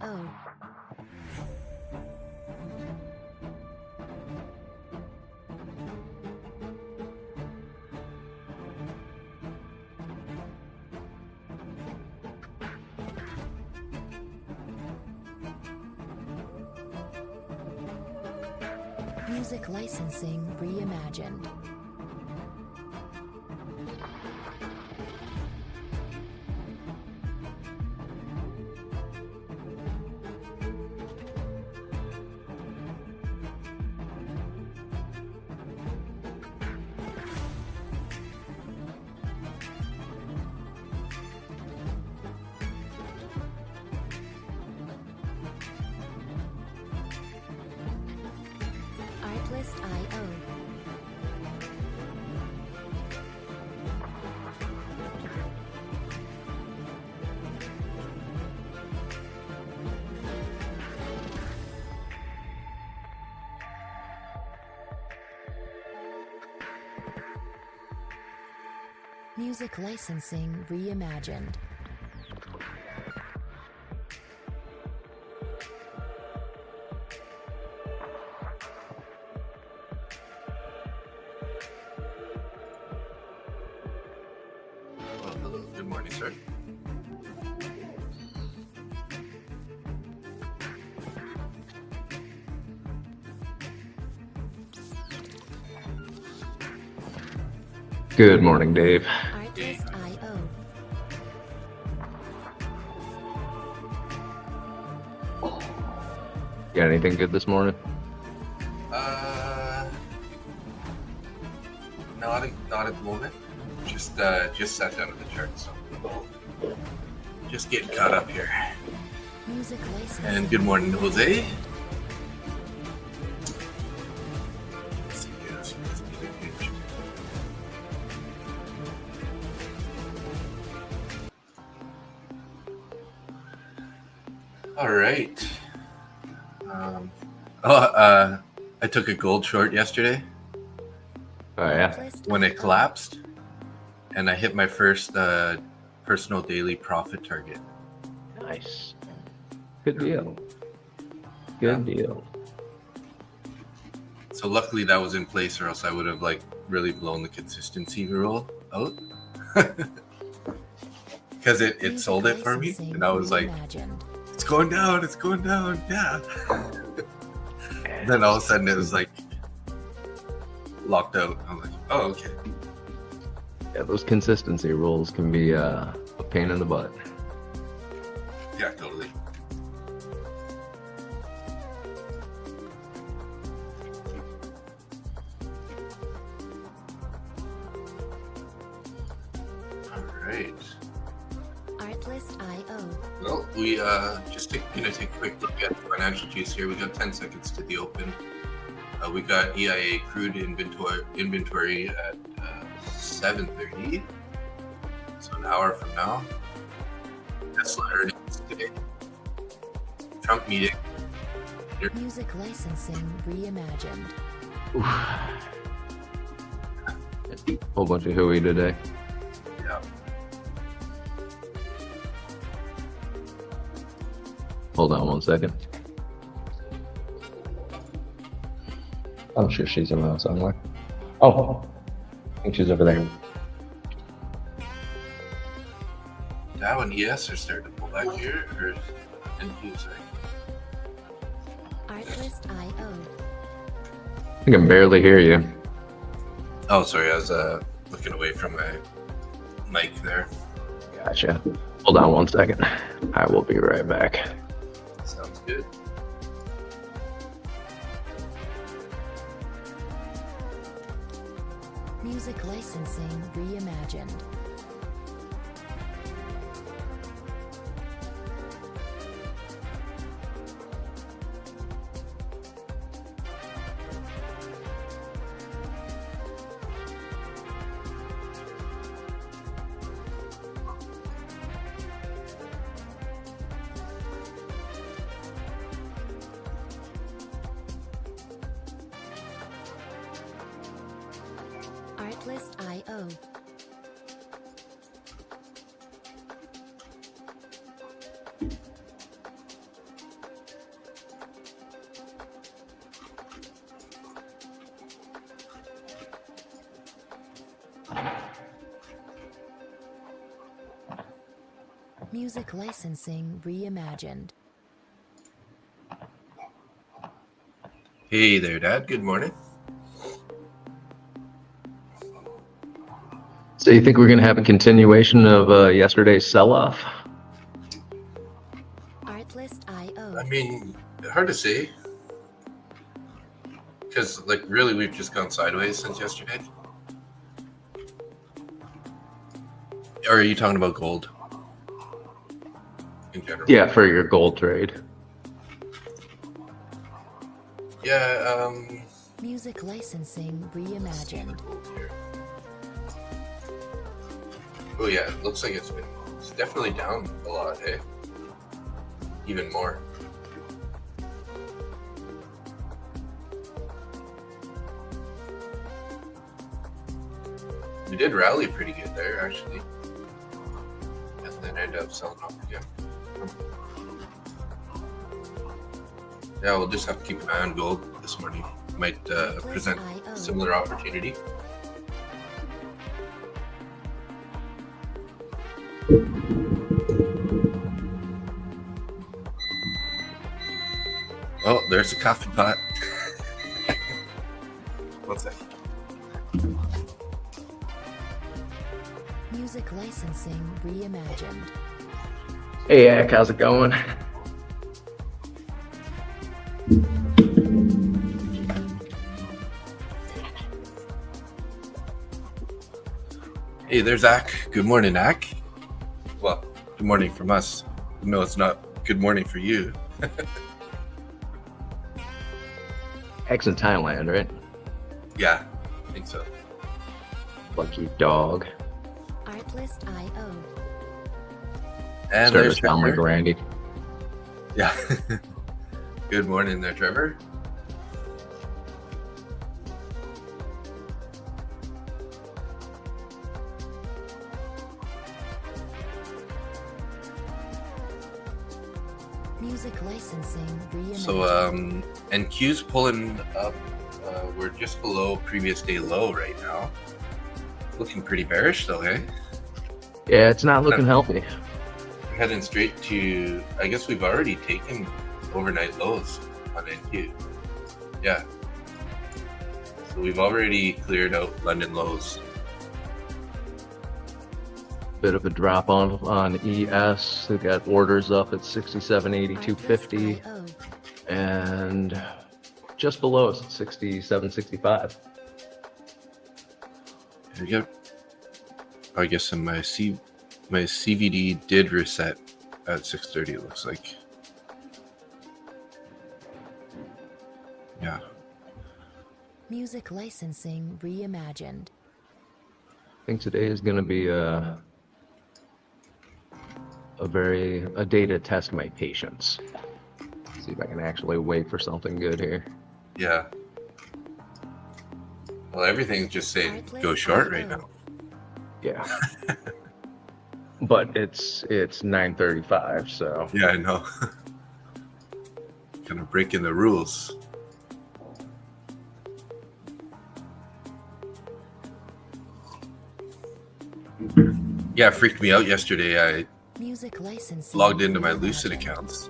Artlist.io. Music licensing reimagined. Artlist.io. Music licensing reimagined. Hello, good morning, sir. Good morning, Dave. Artlist.io. Got anything good this morning? Not at the moment. Just sat down at the chart, so just getting caught up here. Music licensing. And good morning, Jose. Let's see here, so let's get a picture. All right. I took a gold short yesterday Oh yeah. when it collapsed, and I hit my first personal daily profit target. Nice. Good deal. Good deal. So luckily that was in place, or else I would have really blown the consistency rule out. Because it sold it for me, and I was like, reimagined. it's going down, yeah. Then all of a sudden it was locked out. I'm like, oh, okay. Yeah, those consistency rules can be a pain in the butt. Yeah, totally. All right. Artlist.io. Well, we just gonna take a quick look at financial juice here. We got 10 seconds to the open. We got EIA crude inventory at 7:30, so an hour from now. Tesla earnings today. Trump meeting. Music licensing reimagined. Whole bunch of hooey today. Yeah. Hold on one second. I'm sure she's around somewhere. Oh, I think she's over there. Dow and ES are starting to pull back here, or NQ, sorry. Artlist.io. I can barely hear you. Oh, sorry, I was looking away from my mic there. Gotcha. Hold on one second. I will be right back. Sounds good. Music licensing reimagined. Artlist.io. Music licensing reimagined. Hey there, Dad. Good morning. So you think we're going to have a continuation of yesterday's sell-off? Artlist.io. I mean, hard to say. Because, like, really, we've just gone sideways since yesterday. Or are you talking about gold? In general? Yeah, for your gold trade. Yeah, Music licensing reimagined. Oh yeah, it looks like it's definitely down a lot, eh? Even more. We did rally pretty good there, actually. And then ended up selling off again. Yeah, we'll just have to keep an eye on gold this morning. Might present similar opportunity. Oh, there's a coffee pot. One second. Music licensing reimagined. Hey, Ak, how's it going? Hey, there's Ak. Good morning, Ak. Well, good morning from us. No, it's not good morning for you. Ak's in Thailand, right? Yeah, I think so. Lucky dog. Artlist.io. And Started there's to sound like Trevor. Randy. Yeah. Good morning there, Trevor. Music licensing reimagined. So, NQ's pulling up. We're just below previous day low right now. Looking pretty bearish though, eh? Yeah, it's not looking healthy. We're heading straight to, I guess we've already taken overnight lows on NQ. Yeah. So we've already cleared out London lows. Bit of a drop on ES. They got orders up at 67.8250 Artlist.io. and just below it's 67.65. Yep. I guess my CVD did reset at 6:30. It looks like. Yeah. Music licensing reimagined. I think today is going to be a day to test my patience. See if I can actually wait for something good here. Yeah. Well, everything's just saying go short right now. Yeah. But it's 9:35, so Yeah, I know. Kind of breaking the rules. Yeah, it freaked me out yesterday. I Music licensing. logged into my reimagined. Lucid accounts,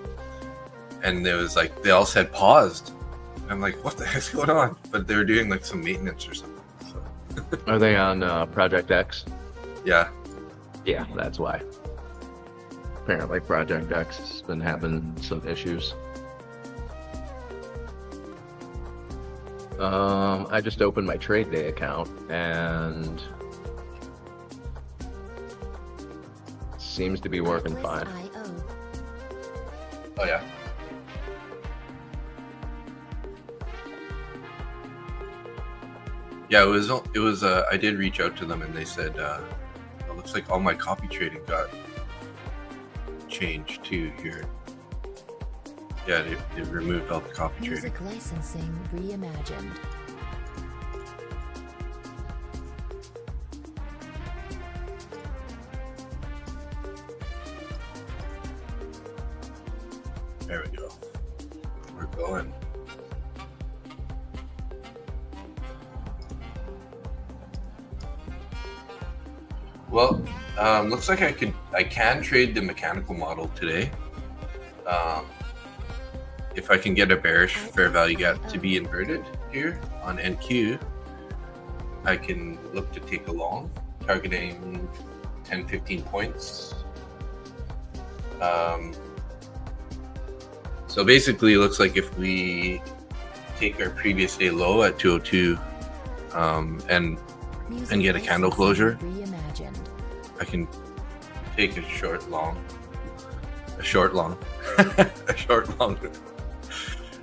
and it was like they all said paused. And I'm like, what the heck's going on? But they were doing like some maintenance or something. So are they on Project X? yeah, Yeah, that's why. Apparently Project X has been having some issues. I just opened my trade day account and seems to be working fine. Artlist.io. oh yeah. Yeah, it was. I did reach out to them, and they said it looks like all my copy trading got changed too here. Yeah, they removed all the copy trading. Music licensing reimagined. There we go. We're going. Well, looks like I can trade the mechanical model today. If I can get a bearish fair value gap to be inverted here on NQ, I can look to take a long, targeting 10-15 points. So basically, it looks like if we take our previous day low at 202 and get a candle closure, I can take a short long. A short long.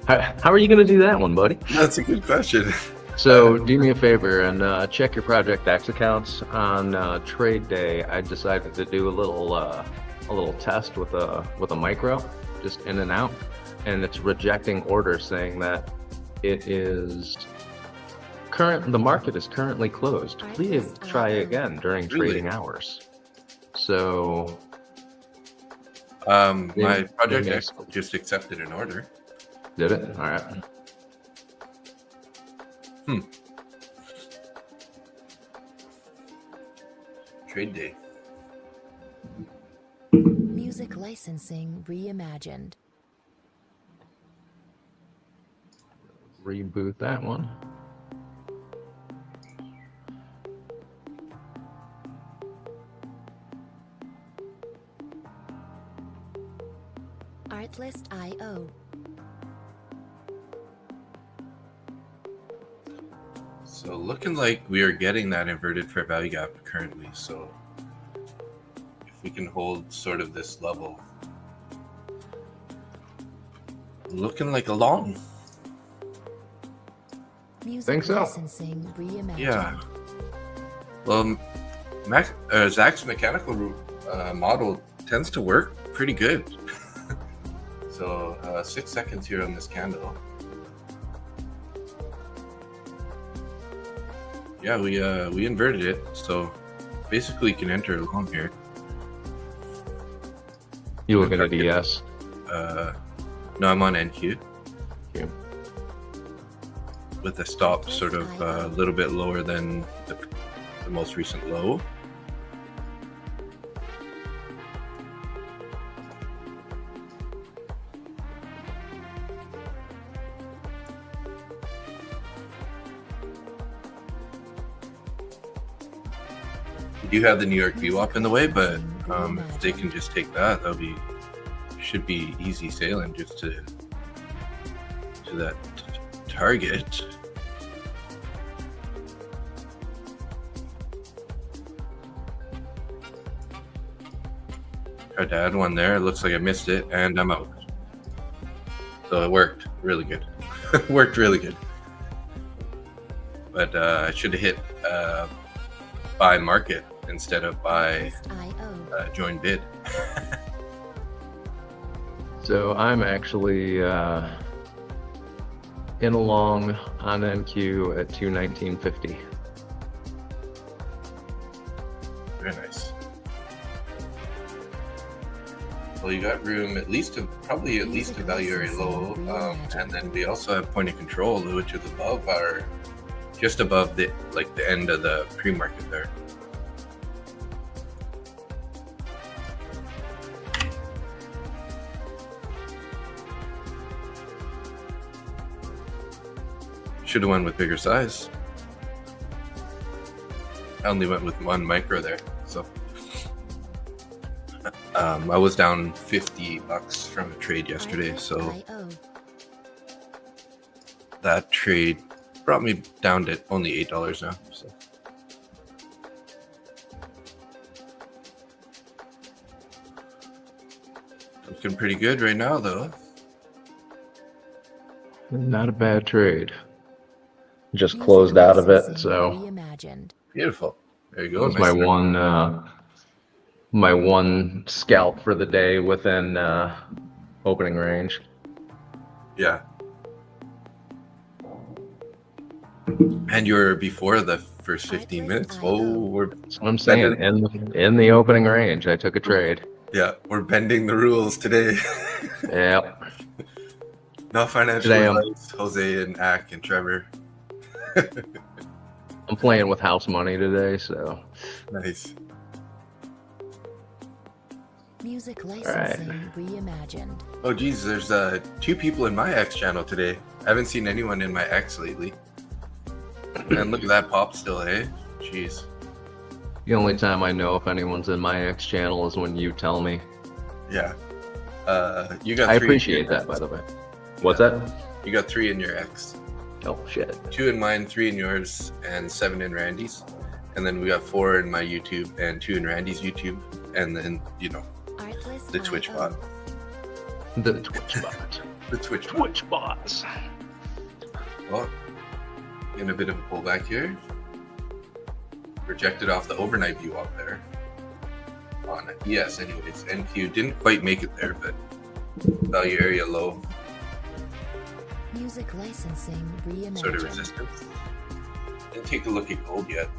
How are you going to do that one, buddy? That's a good question. So do me a favor and check your Project X accounts on trade day. I decided to do a little test with a micro, just in and out, and it's rejecting orders saying that it is the market is currently closed. Please try again during trading hours. So my Project X just accepted an order. Did it? All right. Trade day. Music licensing reimagined. Reboot that one. Artlist.io. So looking like we are getting that inverted fair value gap currently. So if we can hold sort of this level, looking like a long. Music Think so. licensing reimagined. Yeah. Well, Zach's mechanical model tends to work pretty good. So 6 seconds here on this candle. Yeah, we inverted it, so basically you can enter long here. You looking at ES? No, I'm on NQ. Okay. With a stop sort of a little bit lower than the most recent low. We do have the New York VWAP in the way, but if they can just take that, should be easy sailing just to that target. Tried to add one there. It looks like I missed it, and I'm out. So it worked really good. Worked really good. But I should have hit buy market instead of buy join bid. So I'm actually in a long on NQ at 219.50. Very nice. Well, you got room probably at least a value area low, and then we also have point of control, which is just above the end of the pre-market there. Should have went with bigger size. I only went with one micro there, so I was down $50 from a trade yesterday, so that trade brought me down to only $8 now. So looking pretty good right now, though. Not a bad trade. Just closed out of it, so beautiful. There you go. That's my one scalp for the day within opening range. Yeah. And you're before the first 15 minutes. Oh, that's what I'm saying. In the opening range, I took a trade. Yeah, we're bending the rules today. Yep. Not financial advice, Jose and Ack and Trevor. I'm playing with house money today, so nice. Music licensing reimagined. Oh geez, there's 2 people in my X channel today. I haven't seen anyone in my X lately. And look at that pop still, hey? Jeez. The only time I know if anyone's in my X channel is when you tell me. Yeah. You got 3 I in appreciate your that, X. by the way. What's that? You got 3 in your X. Oh, shit. 2 in mine, 3 in yours, and 7 in Randy's. And then we got 4 in my YouTube and 2 in Randy's YouTube. And then, you know, Artless the Twitch bot. The Twitch bot. The Twitch bot. Twitch bots. Well, in a bit of a pullback here. Rejected off the overnight view up there. On ES anyways. NQ didn't quite make it there, but value area low. Music licensing reimagined. Sort of resistance. Didn't take a look at gold yet.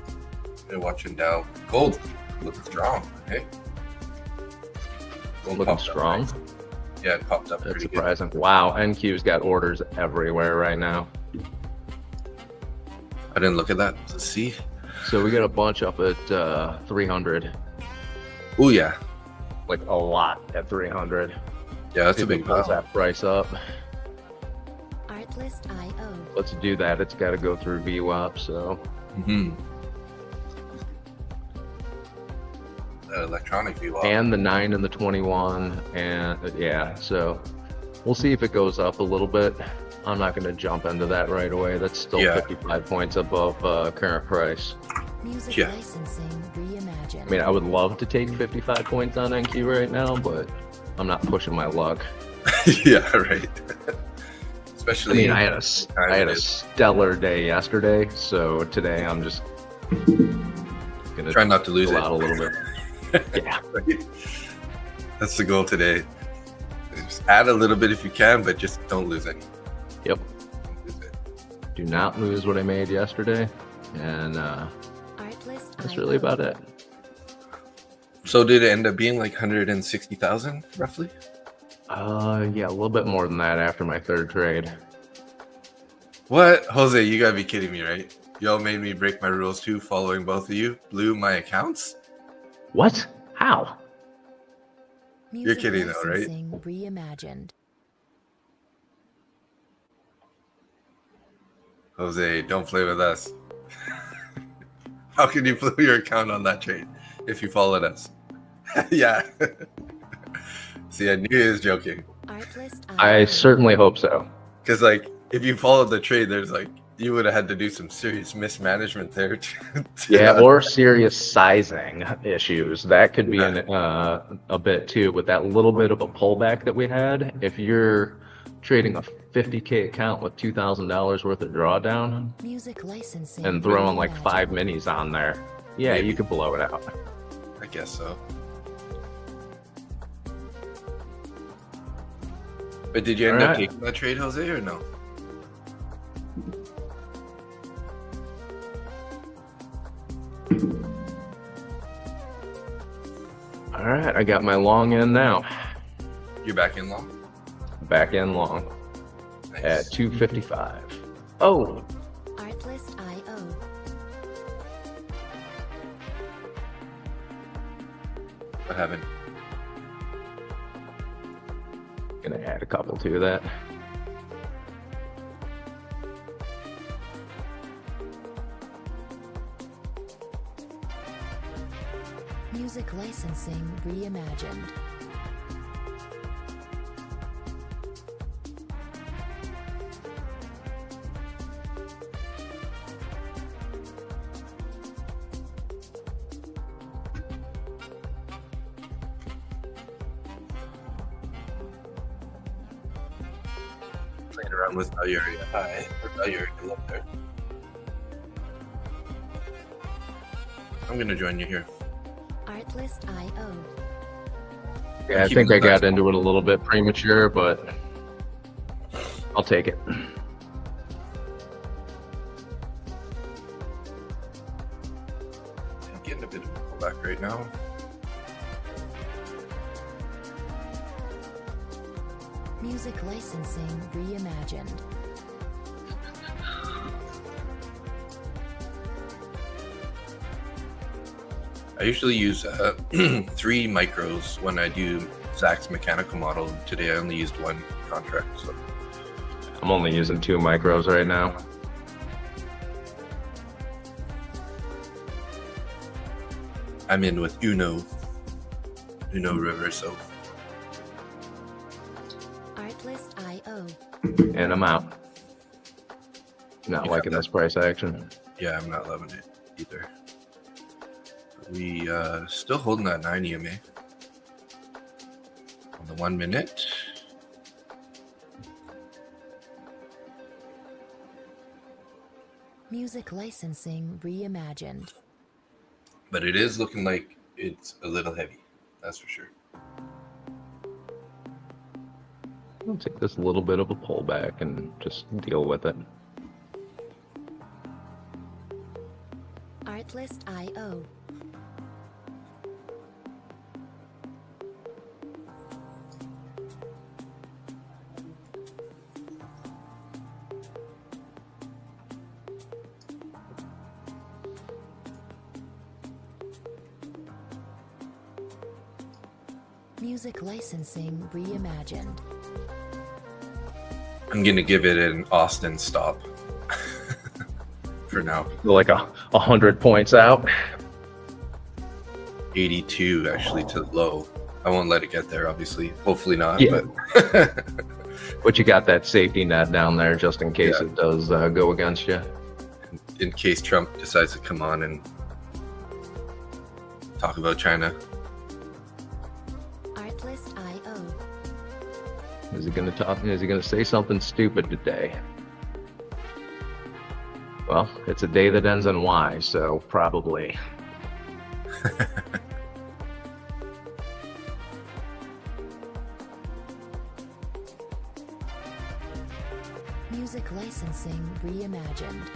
Been watching Dow. Gold looking strong, hey? Gold Looking popped up strong. nice. Yeah, it popped up That's pretty surprising. Wow, NQ's got orders everywhere right now. good. I didn't look at that. Let's see. So we got a bunch up at 300. Oh yeah. Like a lot at 300. Yeah, that's See a if we big close pile. that price up. Artlist IO. Let's do that. It's got to go through VWAP, so. Mm-hmm. That electronic view. And the 9 and the 21. And yeah, so we'll see if it goes up a little bit. I'm not going to jump into that right away. That's still Yeah. 55 points above current price. Music Yeah. licensing reimagined. I mean, I would love to take 55 points on NQ right now, but I'm not pushing my luck. Yeah, right. I Especially. mean, I had a stellar day yesterday, so today I'm just gonna Try not to lose chill it. out a little bit. Yeah, Right? That's the goal today. Just add a little bit if you can, but just don't lose any. yep. Don't lose it. Do not lose what I made yesterday, and Artlist that's IO. really about it. So did it end up being like 160,000 roughly? Yeah, a little bit more than that after my third trade. What? Jose, you gotta be kidding me, right? Y'all made me break my rules too, following both of you. Blew my accounts? What? How? Music kidding though, right? licensing reimagined. Jose, don't play with us. How can you blow your account on that trade if you followed us? Yeah. See, I knew he was joking. Artlist I IO. certainly hope so. Because, like, if you followed the trade, there's like, you would have had to do some serious mismanagement there. Yeah, or serious sizing issues. That could be a bit too, with that little bit of a pullback that we had. If you're trading a 50K account with $2,000 worth of drawdown Music licensing and throwing like reimagined. 5 minis on there, yeah, Maybe. you could blow it out. I guess so. But did you end up Alright. taking that trade, Jose, or no? All right, I got my long in now. You're back in long? Back in long Nice. at 255. Oh, Artlist IO. What happened? gonna add a couple to that. Music licensing reimagined. Playing around with value area high, or value area low there. I'm gonna join you here. Artlist IO. Yeah, I think I got into it a little bit premature, but I'll take it. I'm getting a bit of a pullback right now. Music licensing reimagined. I usually use 3 micros when I do Zach's mechanical model. Today I only used 1 contract. So I'm only using 2 micros right now. I'm in with Uno Reverso. Artlist.io. And I'm out. Not liking this price action. Yeah, I'm not loving it either. We still holding that 9 EMA on the 1 minute. Music licensing reimagined. But it is looking like it's a little heavy. That's for sure. I'll take this little bit of a pullback and just deal with it. Artlist.io. Music licensing reimagined. I'm gonna give it an Austin stop for now. Like 100 points out. 82 actually to the low. I won't let it get there, obviously. Hopefully not. Yeah. But But you got that safety net down there just in case it does go against you. in case Trump decides to come on and talk about China. Artlist.io. Is he gonna talk? Is he gonna say something stupid today? Well, it's a day that ends in Y, so probably. Music licensing reimagined.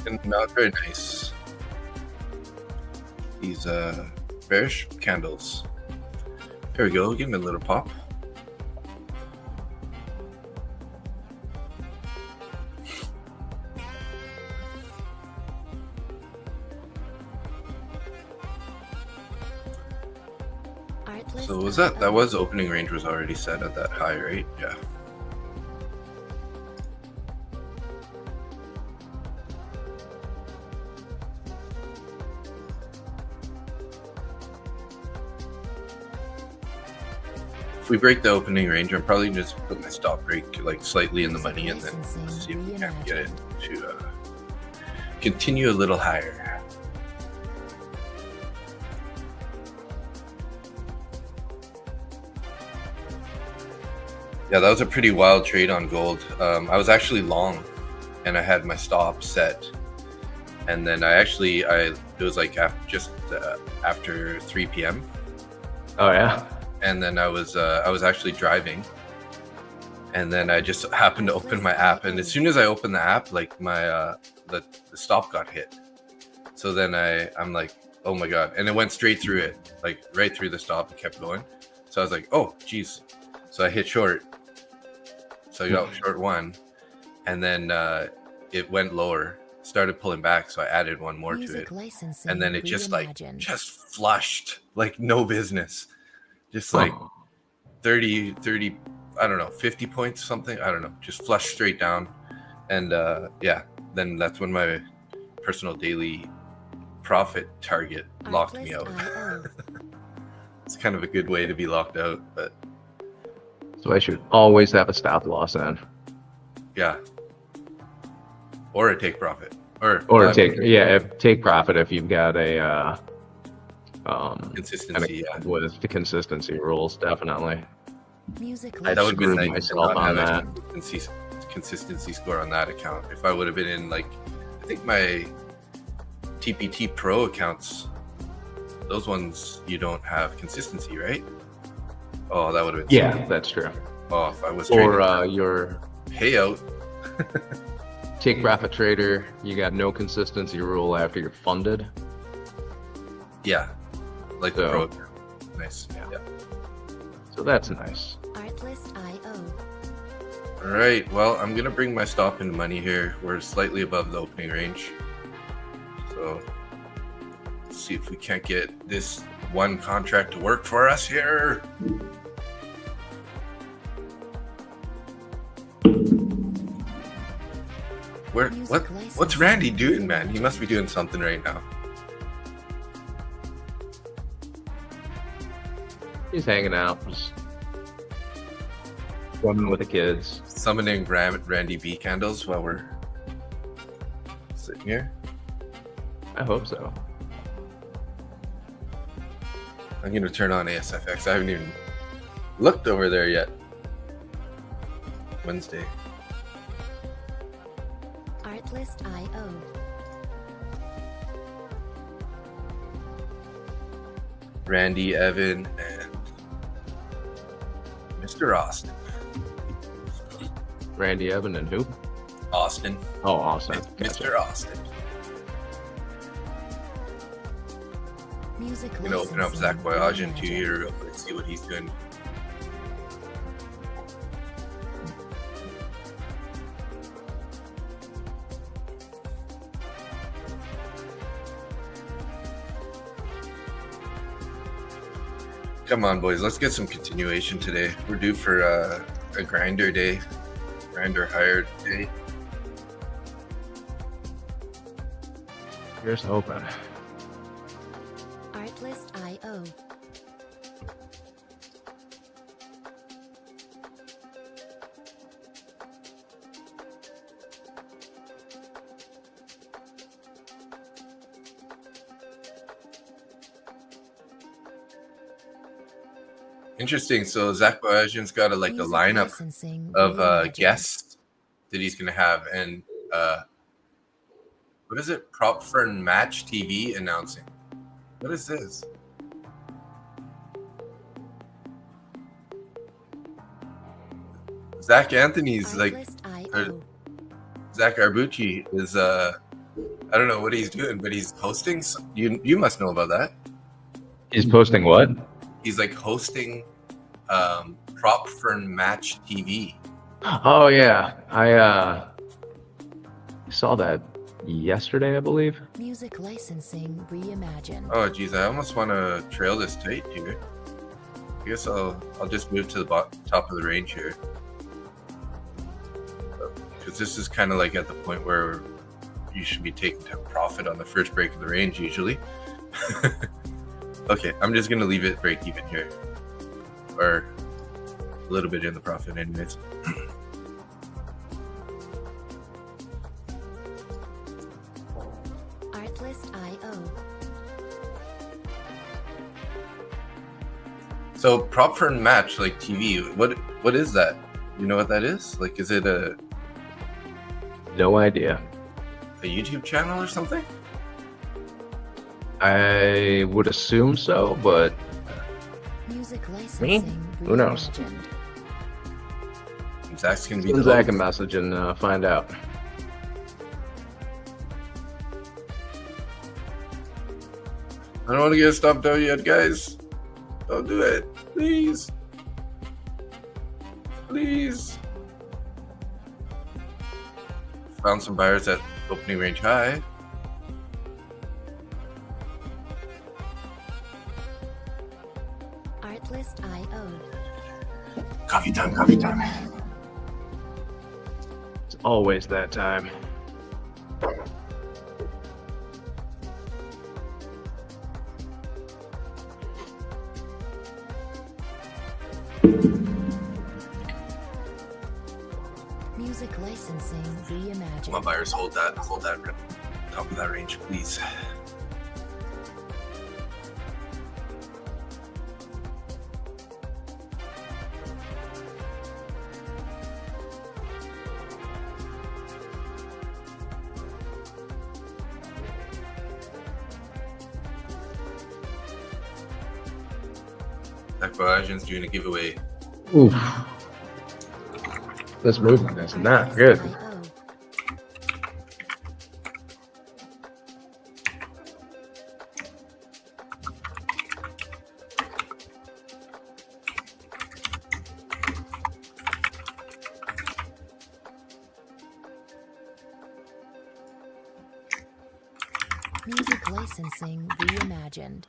And not very nice. These bearish candles. There we go. Give me a little pop. So was that was opening range was already set at that high, right? Yeah. If we break the opening range, I'm probably just put my stop break like slightly in the money and then see if we can get it to continue a little higher. Yeah, that was a pretty wild trade on gold. I was actually long, and I had my stop set, and then it was like after 3 p.m. Oh yeah. And then I was actually driving, and then I just happened to open my app, and as soon as I opened the app, like my the stop got hit. So then I'm like, oh my god, and it went straight through it, like right through the stop, and kept going. So I was like, oh geez. So I hit short. So I got short 1, and then it went lower, started pulling back, so I added 1 more to it, and then it just flushed like no business, just like 30, I don't know, 50 points, something, I don't know, just flushed straight down, and yeah, then that's when my personal daily profit target locked me out. It's kind of a good way to be locked out, but. So I should always have a stop loss in. Yeah. Or a take profit. Or take profit if you've got a consistency, with the consistency rules, definitely. That would be nice myself on that. Consistency score on that account. If I would have been in, like, I think my TPT Pro accounts, those ones you don't have consistency, right? Oh, that would have been something. That's true. Oh, if I was or your payout. Take profit trader, you got no consistency rule after you're funded. Yeah, like the pro. Nice. Yeah. So that's nice. Artlist.io. All right. Well, I'm gonna bring my stop into money here. We're slightly above the opening range, so let's see if we can't get this one contract to work for us here. What's Randy doing, man? He must be doing something right now. He's hanging out, just swimming with the kids. Summoning Randy B candles while we're sitting here. I hope so. I'm gonna turn on ASFX. I haven't even looked over there yet. Wednesday. Artlist.io. Randy, Evan, and Mr. Austin. Randy, Evan, and who? Austin. Oh, Austin. Mr. Austin. Music I'm gonna open up Zach Voyage into here real quick, see what he's doing. Come on, boys. Let's get some continuation today. We're due for a grinder day, grinder hired day. Here's hoping. Artlist.io. Interesting. So Zach Boyajian's got a lineup of guests that he's gonna have, and what is it? Prop for Match TV announcing. What is this? Zach Anthony's or Zach Arbucci is I don't know what he's doing, but he's hosting. You must know about that. He's posting what? He's like hosting Prop for Match TV. Oh yeah, I saw that yesterday, I believe. Music licensing reimagined. Oh geez, I almost want to trail this tight here. I guess I'll just move to the top of the range here, because this is kind of like at the point where you should be taking profit on the first break of the range usually. Okay, I'm just gonna leave it break even here, or a little bit in the profit anyways. Artlist.io. So prop for match like TV, what is that? You know what that is? Like, is it a No idea. YouTube channel or something? I would assume so, but Music licensing Who knows? reimagined. Zach's gonna be send the Zach a host. message and find out. I don't want to get stopped out yet, guys. Don't do it, please. Please. Found some buyers at opening range high. Artlist.io. Coffee time, coffee time. It's always that time. Music licensing reimagined. Come on, buyers, hold that top of that range, please. Zach Boyajian's doing a giveaway. Oof. This movement is not good. Artlist.io. licensing reimagined.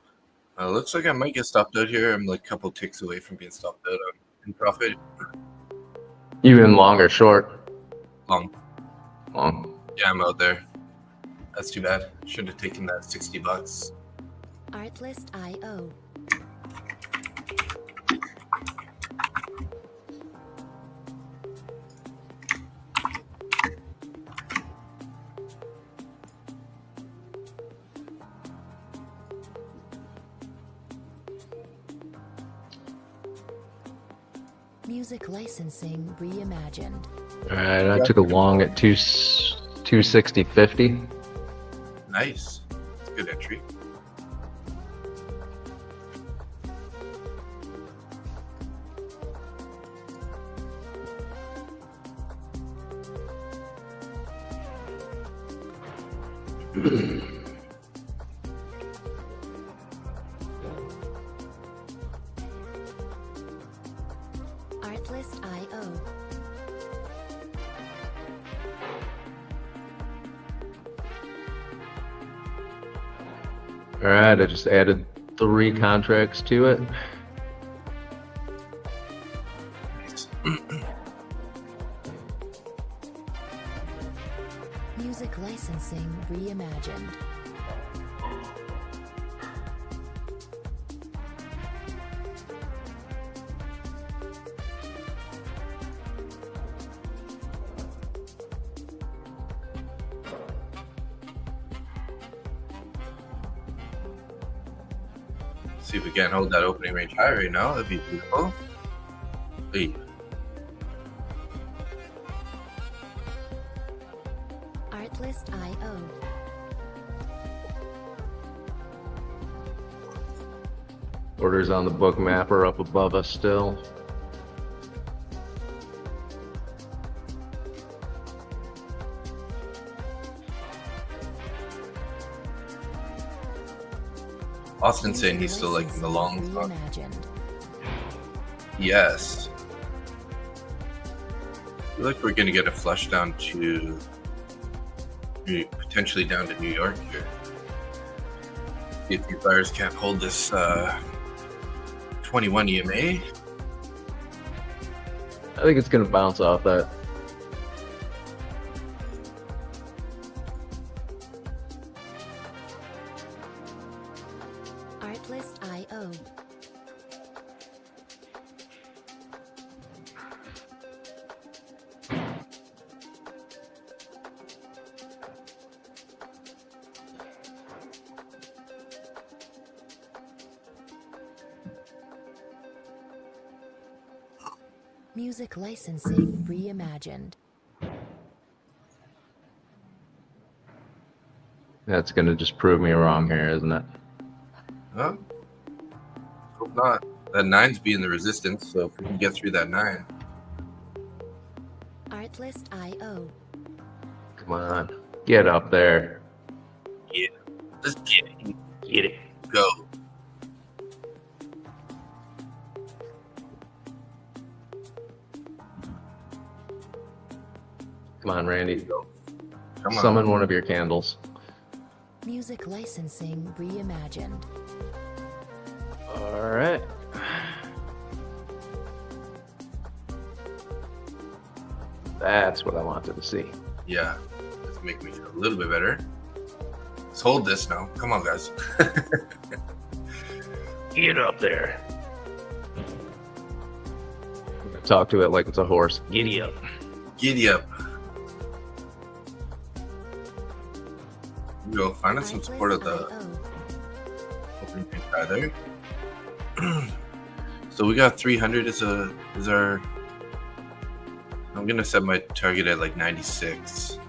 Looks like I might get stopped out here. I'm like a couple ticks away from being stopped out in profit. You in long or short? Long. Long. Yeah, I'm out there. That's too bad. Should have taken that $60. Artlist.io. Music licensing reimagined. All right, I took a long at 260.50. Nice. That's a good entry. Artlist.io. All right, I just added 3 contracts to it. Nice. Music licensing reimagined. See if we can't hold that opening range high right now. That'd be beautiful. Hey. Artlist.io. Orders on the book map are up above us still. Austin's saying he's still like in the long run. Reimagined. Yes. I feel like we're gonna get a flush down to potentially down to New York here. See if these buyers can't hold this 21 EMA. I think it's going to bounce off that. Artlist.io. Music licensing reimagined. That's going to just prove me wrong here, isn't it? Huh? Hope not. That 9's being the resistance, so if we can get through that 9. Artlist.io. Come on. Get up there. Yeah. Let's get it. Get it. Go. Come on, Randy. Come on. Summon one of your candles. Music licensing reimagined. All right. That's what I wanted to see. Yeah. Let's make me feel a little bit better. Let's hold this now. Come on, guys. Get up there. Talk to it like it's a horse. Giddy up. Giddy up. We go find us some support of the opening range high there. So we got 300 is our. I'm gonna set my target at like 96.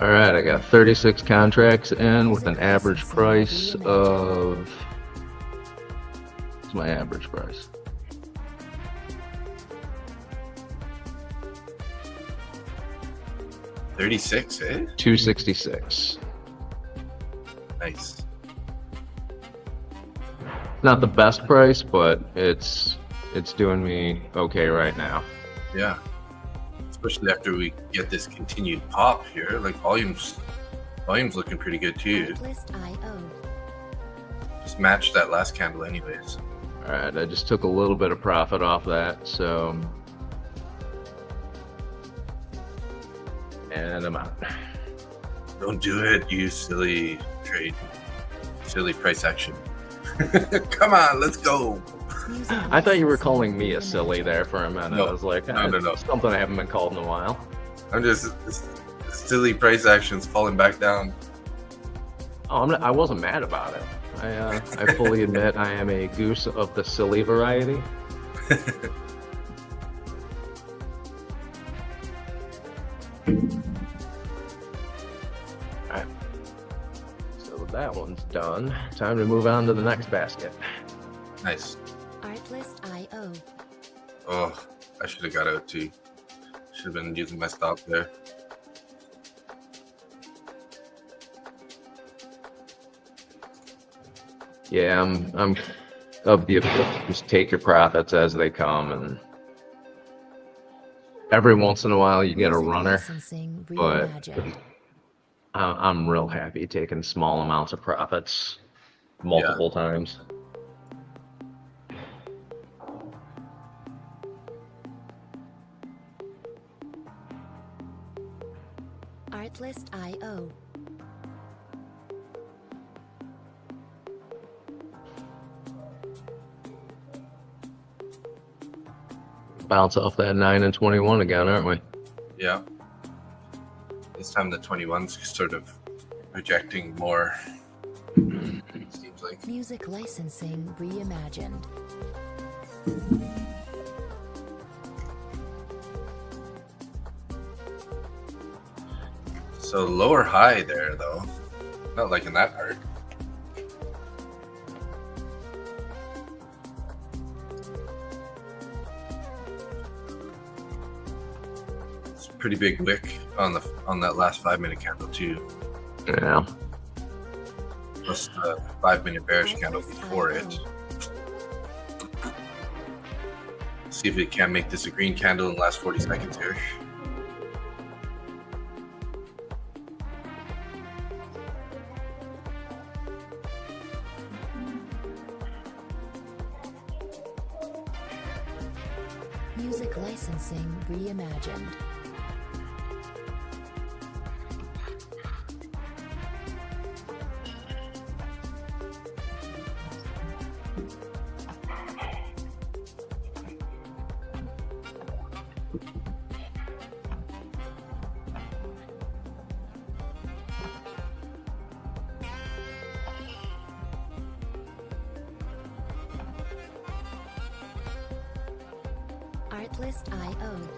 All right, I got 36 contracts in with an average price of. What's my average price? $36, eh? 266. Nice. Not the best price, but it's doing me okay right now. Yeah. It's especially after we get this continued pop here. Like volume's looking pretty good too. Artlist.io. Just matched that last candle anyways. All right, I just took a little bit of profit off that, so. And I'm out. Don't do it, you silly trade. Silly price action. Come on, let's go. I thought you were calling me a silly there for a minute. No. I was like, No. something I haven't been called in a while. I'm just silly price actions falling back down. Oh, I wasn't mad about it. I fully admit I am a goose of the silly variety. Alright. So that one's done. Time to move on to the next basket. Nice. Artlist.io. Oh, I should have got out too. Should have been using my stop there. Yeah, I'm of the opinion, just take your profits as they come, and every once in a while you get a Music runner, licensing but reimagined. I'm real happy taking small amounts of profits multiple times. Artlist.io. Bounce off that 9 and 21 again, aren't we? Yeah. This time the 21's sort of projecting more. It seems like. Music licensing reimagined. So lower high there though. Not liking that part. It's a pretty big wick on that last 5-minute candle too. Yeah. Plus the 5-minute bearish candle before it. See if it can make this a green candle in the last 40 seconds here. Music licensing reimagined. Artlist.io.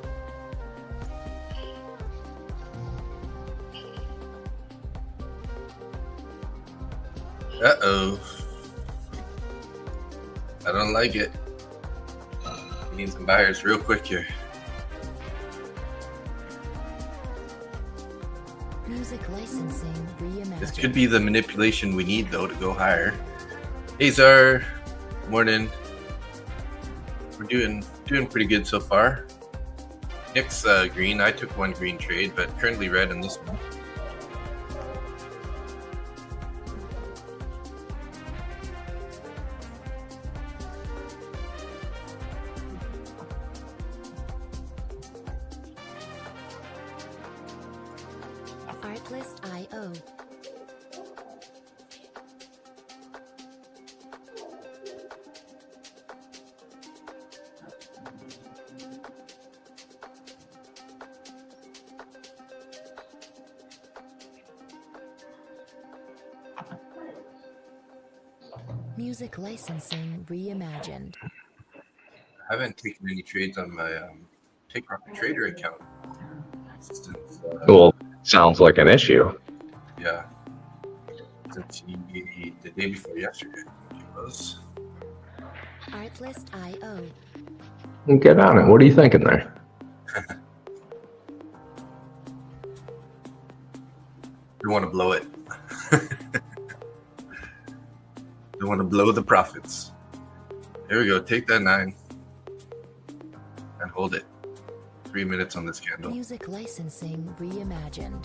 Uh-oh. I don't like it. We need some buyers real quick here. Music licensing reimagined. This could be the manipulation we need though to go higher. Hey Zar, morning. We're doing pretty good so far. Nick's green. I took one green trade, but currently red in this one. Artlist.io. Music licensing reimagined. I haven't taken any trades on my Take Profit Trader account since Well, sounds like an issue. yeah, since the day before yesterday, I think it was. Artlist.io. Get on it. What are you thinking there? We want to blow it. We want to blow the profits. There we go. Take that 9 and hold it. 3 minutes on this candle. Music licensing reimagined.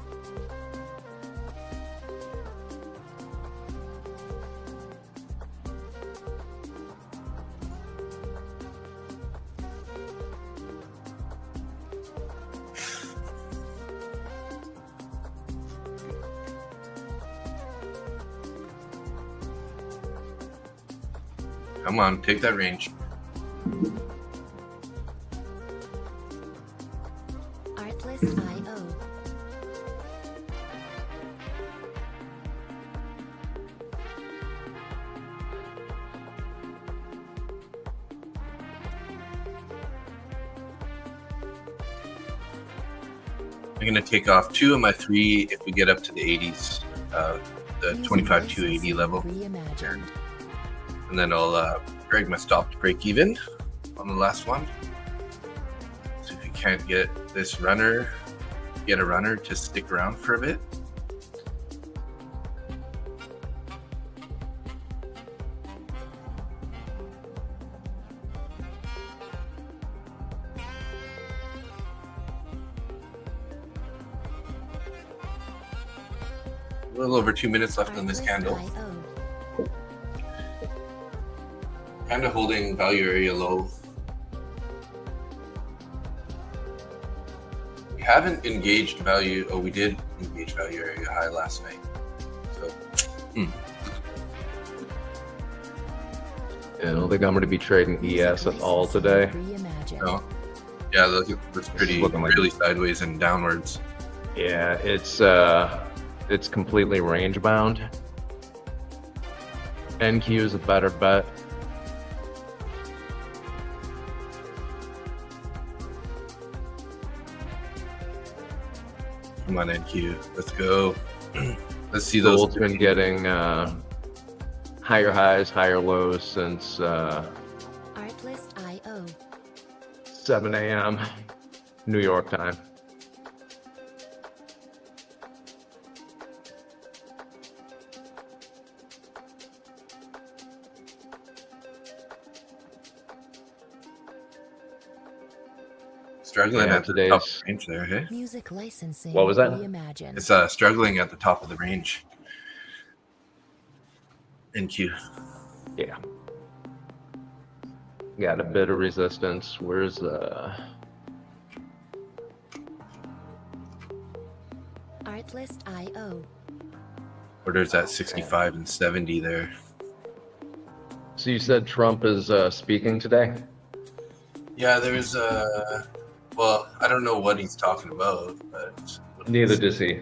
Come on, take that range. Artlist.io. I'm going to take off 2 of my 3 if we get up to the 80s, the 25 280 level. Reimagined. And then I'll drag my stop to break even on the last one. So if you can't get this runner, get a runner to stick around for a bit. A little over 2 minutes left on this candle. Artlist.io. Kind of holding value area low. We haven't engaged value. Oh, we did engage value area high last night. So, I don't think I'm going to be trading ES at all today. Reimagined. no. Yeah, that's pretty looking like- really sideways and downwards. Yeah, it's completely range bound. NQ is a better bet. Come on, NQ. Let's go. Let's see those. Gold's been getting higher highs, higher lows since Artlist.io. 7 a.m. New York time. Struggling Yeah, at the top of today's- the range there, hey? Music licensing What was that? reimagined. It's struggling at the top of the range. NQ. Yeah. Got a bit of resistance. Where's Artlist.io. Orders at 65 and 70 there. So you said Trump is speaking today? Yeah, there's well, I don't know what he's talking about, but Neither does he.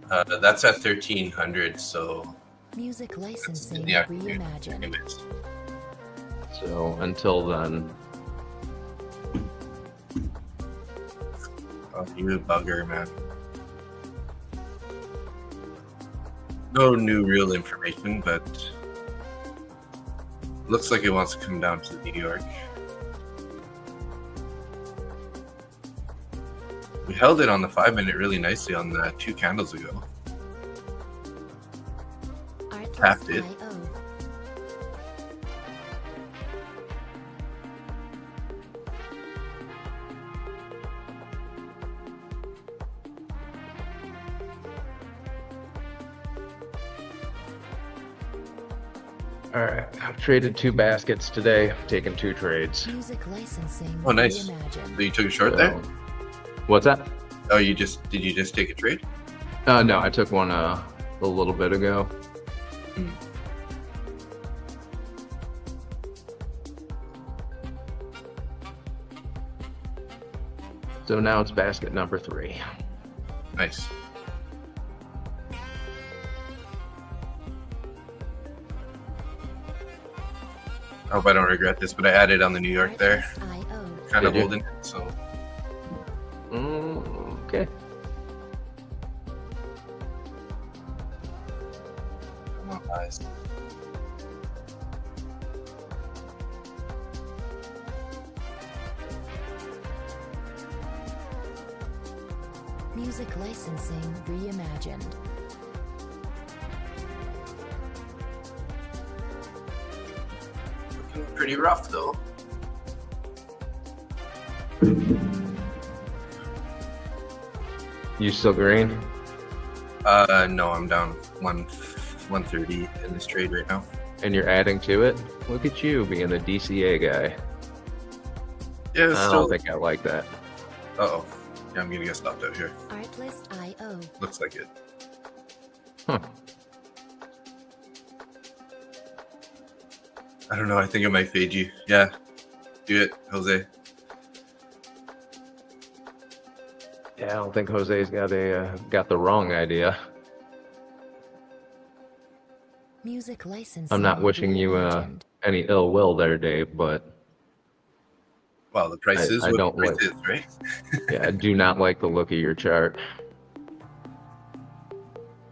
that's at 1300, so Music licensing in the afternoon. reimagined. Anyways, So until then, oh, you bugger, man. No new real information, but looks like it wants to come down to New York. We held it on the 5-minute really nicely on the 2 candles ago. Tapped it. Artlist.io. all right. I've traded 2 baskets today. Taking 2 trades. Music licensing Oh, nice. reimagined. So you took a short there? What's that? Oh, did you just take a trade? No, I took one a little bit ago. Hmm. So now it's basket number 3. Nice. I hope I don't regret this, but I added on the New York there. Artlist.io. Kind of Did you? holding it, so Okay. come on, guys. Music licensing reimagined. Looking pretty rough though. You still green? No, I'm down 130 in this trade right now. And you're adding to it? Look at you being a DCA guy. Yeah, it's I still. don't think I like that. Uh-oh. Yeah, I'm gonna get stopped out here. Artlist.io. Looks like it. Huh. I don't know. I think it might fade you. Yeah. Do it, Jose. Yeah, I don't think Jose's got the wrong idea. Music licensing. I'm not wishing you reimagined. any ill will there, Dave, but Well, the price is I what don't the price like- is, right? yeah, I do not like the look of your chart.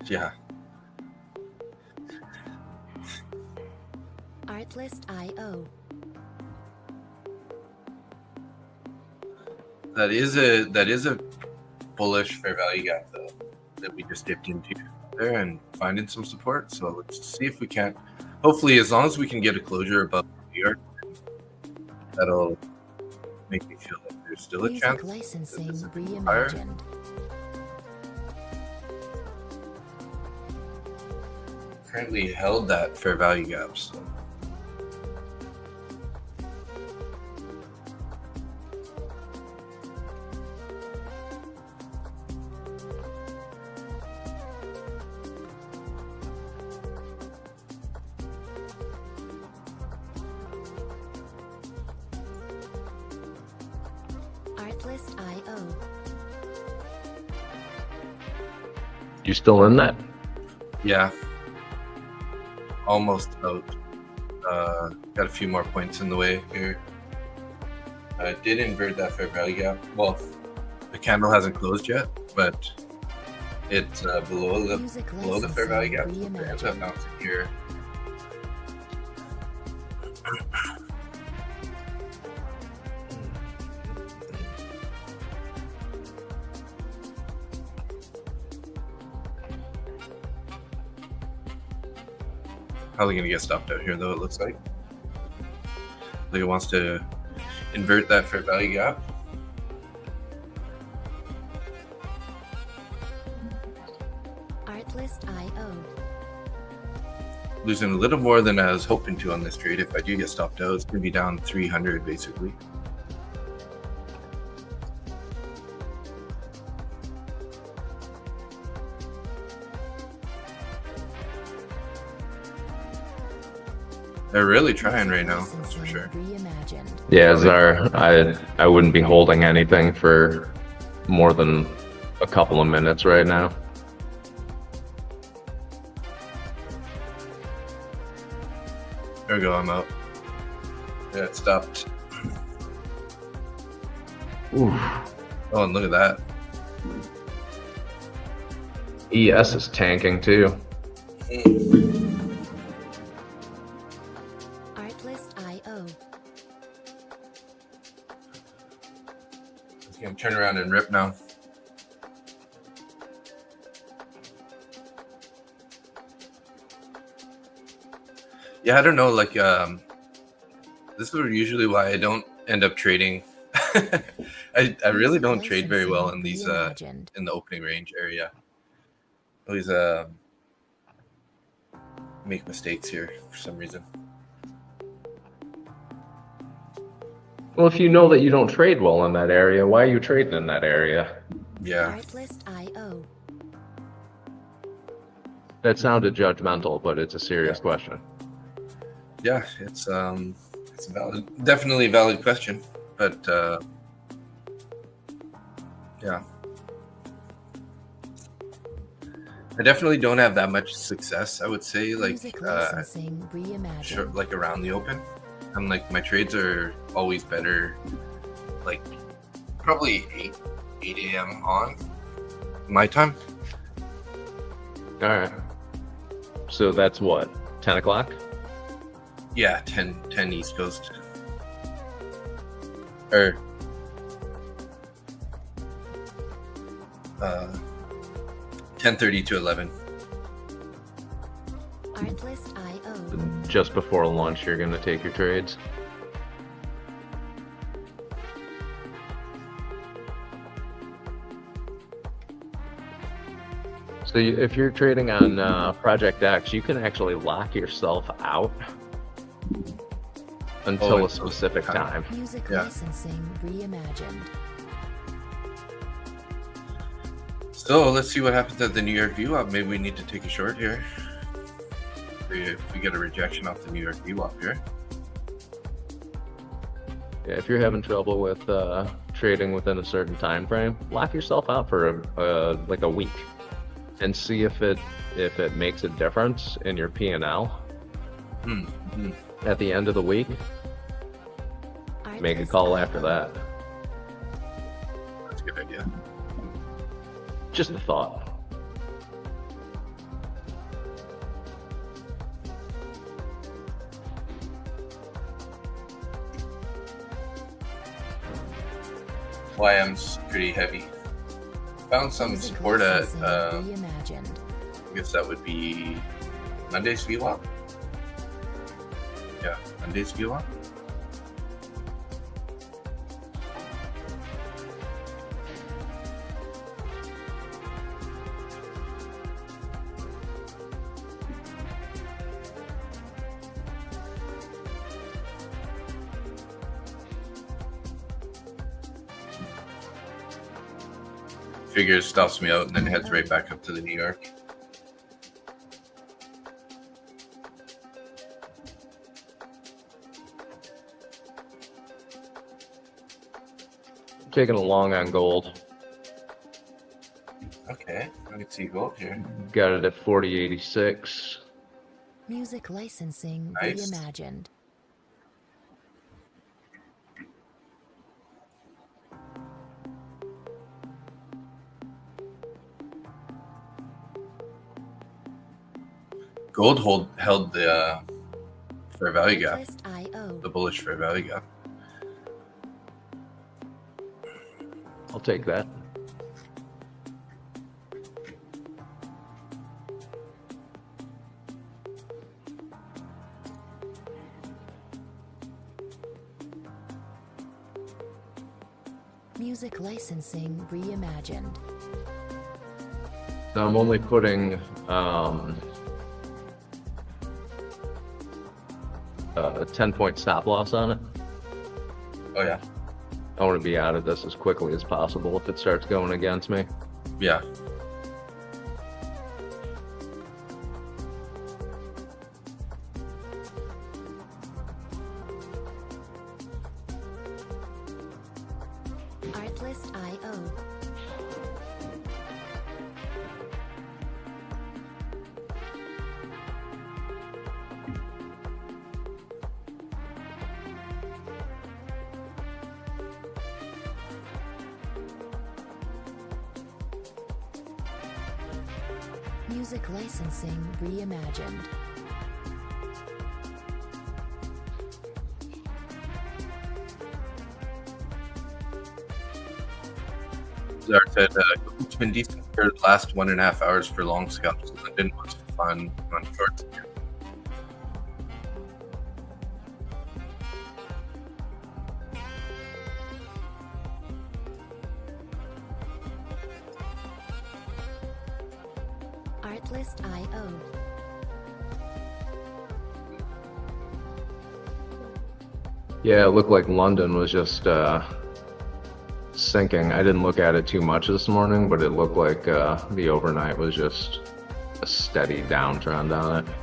Yeah. Artlist.io. That is a bullish fair value gap though that we just dipped into there and finding some support. So let's see if we can't. Hopefully, as long as we can get a closure above here, that'll make me feel like there's still a Music chance. licensing this is higher. reimagined. Currently held that fair value gap. So. Artlist.io. You still in that? Yeah. Almost out. Got a few more points in the way here. Did invert that fair value gap. Well, the candle hasn't closed yet, but it's below the fair value gap. So it ends up bouncing here. Probably gonna get stopped out here though, it looks like. Like it wants to invert that fair value gap. Artlist.io. Losing a little more than I was hoping to on this trade. If I do get stopped out, it's gonna be down 300 basically. They're really trying right now, that's for sure. Reimagined. Yeah, Czar, I wouldn't be holding anything for more than a couple of minutes right now. There we go, I'm out. Yeah, it stopped. Oof. Oh, and look at that. ES is tanking too. Artlist.io. It's gonna turn around and rip now. Yeah, I don't know, like this is usually why I don't end up trading. I really don't trade very well in these Reimagined. in the opening range area. Always make mistakes here for some reason. Well, if you know that you don't trade well in that area, why are you trading in that area? Yeah. Artlist.io. That sounded judgmental, but it's a serious question. Yeah, it's definitely a valid question, but yeah, I definitely don't have that much success. I would say, like Music licensing reimagined. like around the open, and like my trades are always better, like probably 8 a.m. on my time. All right. So that's what, 10 o'clock? Yeah, 10 East Coast. Or 10:30 to 11. Artlist.io. Just before lunch, you're going to take your trades. So if you're trading on Project X, you can actually lock yourself out until a specific time. Music Yeah. licensing reimagined. So let's see what happens at the New York VWAP. Maybe we need to take a short here. If we get a rejection off the New York VWAP here. Yeah, if you're having trouble with trading within a certain time frame, lock yourself out for like a week, and see if it makes a difference in your P&L at the end of the week. Make a call after that. That's a good idea. Just a thought. YM's pretty heavy. Found some Music support at, licensing reimagined. I guess that would be Monday's VWAP. Yeah, Monday's VWAP. Figures stops me out and then heads right back up to the New York. Taking a long on gold. Okay, I can see gold here. Got it at 40.86. Music licensing Nice. reimagined. Gold held the fair value gap, Twist IO. the bullish fair value gap. I'll take that. Music licensing reimagined. So I'm only putting a 10-point stop loss on it. Oh yeah, I want to be out of this as quickly as possible if it starts going against me. yeah. Artlist IO. Music licensing reimagined. Zara said it's been decent for the last 1.5 hours for long scalps. London was fun on shorts. Artlist IO. Yeah, it looked like London was just sinking. I didn't look at it too much this morning, but it looked like the overnight was just a steady downtrend on it.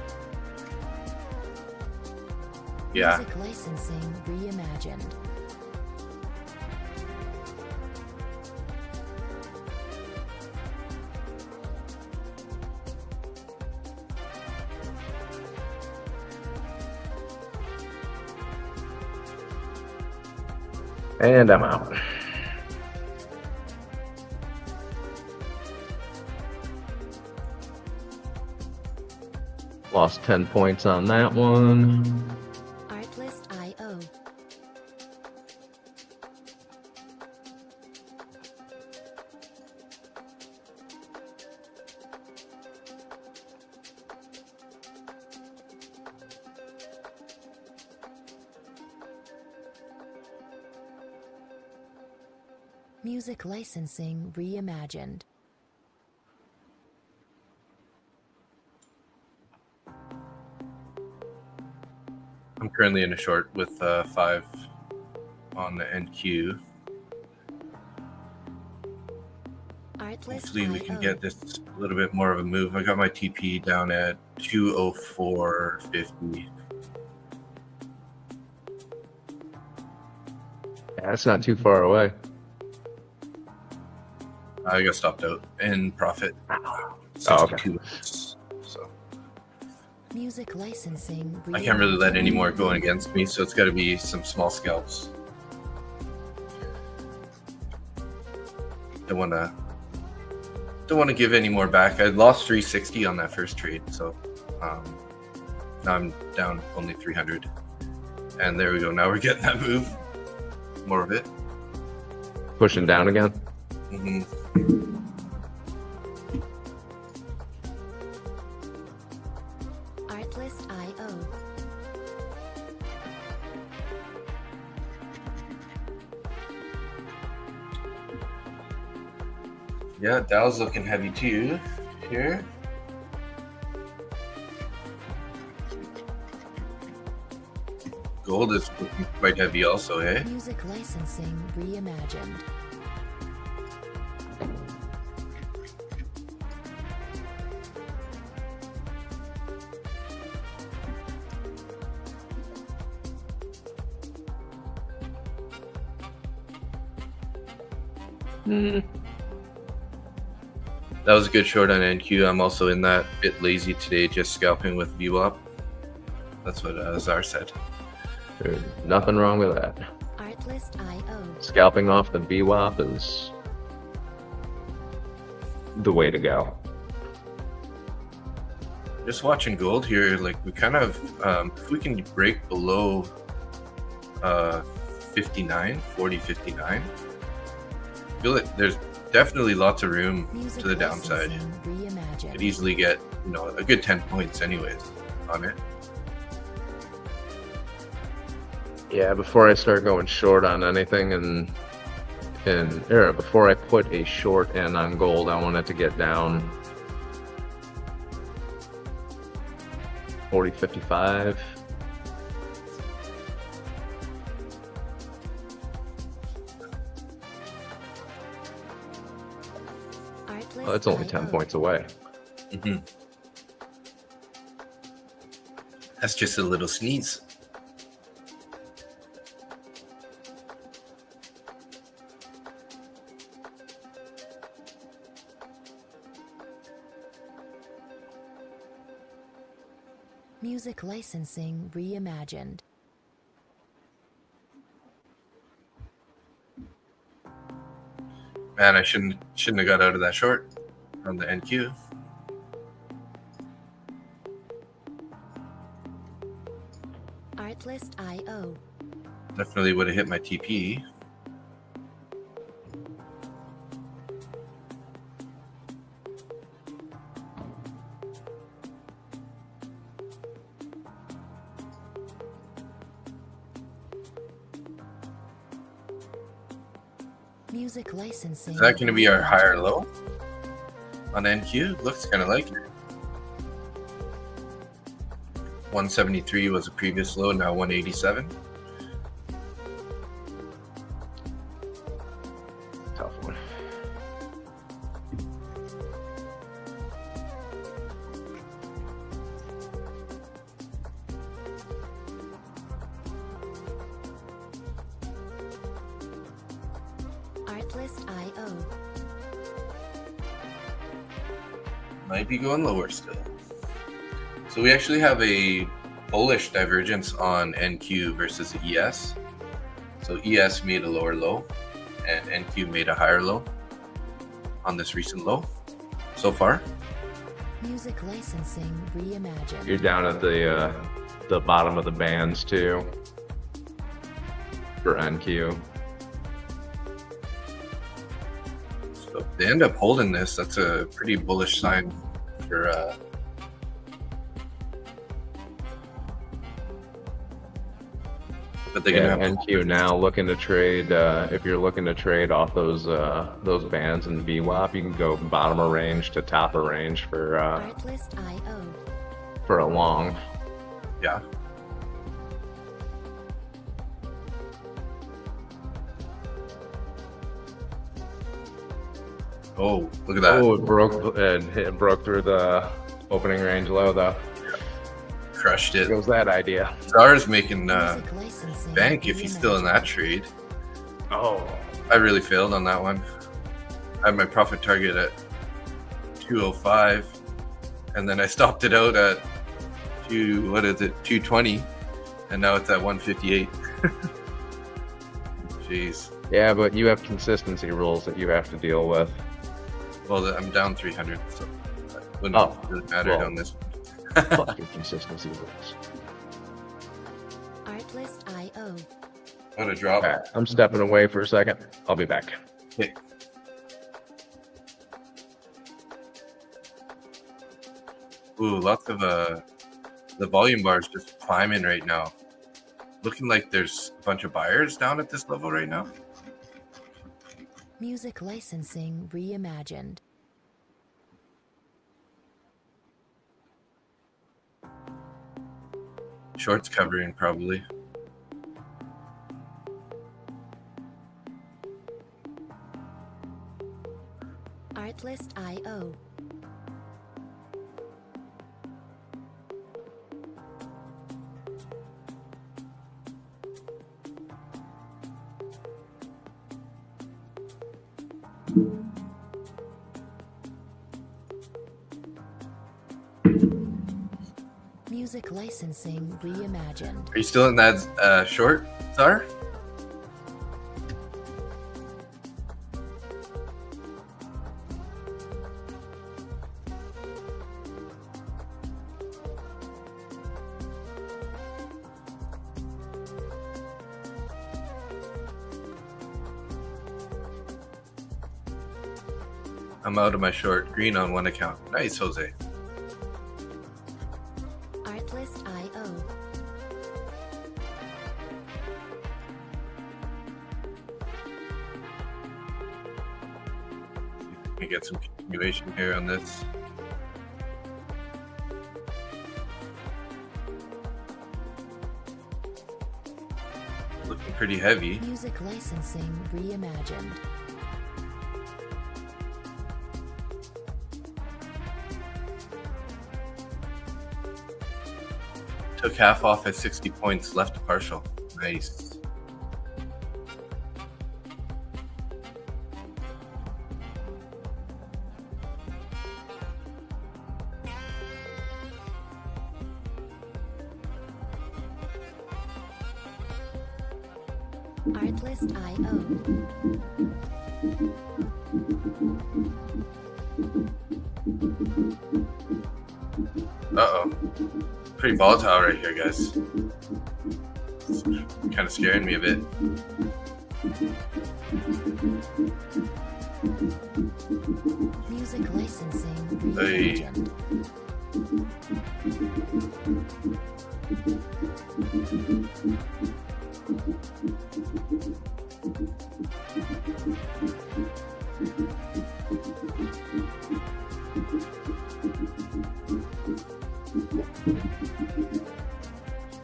Yeah, Music licensing reimagined. And I'm out. Lost 10 points on that one. Artlist IO. Music licensing reimagined. I'm currently in a short with 5 on the NQ. Hopefully we can get this a little bit more of a move. I got my TP down at 204.50. Yeah, it's not too far away. I got stopped out in profit. Oh, 62 okay. So Music licensing. I can't really let any more go against me, so it's got to be some small scalps. Don't want to give any more back. I lost 360 on that first trade, so now I'm down only 300. And there we go. Now we're getting that move. More of it. Pushing down again. Mm-hmm. Artlist.io. Yeah, Dow's looking heavy too here. Gold is looking quite heavy also, eh? Music licensing reimagined. That was a good short on NQ. I'm also in that bit lazy today, just scalping with VWAP. That's what Azar said. There's nothing wrong with that. Artlist.io. Scalping off the VWAP is the way to go. Just watching gold here, like we kind of, if we can break below 59, 40, 59, I feel like there's definitely lots of room to the downside. Could easily get, a good 10 points anyways on it. Yeah, before I start going short on anything before I put a short in on gold, I want it to get down 40, 55. Well, it's only 10 points away. Mm-hmm. That's just a little sneeze. Music licensing reimagined. Man, I shouldn't have got out of that short on the NQ. Artlist.io. Definitely would have hit my TP. Music licensing. Is that going to be our higher low on NQ? Looks kind of like it. 173 was a previous low, now 187. Tough one. Artlist.io. Might be going lower still. So we actually have a bullish divergence on NQ versus ES. So ES made a lower low and NQ made a higher low on this recent low so far. Music licensing reimagined. You're down at the bottom of the bands too for NQ. So if they end up holding this, that's a pretty bullish sign for but they're gonna have NQ now looking to trade. If you're looking to trade off those bands in VWAP, you can go bottom of range to top of range Artlist.io. for a long. Yeah. Oh, look at that. Oh, it broke through the opening range low though. Crushed it. There goes that idea. Czar's making Music licensing bank if he's still in that trade. Oh, I really failed on that one. I had my profit target at 205, and then I stopped it out at 220, and now it's at 158. Jeez. yeah, but you have consistency rules that you have to deal with. Well, I'm down 300, so that wouldn't really matter well. on this. Fucking consistency rules. Artlist.io. What a drop. All right, I'm stepping away for a second. I'll be back. Okay. Ooh, lots of the volume bars just climbing right now. Looking like there's a bunch of buyers down at this level right now. Music licensing reimagined. Shorts covering probably. Artlist.io. Music licensing reimagined. Are you still in that short, Czar? I'm out of my short. Green on one account. Nice, Jose. Artlist.io. We get some continuation here on this. Looking pretty heavy. Music licensing reimagined. Took half off at 60 points, left a partial. Nice. Artlist.io. Uh-oh. Pretty volatile right here, guys. It's kind of scaring me a bit. Music licensing Hey. reimagined.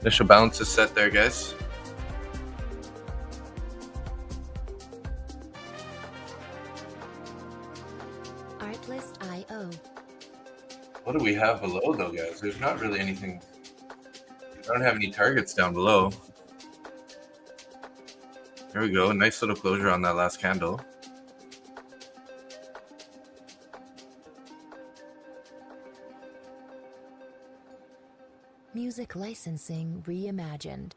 Initial balance is set there, guys. Artlist.io. What do we have below, though, guys? There's not really anything. I don't have any targets down below. There we go. Nice little closure on that last candle. Music licensing reimagined.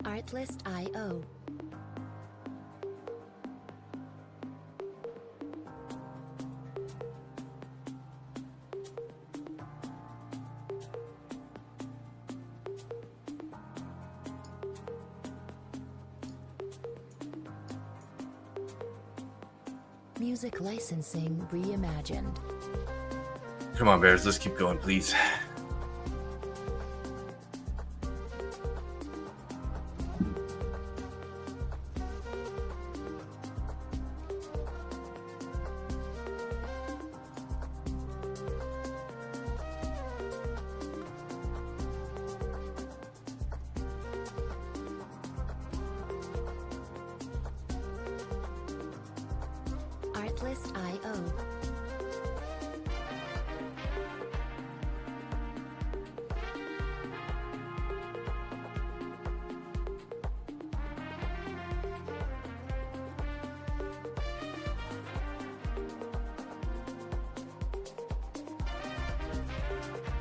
Artlist.io. Music licensing reimagined. Come on, Bears. Let's keep going, please. Artlist.io.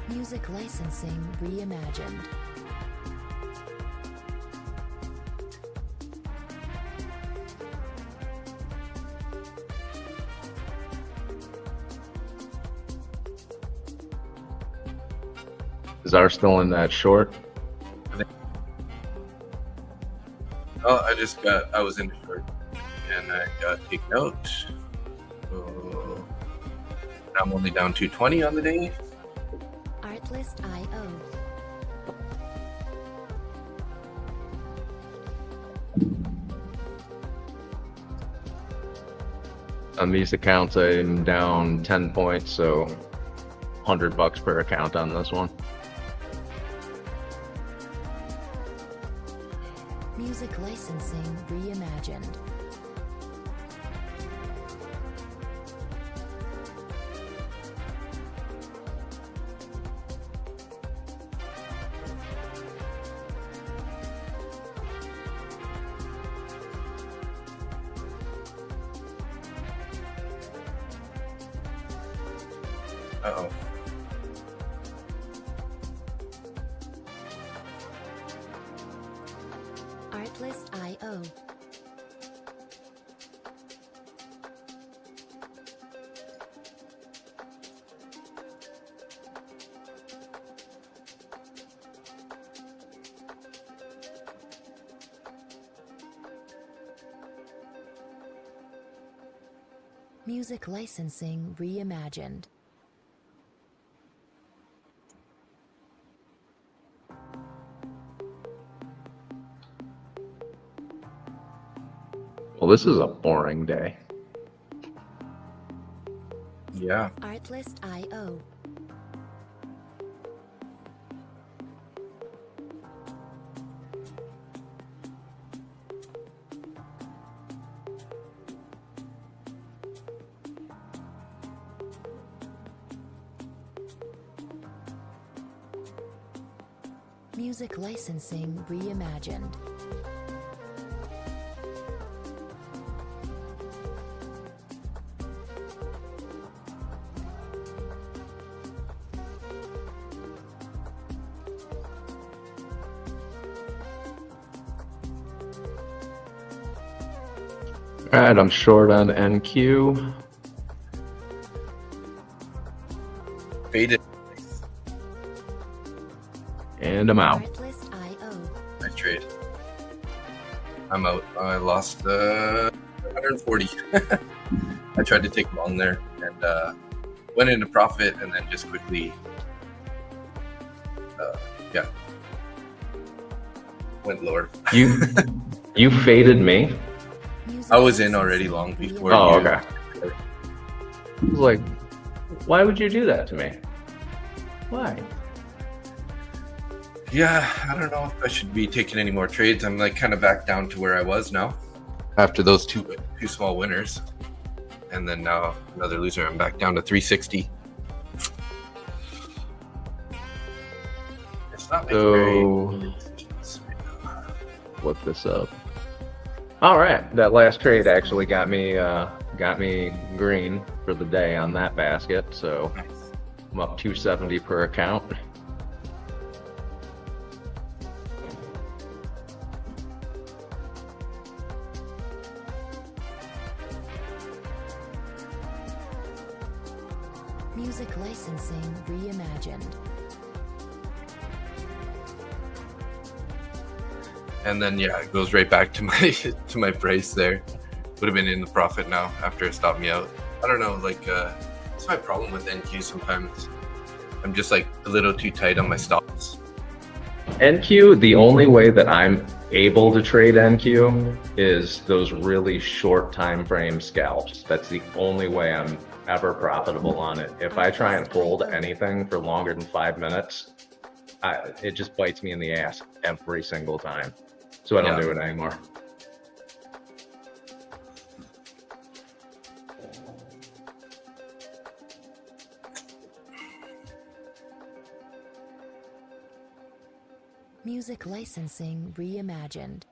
Music licensing reimagined. Is ours still in that short? Oh, I was in the short and I got taken out. So I'm only down 220 on the day. Artlist.io. On these accounts, I'm down 10 points, so $100 per account on this one. Music licensing reimagined. Uh-oh. Artlist.io. Music licensing reimagined. Well, this is a boring day. Yeah. Artlist.io. Music licensing reimagined. All right, I'm short on NQ. Faded. And I'm out. Artlist.io. Nice trade. I'm out. I lost 140. I tried to take long there and went into profit and then just quickly, went lower. You faded me? Music I was in licensing already long before. Oh, you. okay. I was like, why would you do that to me? Why? Yeah, I don't know if I should be taking any more trades. I'm like kind of back down to where I was now after those two small winners, and then now another loser. I'm back down to 360. It's not making very decisions right now. Flip this up. All right, that last trade actually got me green for the day on that basket, so Nice. I'm up 270 per account. Music licensing reimagined. And then it goes right back to my to my price there. Would have been in the profit now after it stopped me out. I don't know, like that's my problem with NQ sometimes. I'm just like a little too tight on my stops. NQ, the only way that I'm able to trade NQ is those really short time frame scalps. That's the only way I'm ever profitable on it. If I try and hold anything for longer than 5 minutes, it just bites me in the ass every single time. So I don't do it anymore. Music licensing reimagined.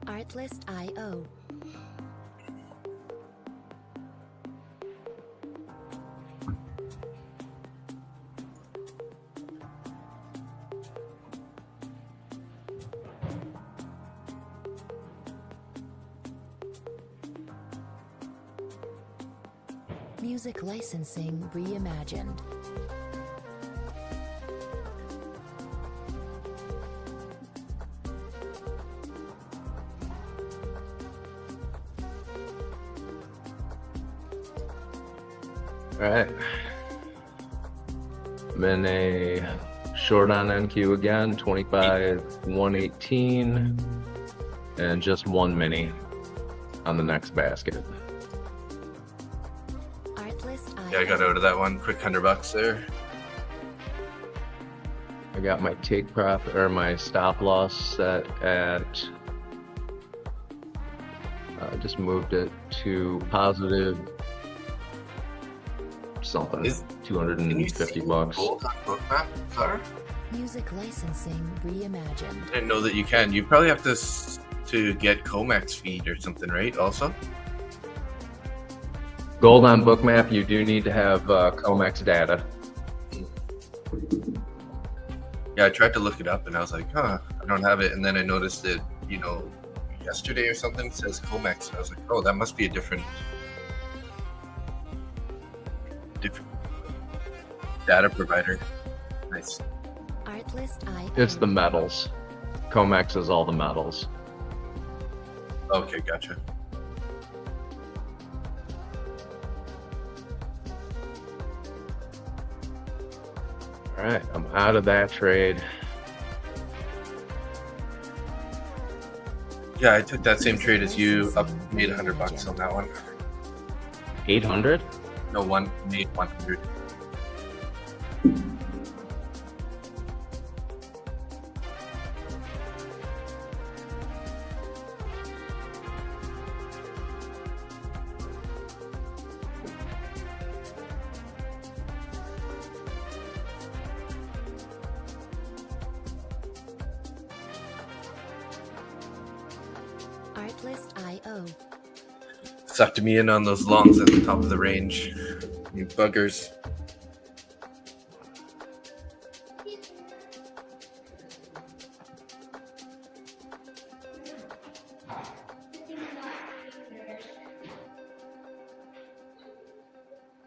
Artlist.io. Music licensing reimagined. All right. I'm in a short on NQ again, 25, 118, and just one mini on the next basket. Yeah, I got out of that one. Quick $100 there. I got my take profit or my stop loss set at. I just moved it to positive something. 250 bucks. Gold on Bookmap, Clara? Music licensing reimagined. I didn't know that you can. You probably have to get Comex feed or something, right? Also. Gold on Bookmap, you do need to have Comex data. Yeah, I tried to look it up and I was like, I don't have it. And then I noticed that, yesterday or something says Comex. I was like, oh, that must be a different data provider. Nice. Artlist.io. It's the metals. Comex is all the metals. Okay, gotcha. All right, I'm out of that trade. Yeah, I took that same trade as you. Made $100 on that one. 800? No, made 100. Artlist.io. Sucked me in on those longs at the top of the range. You buggers.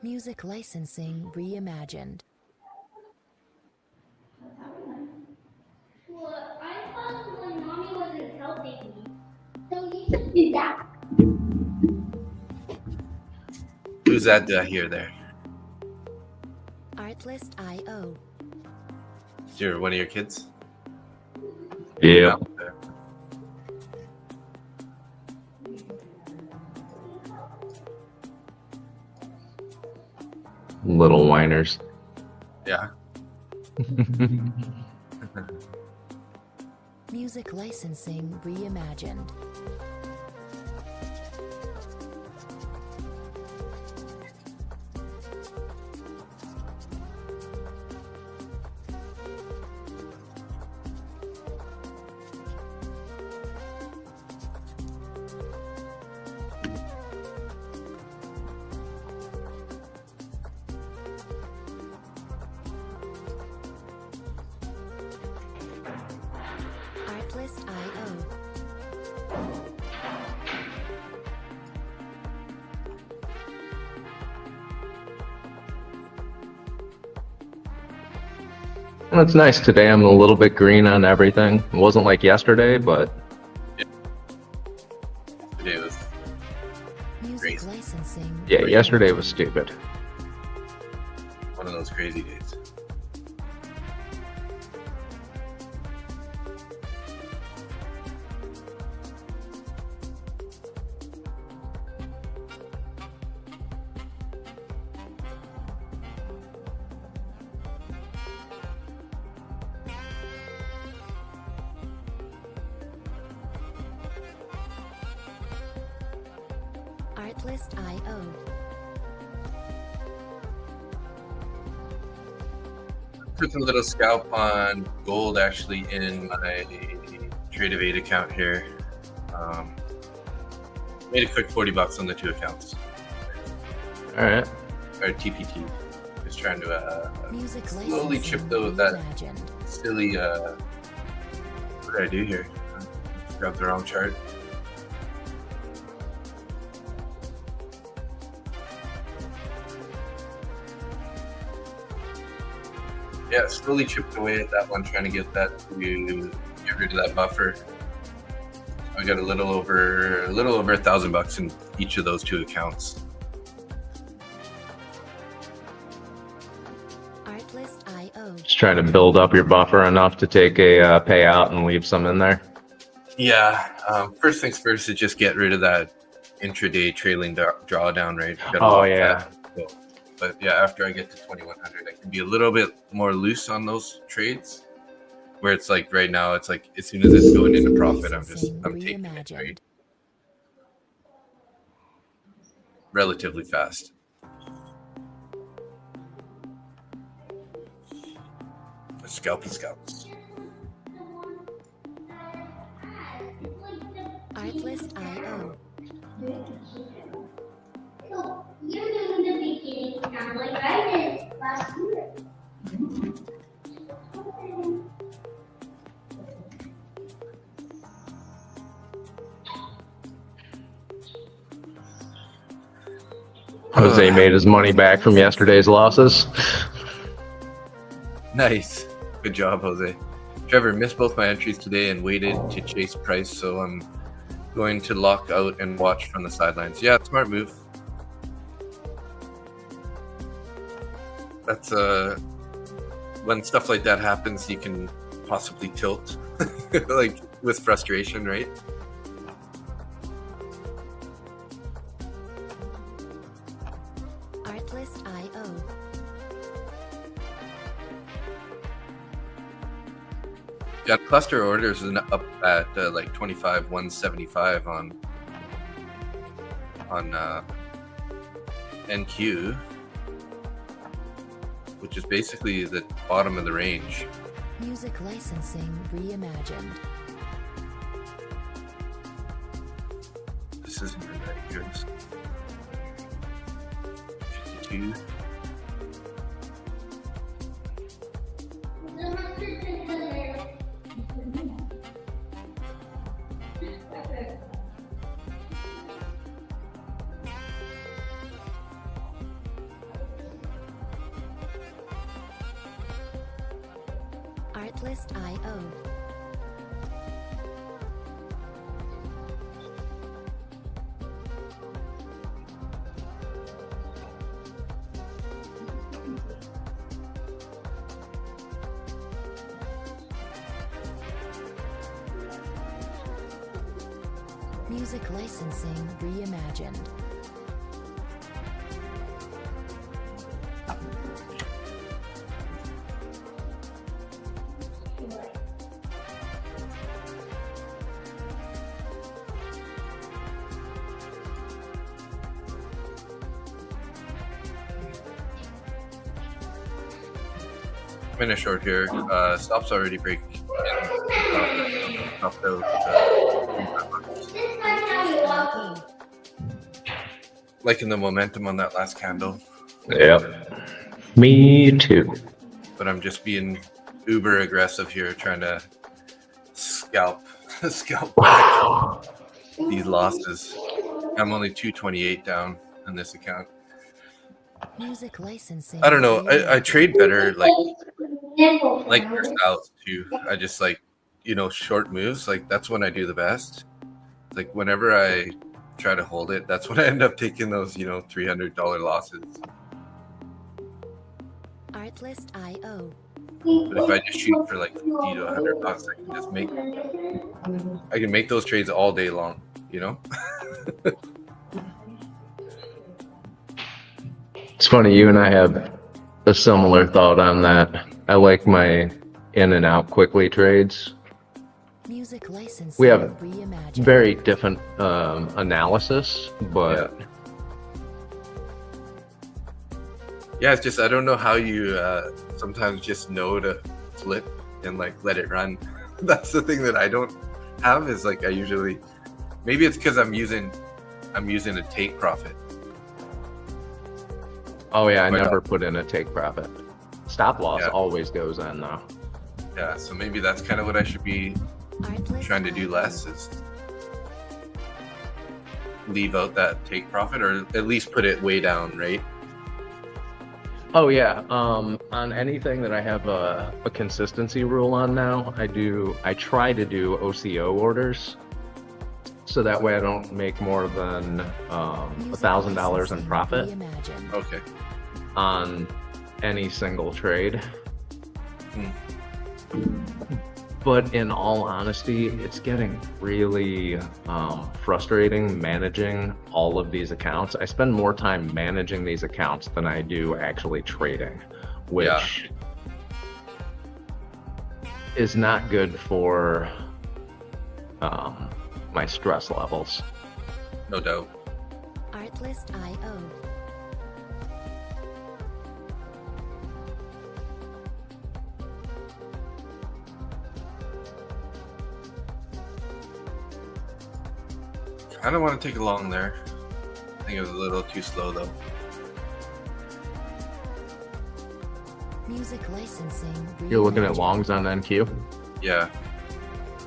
Music licensing reimagined. Well, I thought when mommy wasn't helping me. So you should do that. Who's that here there? Artlist.io. Is your one of your kids? Yeah. There. Little whiners. Yeah. Music licensing reimagined. Artlist.io. Well, it's nice today. I'm a little bit green on everything. It wasn't like yesterday, but Today was Music Crazy. licensing. yeah, yesterday was stupid. one of those crazy days. Artlist.io. Took a little scalp on gold actually in my Trade of 8 account here. Made a quick $40 on the two accounts. All right. Or TPT. Just trying to Music slowly licensing chip though with that reimagined. silly. What did I do here? Grabbed the wrong chart. Yeah, slowly chipped away at that one, trying to get that to get rid of that buffer. I got a little over $1,000 in each of those two accounts. Artlist.io. Just trying to build up your buffer enough to take a payout and leave some in there. Yeah, first things first is just get rid of that intraday trailing drawdown, right? Gotta Oh lock yeah. that. But yeah, after I get to 2100, I can be a little bit more loose on those trades. Where it's like right now, it's like as soon as it's going into profit, I'm taking it, right? Relatively fast. Scalps. Artlist.io. So, you knew in the beginning, I'm like, I did last year. Jose made his money back from yesterday's losses. Nice. Good job, Jose. Trevor, missed both my entries today and waited to chase price, so I'm going to lock out and watch from the sidelines. Yeah, smart move. That's when stuff like that happens, you can possibly tilt like with frustration, right? Artlist.io. Got cluster orders up at like 25,175 on NQ, which is basically the bottom of the range. Music licensing reimagined. This isn't right here. 52. Artlist.io. Music licensing reimagined. I'm in a short here. Stops already break. Stopped out. Artlist.io. Liking the momentum on that last candle, Yep. Me too. but I'm just being uber aggressive here, trying to scalp back these losses. I'm only 228 down on this account. Music licensing. I don't know. I reimagined. trade better like your styles too. I just like, short moves. Like that's when I do the best. Like whenever I try to hold it, that's when I end up taking those, $300 losses. Artlist.io. But if I just shoot for like 50 to $100, I can make those trades all day long, It's funny, you and I have a similar thought on that. I like my in and out quickly trades. Music licensing We have reimagined. Very different analysis, but Yeah, it's just I don't know how you sometimes just know to flip and like let it run. That's the thing that I don't have is like I usually maybe it's because I'm using a take profit. Oh yeah, I But, never put in a take profit. Stop loss Yeah. always goes in though. Yeah, so maybe that's kind of what I should be Artlist trying to do IO. less is leave out that take profit or at least put it way down, right? Oh yeah, on anything that I have a consistency rule on now, I try to do OCO orders, so that way I don't make more than Music $1,000 in licensing profit reimagined. Okay. on any single trade. But in all honesty, it's getting really frustrating managing all of these accounts. I spend more time managing these accounts than I do actually trading, which is not good for my stress levels. No doubt. Artlist IO. I don't want to take it long there. I think it was a little too slow though. Music licensing You're looking at reimagined. longs on NQ? Yeah.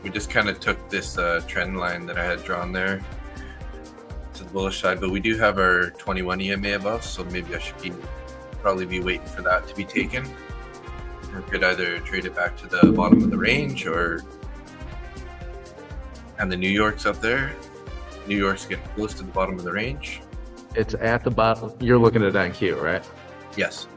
We just kind of took this trend line that I had drawn there to the bullish side, but we do have our 21 EMA above, so maybe I should probably be waiting for that to be taken. Or could either trade it back to the bottom of the range and the New York's up there. New York's getting close to the bottom of the range. It's at the bottom. You're looking at NQ, right? Yes.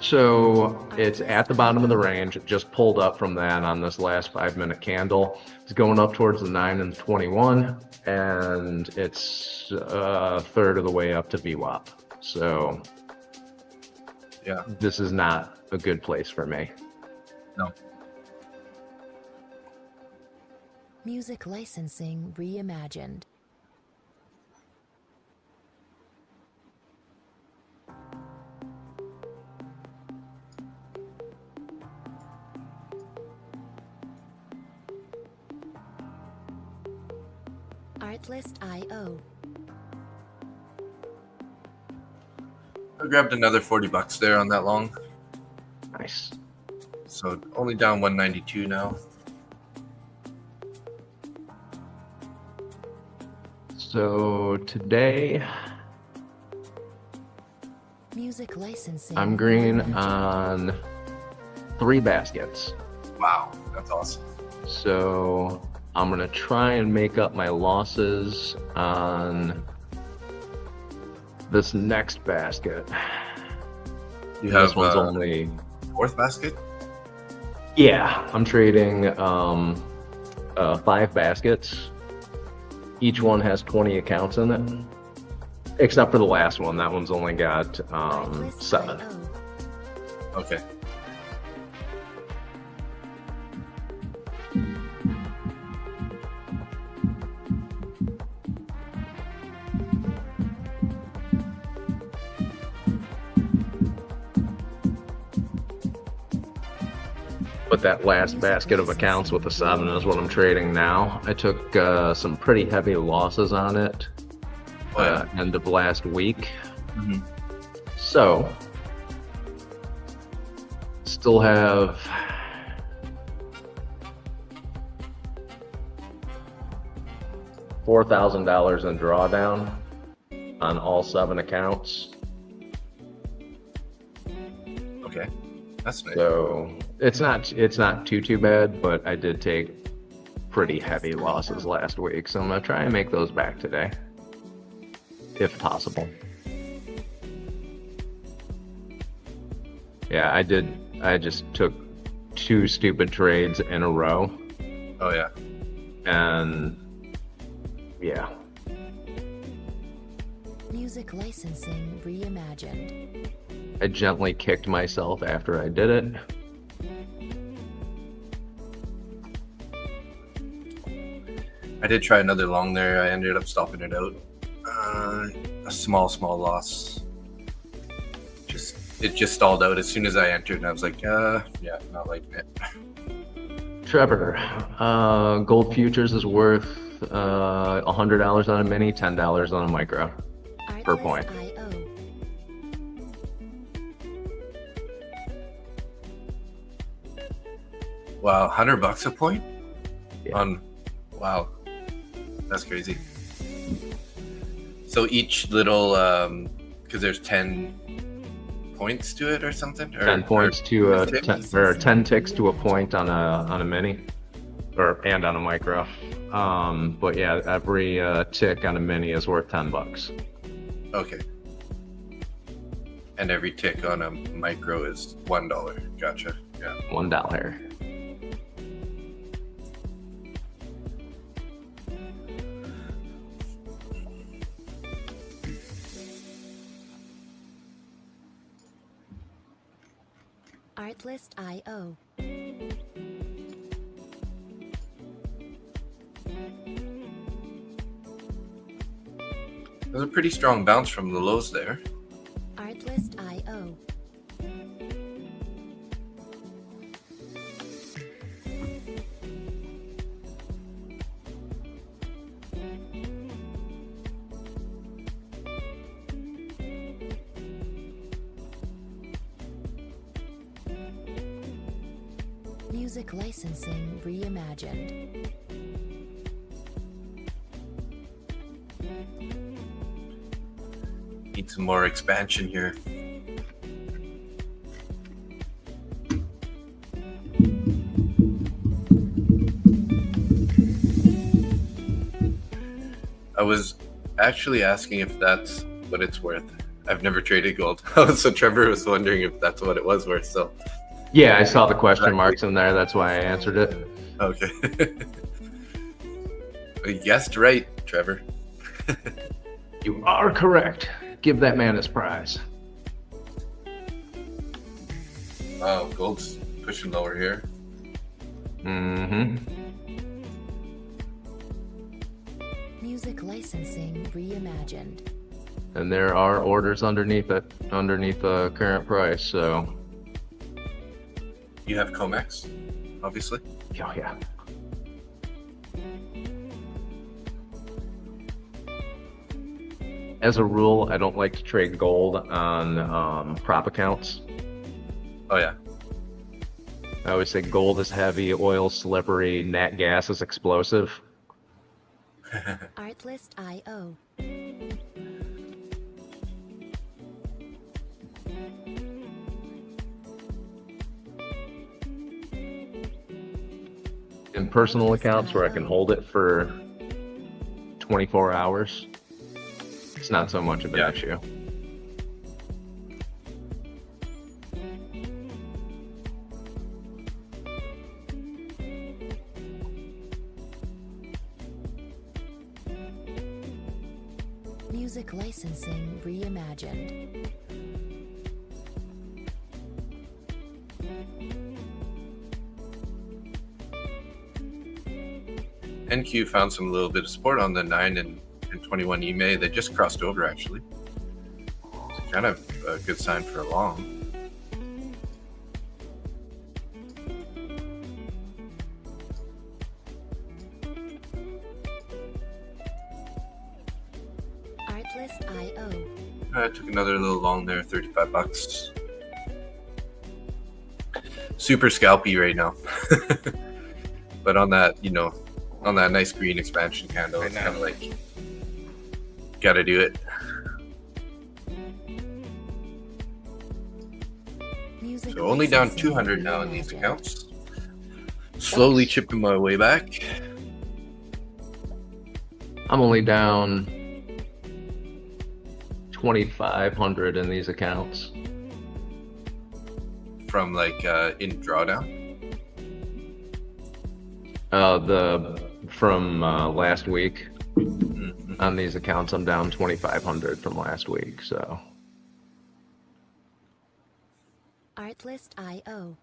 So it's at the bottom of the range. It just pulled up from that on this last 5-minute candle. It's going up towards the 9 and the 21, and it's a third of the way up to VWAP. So Yeah. this is not a good place for me. No. Music licensing reimagined. Artlist IO. I grabbed another $40 there on that long. Nice. So only down 192 now. So today Music licensing. I'm green reimagined. on 3 baskets. Wow, that's awesome. So I'm gonna try and make up my losses on this next basket. You This have one's only, fourth basket? yeah, I'm trading 5 baskets. Each one has 20 accounts in it, except for the last one. That one's only got Artlist 7. IO. Okay. But that last basket of accounts with the 7 is what I'm trading now. I took some pretty heavy losses on it Oh, yeah. end of last week. Mhm. So, still have $4,000 in drawdown on all 7 accounts. Okay. That's nice. So it's not too bad, but I did take pretty heavy losses last week, so I'm gonna try and make those back today, if possible. Yeah, I just took 2 stupid trades in a row, Oh yeah. and yeah, Music licensing reimagined. I gently kicked myself after I did it. I did try another long there. I ended up stopping it out. A small loss. Just it just stalled out as soon as I entered, and I was like, yeah, not liking it. Trevor, gold futures is worth $100 on a mini, $10 on a micro per point. Artlist.io. Wow, $100 a point? Yeah. Wow, that's crazy. So each little, because there's 10 points to it or something? 10 points to a 10 ticks to a point on a mini, and on a micro. But yeah, every tick on a mini is worth $10. Okay. And every tick on a micro is $1. Gotcha. Yeah. $1. Artlist.io. There's a pretty strong bounce from the lows there. Artlist.io. Music licensing reimagined. Need some more expansion here. I was actually asking if that's what it's worth. I've never traded gold. So Trevor was wondering if that's what it was worth. So Yeah, I saw the question marks in there. That's why I answered it. okay. You guessed right, Trevor. You are correct. Give that man his prize. Oh, gold's pushing lower here. Mm-hmm. Music licensing reimagined. And there are orders underneath it, underneath the current price. So, You have Comex, obviously. oh yeah. As a rule, I don't like to trade gold on prop accounts. Oh yeah. I always say gold is heavy, oil slippery, nat gas is explosive. Artlist.io. In personal accounts where I can hold it for 24 hours, it's not so much of an Yeah. issue. Music licensing reimagined. NQ found some little bit of support on the 9 and 21 EMA. They just crossed over actually. It's kind of a good sign for a long. Artlist.io. I took another little long there, $35. Super scalpy right now. But on that, on that nice green expansion candle, it's kind of like, gotta do it. Music So only down licensing 200 now in these reimagined. accounts. Slowly chipping my way back. I'm only down 2,500 in these accounts. From like in drawdown. From last week Mhm. on these accounts, I'm down 2,500 from last week. So Artlist.io.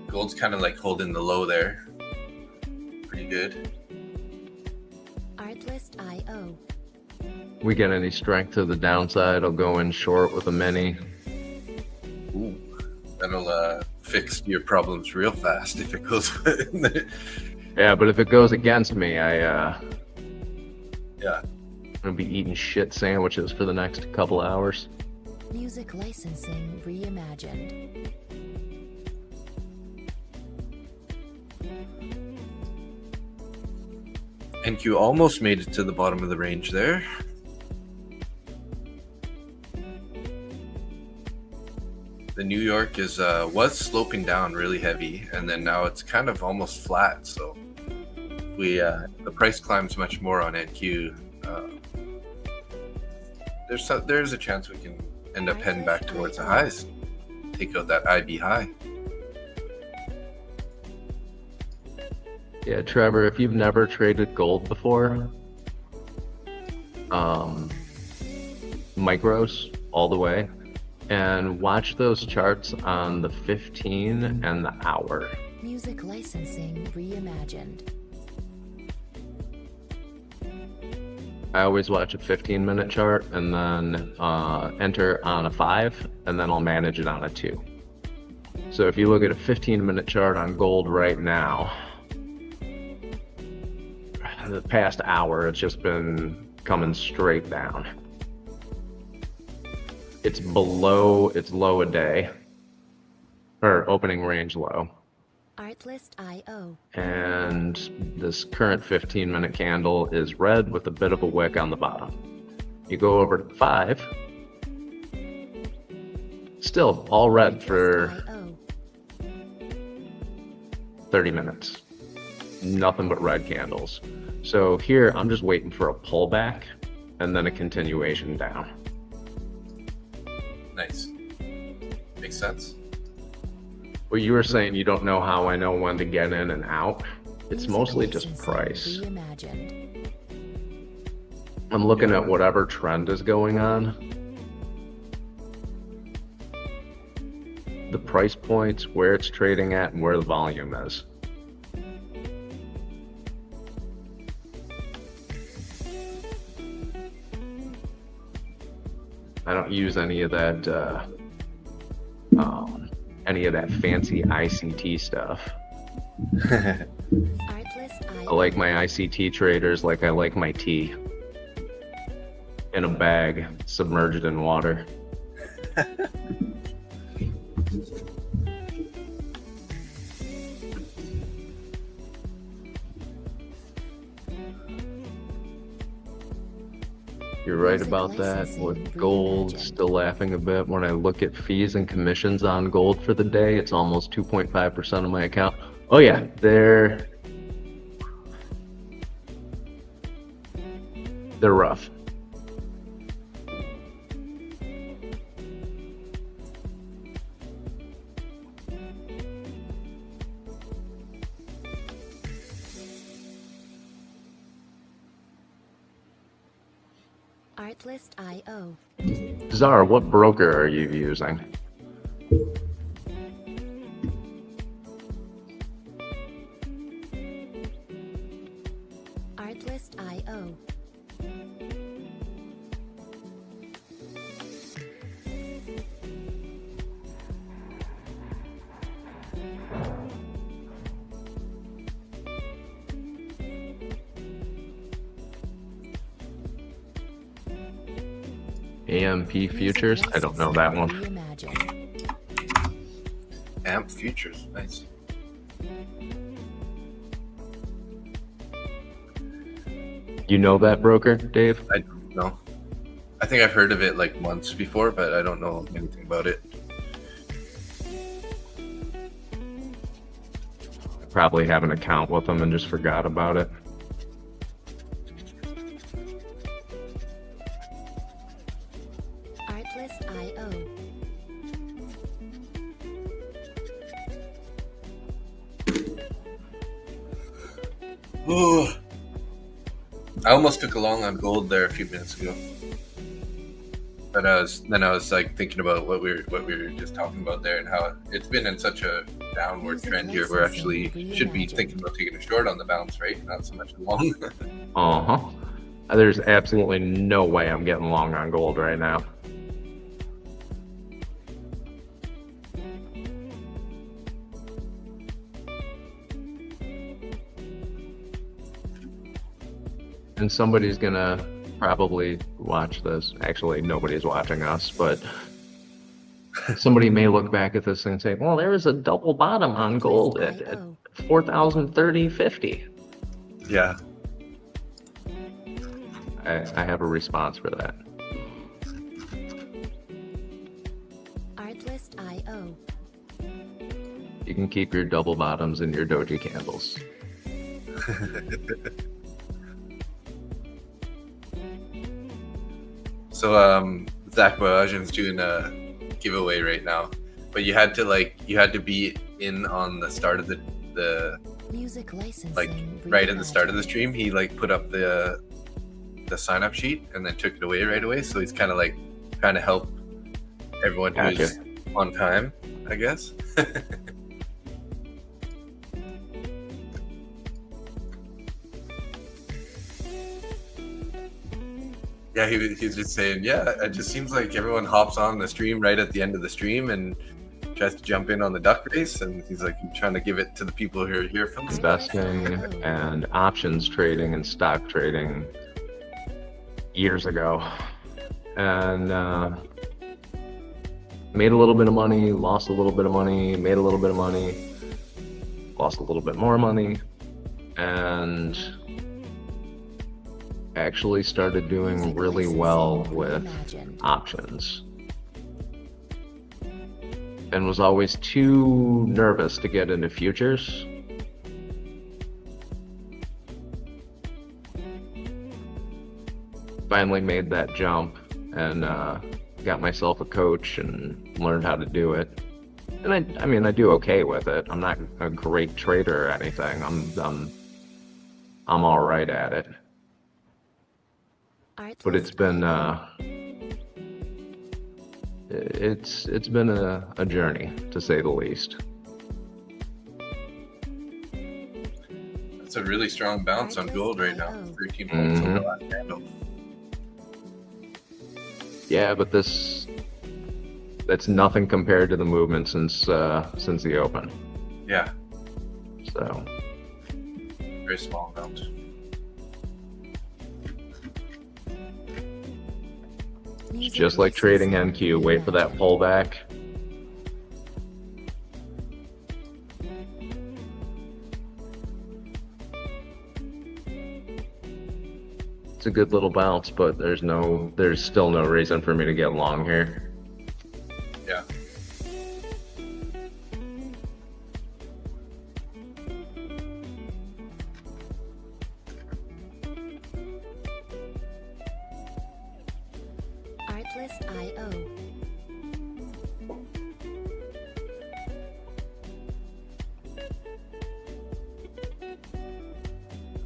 Gold's kind of like holding the low there. Pretty good. Artlist.io. we get any strength to the downside, I'll go in short with a mini. Ooh, that'll fix your problems real fast if it goes. Yeah, but if it goes against me, Yeah. I'm gonna be eating shit sandwiches for the next couple hours. Music licensing reimagined. NQ almost made it to the bottom of the range there. The New York is was sloping down really heavy, and then now it's kind of almost flat. So if we the price climbs much more on NQ, there's a chance we can end up heading back towards the highs, take out that IB high. Yeah, Trevor, if you've never traded gold before, micros all the way, and watch those charts on the 15 and the hour. Music licensing reimagined. I always watch a 15-minute chart and then enter on a 5, and then I'll manage it on a 2. So if you look at a 15-minute chart on gold right now, the past hour, it's just been coming straight down. It's below its low a day, or opening range low. Artlist.io. And this current 15-minute candle is red with a bit of a wick on the bottom. You go over to 5, still all red for 30 minutes. Nothing but red candles. So here I'm just waiting for a pullback and then a continuation down. Nice. Makes sense. Well, you were saying you don't know how I know when to get in and out. It's mostly just price. Reimagined. I'm looking at whatever trend is going on. The price points, where it's trading at, and where the volume is. I don't use any of that fancy ICT stuff. I like my ICT traders like I like my tea. In a bag, submerged in water. You're right about that. With gold, still laughing a bit. When I look at fees and commissions on gold for the day, it's almost 2.5% of my account. Oh yeah, they're rough. Artlist.io. Czar, what broker are you using? Artlist.io. AMP Futures? I don't know that one. Reimagined. AMP Futures, nice. You know that broker, Dave? I don't know. I think I've heard of it like months before, but I don't know anything about it. I probably have an account with them and just forgot about it. Artlist.io. Ooh. I almost took a long on gold there a few minutes ago, but I was like thinking about what we were just talking about there, and how it's been in such a downward trend here. We're actually should be thinking about taking a short on the bounce, right? Not so much a long. There's absolutely no way I'm getting long on gold right now. And somebody's gonna probably watch this. Actually, nobody's watching us, but somebody may look back at this and say, well, there was a double bottom on gold at 4,030.50. Yeah. I have a response for that. Artlist.io. You can keep your double bottoms and your doji candles. So Zach Boyajian's doing a giveaway right now, but you had to be in on the start of the Music licensing. like right at the start of the stream. He like put up the sign up sheet and then took it away right away. So he's kind of like trying to help everyone who's on time, I guess. Yeah, he's just saying, yeah, it just seems like everyone hops on the stream right at the end of the stream and tries to jump in on the duck race, and he's like trying to give it to the people who are here from the Investing and options trading and stock trading years ago, and made a little bit of money, lost a little bit of money, made a little bit of money, lost a little bit more money, and actually started doing really well with options, and was always too nervous to get into futures. Finally made that jump and got myself a coach and learned how to do it. And I mean, I do okay with it. I'm not a great trader or anything. I'm all right at it. But it's been it's been a journey, to say the least. It's a really strong bounce on gold right now. 13 points on the last candle. Yeah, but that's nothing compared to the movement since the open. Yeah. So Very small amount. It's just like trading NQ. Wait for that pullback. It's a good little bounce, but there's still no reason for me to get long here. Yeah. Artlist.io.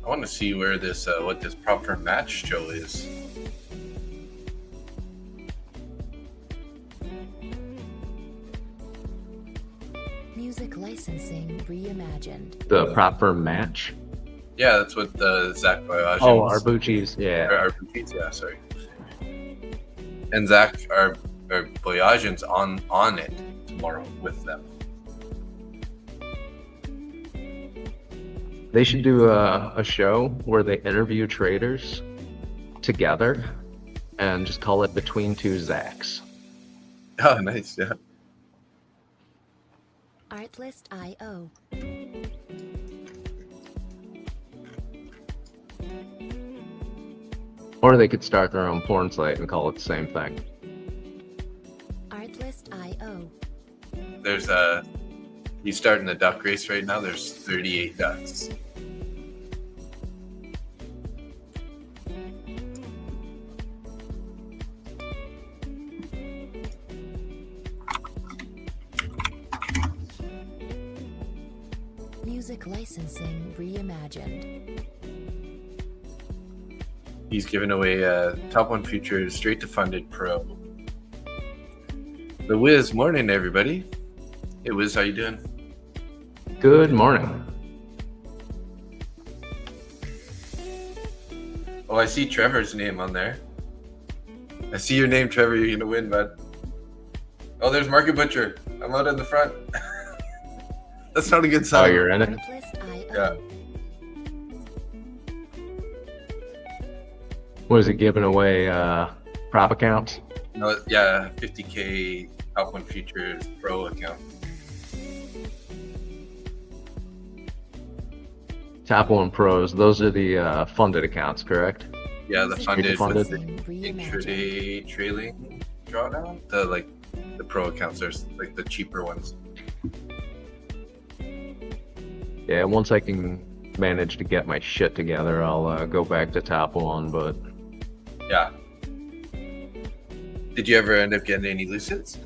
I want to see where this what this prop firm match show is. Music licensing reimagined. The prop firm match. Yeah, that's what Zach Boyajian. Oh, Arbucci's, yeah. Arbucci's, yeah, sorry. And Zach Boyajian's on it tomorrow with them. They should do a show where they interview traders together and just call it Between Two Zachs. Oh, nice, yeah. Artlist.io. Or they could start their own porn site and call it the same thing. Artlist.io. There's he's starting the duck race right now. There's 38 ducks. Music licensing reimagined. He's giving away top one futures straight to funded pro. The Wiz, morning everybody. Hey Wiz, how you doing? Good morning. Oh, I see Trevor's name on there. I see your name, Trevor. You're gonna win, bud. Oh, there's Market Butcher. I'm out in the front. That's not a good Oh, sign. you're in it? Artlist.io. Yeah. Was it giving away prop accounts? No, yeah, 50K Top One Futures Pro account. Top One Pros, those are the funded accounts, correct? Yeah, the funded funded. with the intraday trailing drawdown. The pro accounts are like the cheaper ones. Yeah, once I can manage to get my shit together, I'll go back to Top One, but Yeah. Did you ever end up getting any Lucids?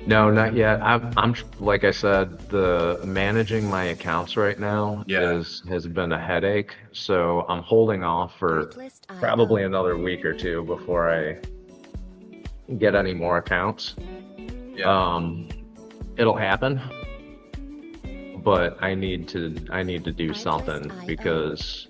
no, not yet. I'm like I said, the managing my accounts right now Yeah. has been a headache, so I'm holding off for Artlist.io. probably another week or two before I get any more accounts. Yeah. It'll happen, but I need to do something because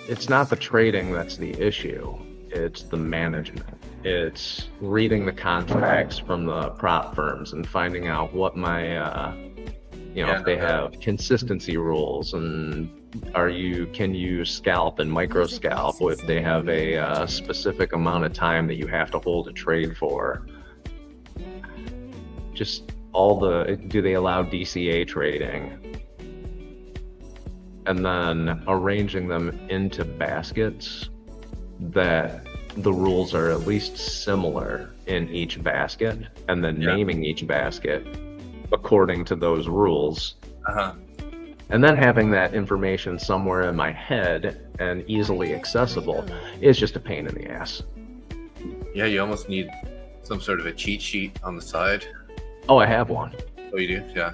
it's not the trading that's the issue, it's the management. It's reading the contracts from the prop firms and finding out what my if they have consistency rules, and can you scalp and micro scalp if they have a specific amount of time that you have to hold a trade for. Just do they allow DCA trading? And then arranging them into baskets that the rules are at least similar in each basket, and then naming each basket according to those rules. And then having that information somewhere in my head and easily accessible is just a pain in the ass. Yeah, you almost need some sort of a cheat sheet on the side. Oh, I have one. Oh, you do? Yeah.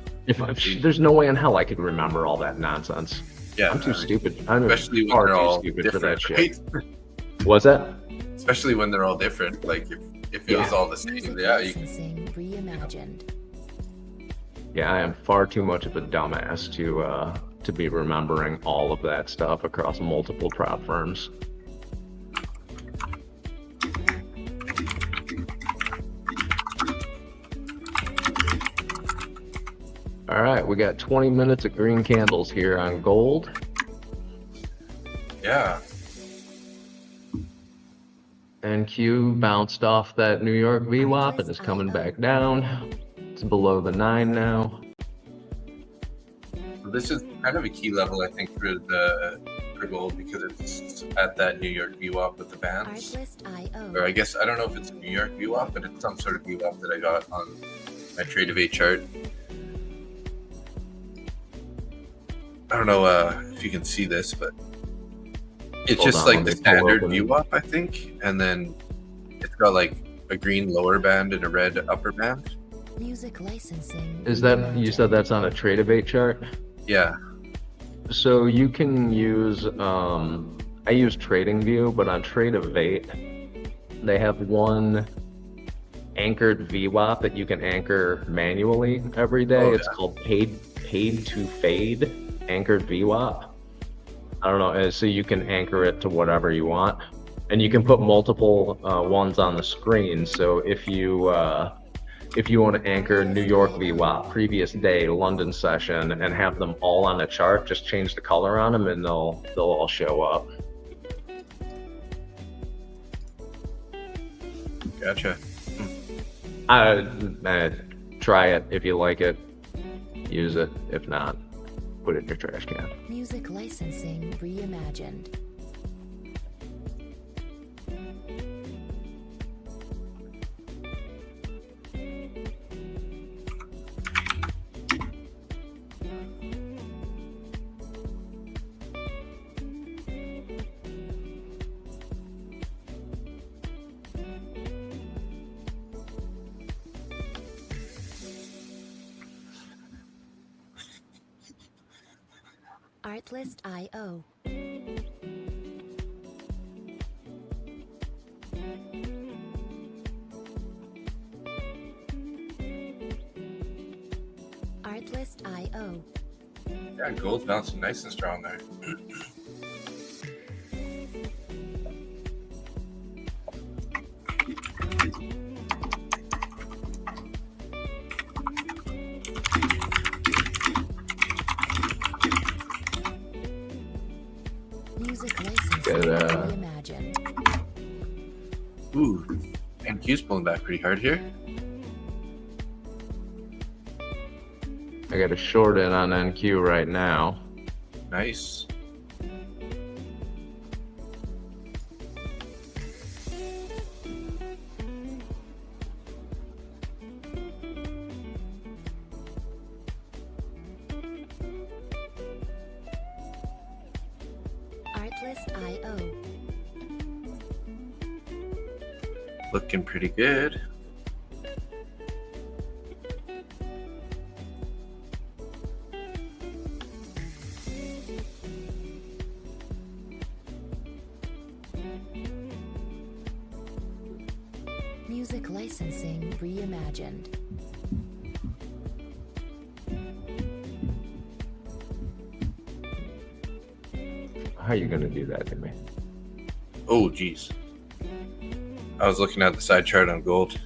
There's no way in hell I could remember all that nonsense. Yeah. I'm too stupid. I'm Especially when far they're too all stupid for that different, shit. right? Was that? Especially when they're all different. Like if it was all the same, Music yeah, you can. licensing reimagined. Yeah, I am far too much of a dumbass to be remembering all of that stuff across multiple prop firms. All right, we got 20 minutes of green candles here on gold. Yeah. NQ bounced off that New York VWAP and is coming back down. It's below the 9 now. So this is kind of a key level, I think, for gold because it's at that New York VWAP with the bands. Artlist.io. Or I guess I don't know if it's a New York VWAP, but it's some sort of VWAP that I got on my Trade of 8 chart. I don't know if you can see this, but it's Hold just on, like let the me pull standard open. VWAP, I think, and then it's got like a green lower band and a red upper band. Music licensing. Is that, you said that's on a Trade of 8 chart? Yeah. So you can use, I use TradingView, but on Trade of 8, they have one anchored VWAP that you can anchor manually every day. Oh, It's yeah. called paid to fade anchored VWAP. I don't know, so you can anchor it to whatever you want, and you can put multiple ones on the screen. So if you want to anchor New York VWAP, previous day, London session, and have them all on a chart, just change the color on them and they'll all show up. Gotcha. Try it if you like it, use it. If not, put it in your trash can. Music licensing reimagined. Artlist.io. Artlist.io. Yeah, Yeah, gold's bouncing nice and strong there. Music licensing Good, reimagined. Ooh, MQ's pulling back pretty hard here. I got a short in on NQ right now. Nice. Artlist.io. Looking pretty good. Music licensing reimagined. How are you gonna do that to me? Oh, geez. I was looking at the side chart on gold,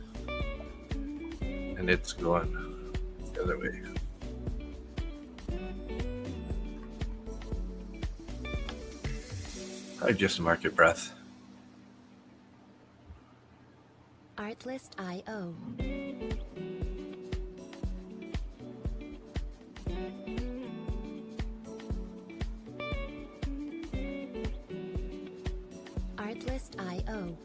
and it's going the other way. Probably just a market breath. Artlist.io. Artlist.io.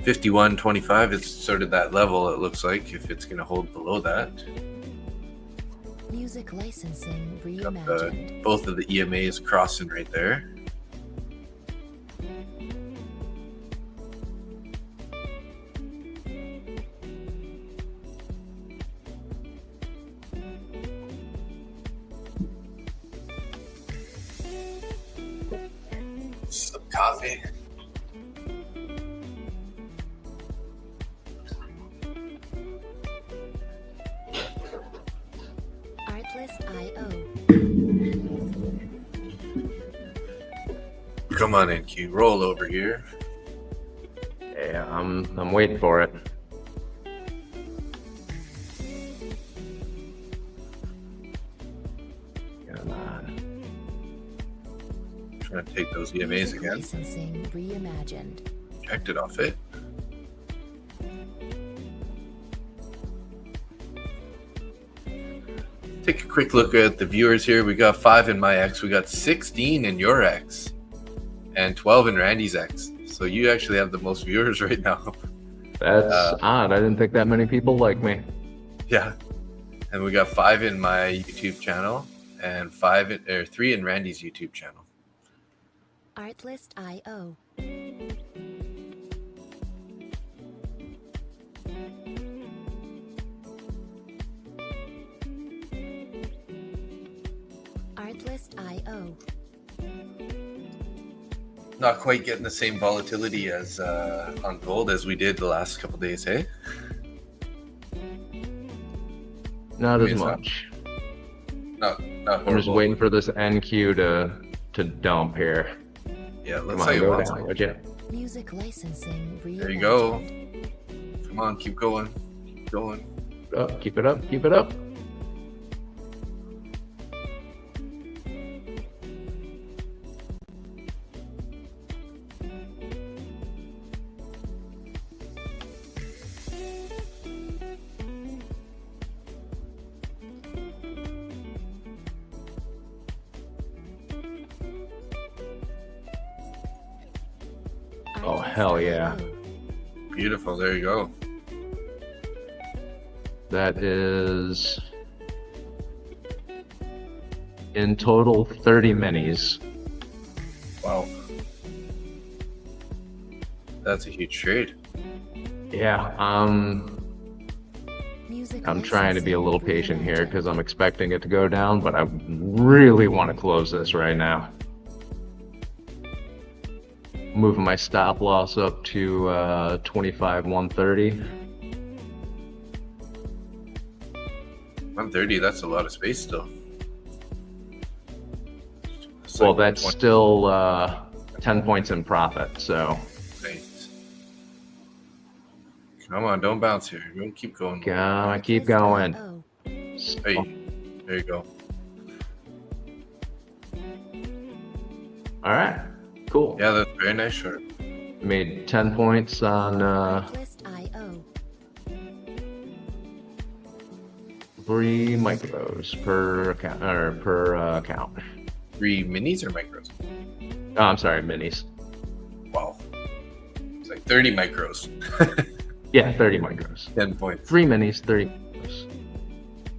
$51.25 is sort of that level, it looks like, if it's going to hold below that. Music licensing Got reimagined. both of the EMAs crossing right there. Some coffee. Artlist.io. Come on, NQ, roll over here. Yeah, I'm waiting for it. Come on. Trying to take those EMAs Music again. licensing reimagined. Ejected off it. Take a quick look at the viewers here. We got 5 in my X, we got 16 in your X, and 12 in Randy's X. So you actually have the most viewers right now. That's odd. I didn't think that many people like me. Yeah. And we got 5 in my YouTube channel and 3 in Randy's YouTube channel. Artlist.io. Artlist.io. Not quite getting the same volatility as on gold as we did the last couple days, hey? Not I as mean, it's much. Not horrible. I'm just waiting for this NQ to dump here. Yeah, let's Come on, say go once. down, would you? Music licensing reimagined. There you go. Come on, keep going. Keep going. Keep it up. Keep it up. Oh, hell yeah. Beautiful. There you go. That is in total 30 minis. Wow. That's a huge trade. Yeah, Music I'm trying to be a little licensing patient here reimagined. because I'm expecting it to go down, but I really want to close this right now. moving my stop loss up to 25,130. 130, that's a lot of space still. It's Well, like that's 20. still 10 points in profit. So Nice. Come on, don't bounce here. Don't keep going. I keep going. Artlist.io. Hey, there you go. All right, cool. Yeah, that's very nice short. Made 10 points on Artlist.io. 3 micros per account, or per account. 3 minis or micros? Oh, I'm sorry, minis. Wow. It's like 30 micros. Yeah, 30 micros. 10 points. 3 minis, 30 micros.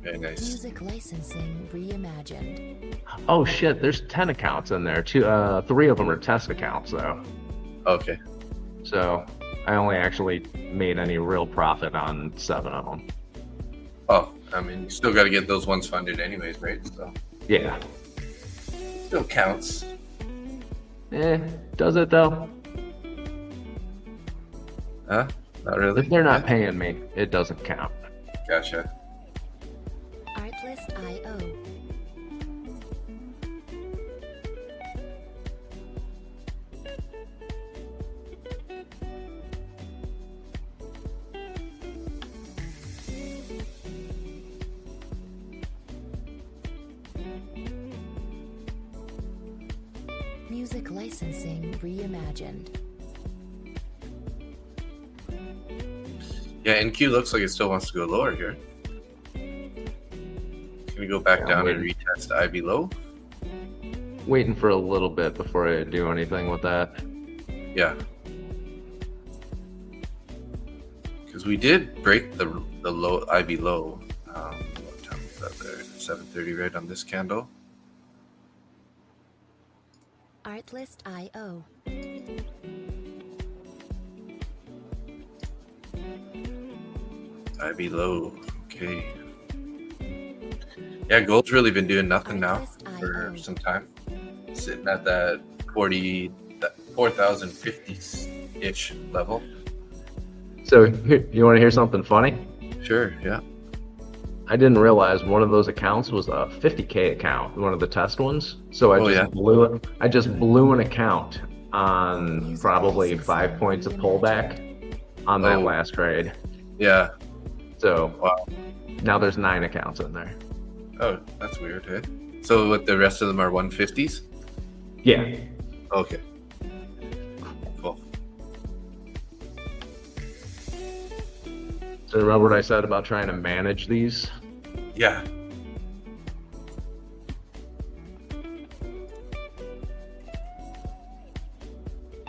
Very nice. Music licensing reimagined. Oh shit, there's 10 accounts in there. 3 of them are test accounts though. Okay. So I only actually made any real profit on 7 of them. Oh, I mean, you still got to get those ones funded anyways, right? So Yeah. still counts. Does it though? Huh? Not really? If they're not paying me, it doesn't count. Gotcha. Artlist.io. Music licensing reimagined. Yeah, NQ looks like it still wants to go lower here. Gonna go back Yeah, down I'm and retest IB low. Waiting for a little bit before I do anything with that. Yeah. Because we did break the low IB low. What time was that there? 7:30 right on this candle. Artlist.io. IB low. Okay. Yeah, gold's really been doing nothing now for some time. Sitting at that 4,050-ish level. So you want to hear something funny? Sure, yeah. I didn't realize one of those accounts was a 50K account, one of the test ones. So I blew it. I just blew an account on probably 5 points of pullback on that last trade. Yeah. So Wow. now there's 9 accounts in there. Oh, that's weird, eh? So what, the rest of them are 150s? Yeah. Okay. Cool. So remember what I said about trying to manage these? Yeah.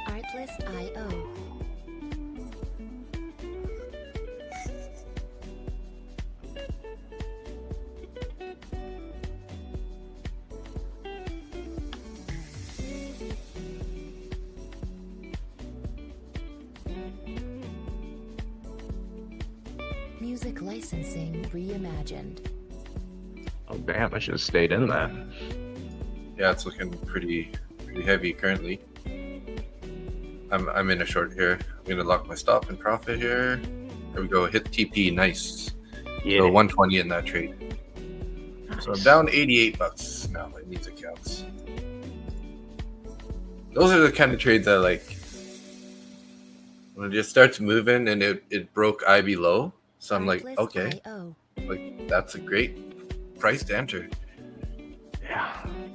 Artlist.io. Music licensing reimagined. Oh damn, I should have stayed in that. Yeah, it's looking pretty heavy currently. I'm in a short here. I'm gonna lock my stop and profit here. There we go. Hit TP. Nice. Yeah. So 120 in that trade. So I'm down $88 now in these accounts. Those are the kind of trades I like. When it just starts moving and it broke IB low. So I'm like, okay, Artlist.io. like that's a great price to enter. Yeah.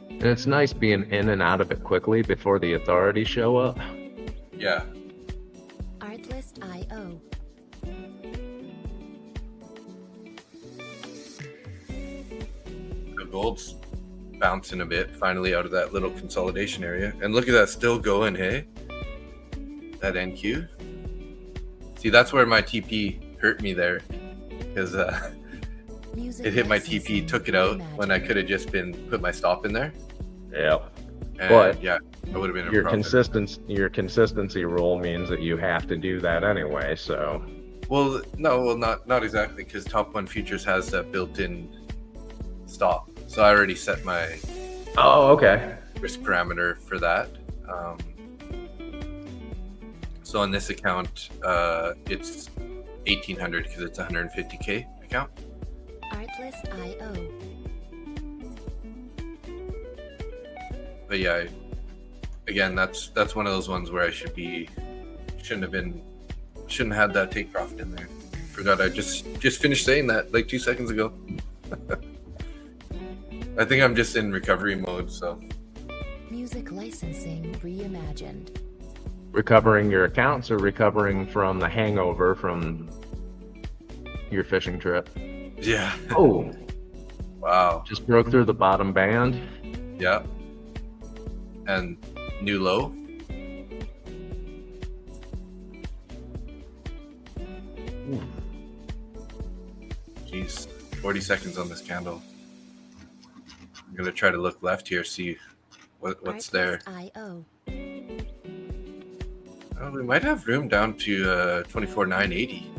And it's nice being in and out of it quickly before the authorities show up. Yeah. Artlist.io. The gold's bouncing a bit finally out of that little consolidation area. And look at that, still going, hey? That NQ. See, that's where my TP hurt me there. Because Music it hit my licensing TP, took it out when I reimagined. could have just put my stop in there. Yeah. And But yeah, I would have been a Your profit. your consistency rule means that you have to do that anyway, so Well, no, well, not exactly, because Top 1 Futures has that built-in stop. So I already set my oh, okay. risk parameter for that. So on this account, it's 1,800 because it's a 150K account. Artlist.io. But yeah, again, that's one of those ones where I shouldn't have had that take profit in there. Forgot I just finished saying that like 2 seconds ago. I think I'm just in recovery mode, so. Music licensing reimagined. Recovering your accounts or recovering from the hangover from your fishing trip? Yeah. Oh, Wow. just broke through the bottom band. Yeah. And new low. Jeez, 40 seconds on this candle. I'm gonna try to look left here, see what's there. Artlist.io. Oh, we might have room down to 24,980.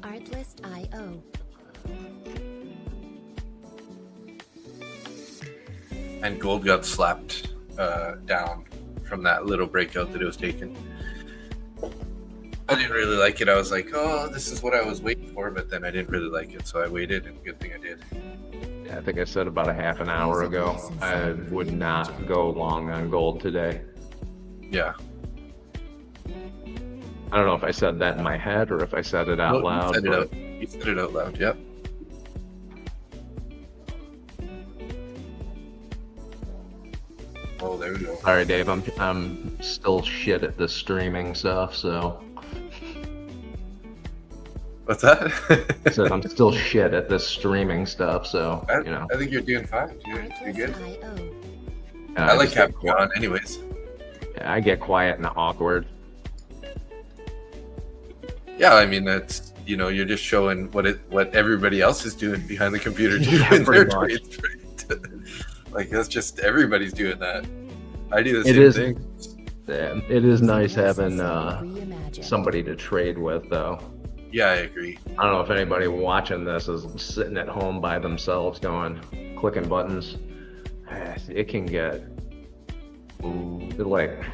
Artlist.io. And gold got slapped down from that little breakout that it was taking. I didn't really like it. I was like, oh, this is what I was waiting for, but then I didn't really like it, so I waited, and good thing I did. Yeah, I think I said about a half an hour ago, I would not go long on gold today. Yeah. I don't know if I said that in my head or if I said it out Nope, loud. You said it out loud, yep. Oh, there we go. Sorry, Dave. I'm still shit at this streaming stuff, so What's that? I said I'm still shit at this streaming stuff, so I, you know. I think you're doing fine. You're good. Artlist.io. I like just get having you on anyways. I get quiet and awkward. Yeah, I mean, that's, you're just showing what everybody else is doing behind the computer Yeah, doing their pretty much. trades, right? Like, that's just, everybody's doing that. I do the It same is- thing. Yeah, it is nice having Licensing reimagined. somebody to trade with, though. Yeah, I agree. I don't know if anybody watching this is sitting at home by themselves going, clicking buttons. It can get like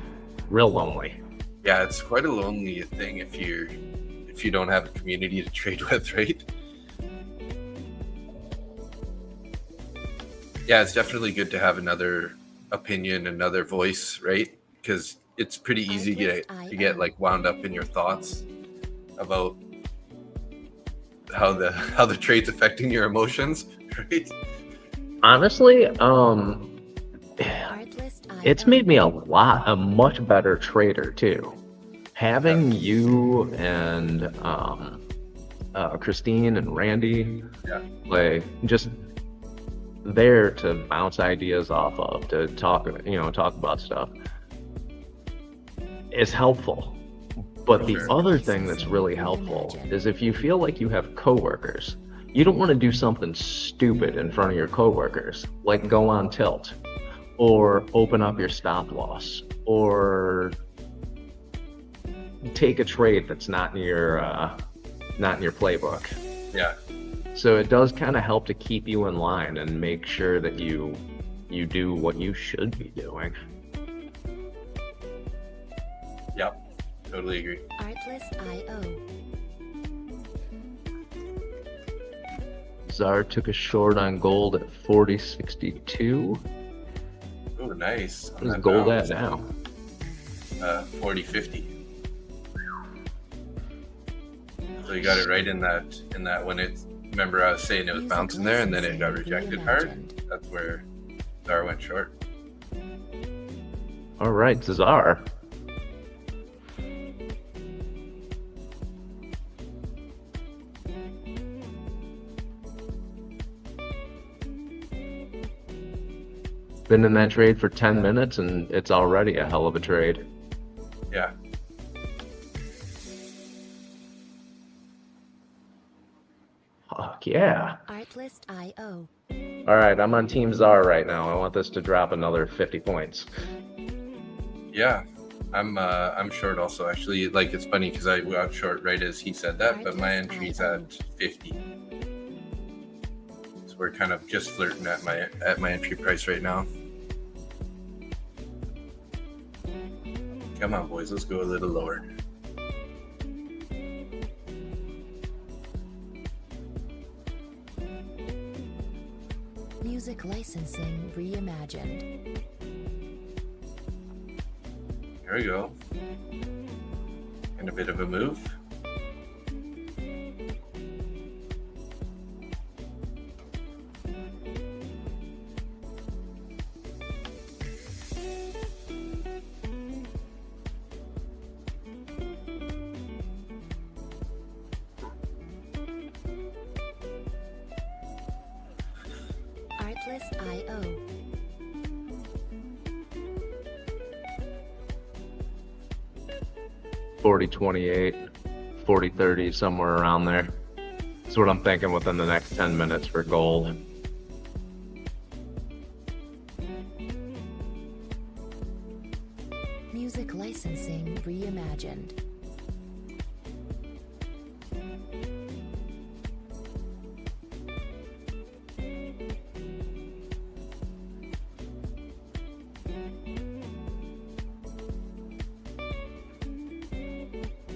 real lonely. Yeah, it's quite a lonely thing if you don't have a community to trade with, right? Yeah, it's definitely good to have another opinion, another voice, right? Because it's pretty easy to get like wound up in your thoughts about how the trade's affecting your emotions, right? Honestly, Artlist.io. it's made me a much better trader too. Having you and Christine and Randy, Yeah. like just there to bounce ideas off of, to talk about stuff, is helpful. But the Sure. other thing that's really helpful is if you feel like you have coworkers, you don't want to do something stupid in front of your coworkers, like go on tilt, or open up your stop loss, or take a trade that's not in your playbook. Yeah. So it does kind of help to keep you in line and make sure that you do what you should be doing. Yep. Totally agree. Artlist.io. Czar took a short on gold at 40.62. Oh, nice. Where's gold at now? 40.50. So you got it right in that when it's. Remember, I was saying it was Music bouncing there, and then it got licensing rejected hard. reimagined. That's where Czar went short. All right, Czar. Been in that trade for 10 minutes and it's already a hell of a trade. Yeah. Fuck yeah. Artlist.io. All right, I'm on Team Czar right now. I want this to drop another 50 points. Yeah. I'm short also, actually. Like, it's funny because I got short right as he said that, but my entry's at 50. So we're kind of just flirting at my entry price right now. Come on, boys. Let's go a little lower. Music licensing reimagined. There we go. And a bit of a move. Artlist.io. 40-28, 40-30, somewhere around there. That's what I'm thinking within the next 10 minutes for gold. Music licensing reimagined.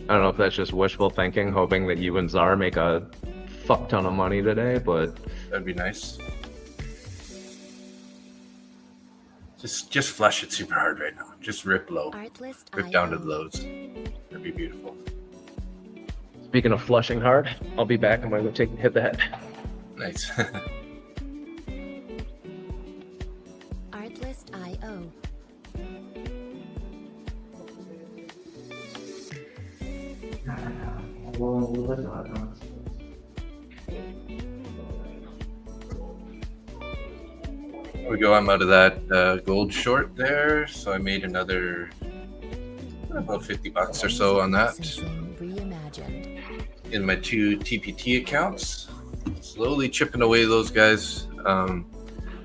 I don't know if that's just wishful thinking, hoping that you and Czar make a fuck ton of money today, but That'd be nice. Just flush it super hard right now. Just rip low. Artlist.io. Rip down to the lows. That'd be beautiful. speaking of flushing hard, I'll be back. I'm gonna go hit the head. Nice. Artlist.io. There we go. I'm out of that gold short there, so I made another about $50 or so on that Licensing reimagined. in my two TPT accounts. Slowly chipping away those guys.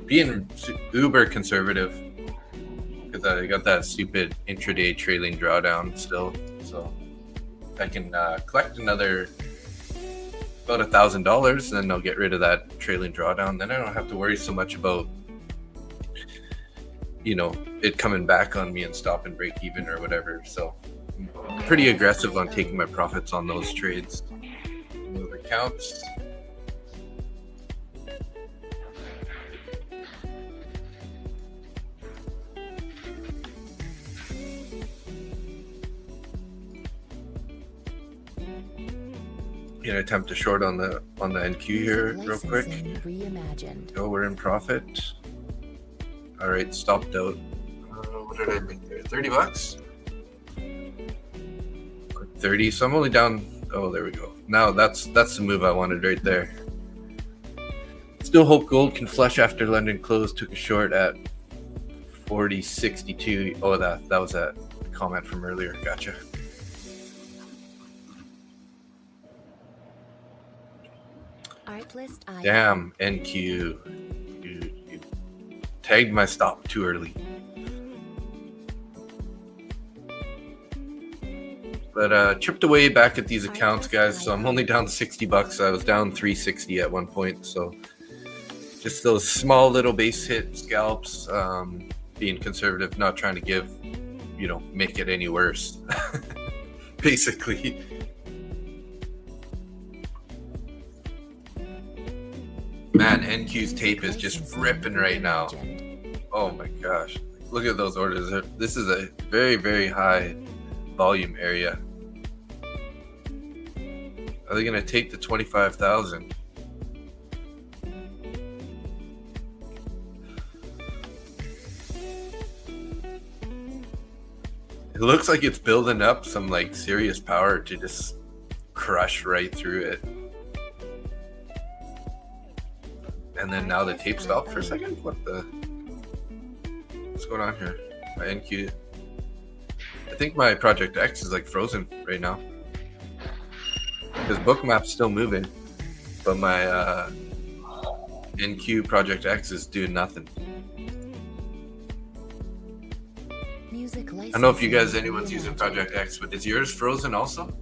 Being uber conservative because I got that stupid intraday trailing drawdown still. So if I can collect another about $1,000, then I'll get rid of that trailing drawdown. Then I don't have to worry so much about, you know, it coming back on me and stop and break even or whatever. So I'm pretty aggressive on taking my profits on those trades. Move accounts. Gonna attempt a short on the NQ here real quick. Licensing reimagined. Go, we're in profit. All right, stopped out. What did I make there? $30. Quick 30. So I'm only down. Oh, there we go. Now that's the move I wanted right there. Still hope gold can flush after London close. Took a short at 40.62. Oh, that was that comment from earlier. Gotcha. Artlist.io. Damn, NQ. Dude, you tagged my stop too early. But chipped away back at these accounts, guys. So I'm only down $60. I was down 360 at one point. So just those small little base hit scalps, being conservative, not trying to give, you know, make it any worse. Basically. Man, NQ's tape is just ripping right now. Oh my gosh. Look at those orders. This is a very, very high volume area. Are they going to take the 25,000? It looks like it's building up some like serious power to just crush right through it. And then now the tape stopped for a second? What's going on here? My NQ. I think my Project X is like frozen right now. Because Bookmap's still moving. But my NQ Project X is doing nothing. Music I don't know if you guys, licensing anyone's using reimagined. Project X, but is yours frozen also?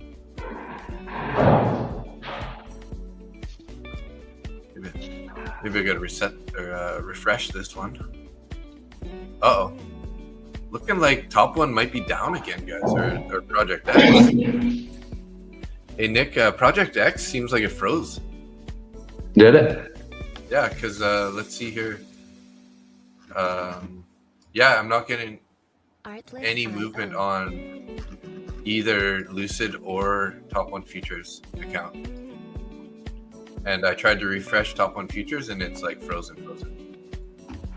Maybe I gotta reset or refresh this one. Uh-oh. looking like top one might be down again, guys, or Project X. Hey, Nick, Project X seems like it froze. Did it? Yeah, because let's see here. Yeah, I'm not getting Artlist any IO. movement on either Lucid or Top One Futures account. And I tried to refresh Top One Futures, and it's like frozen.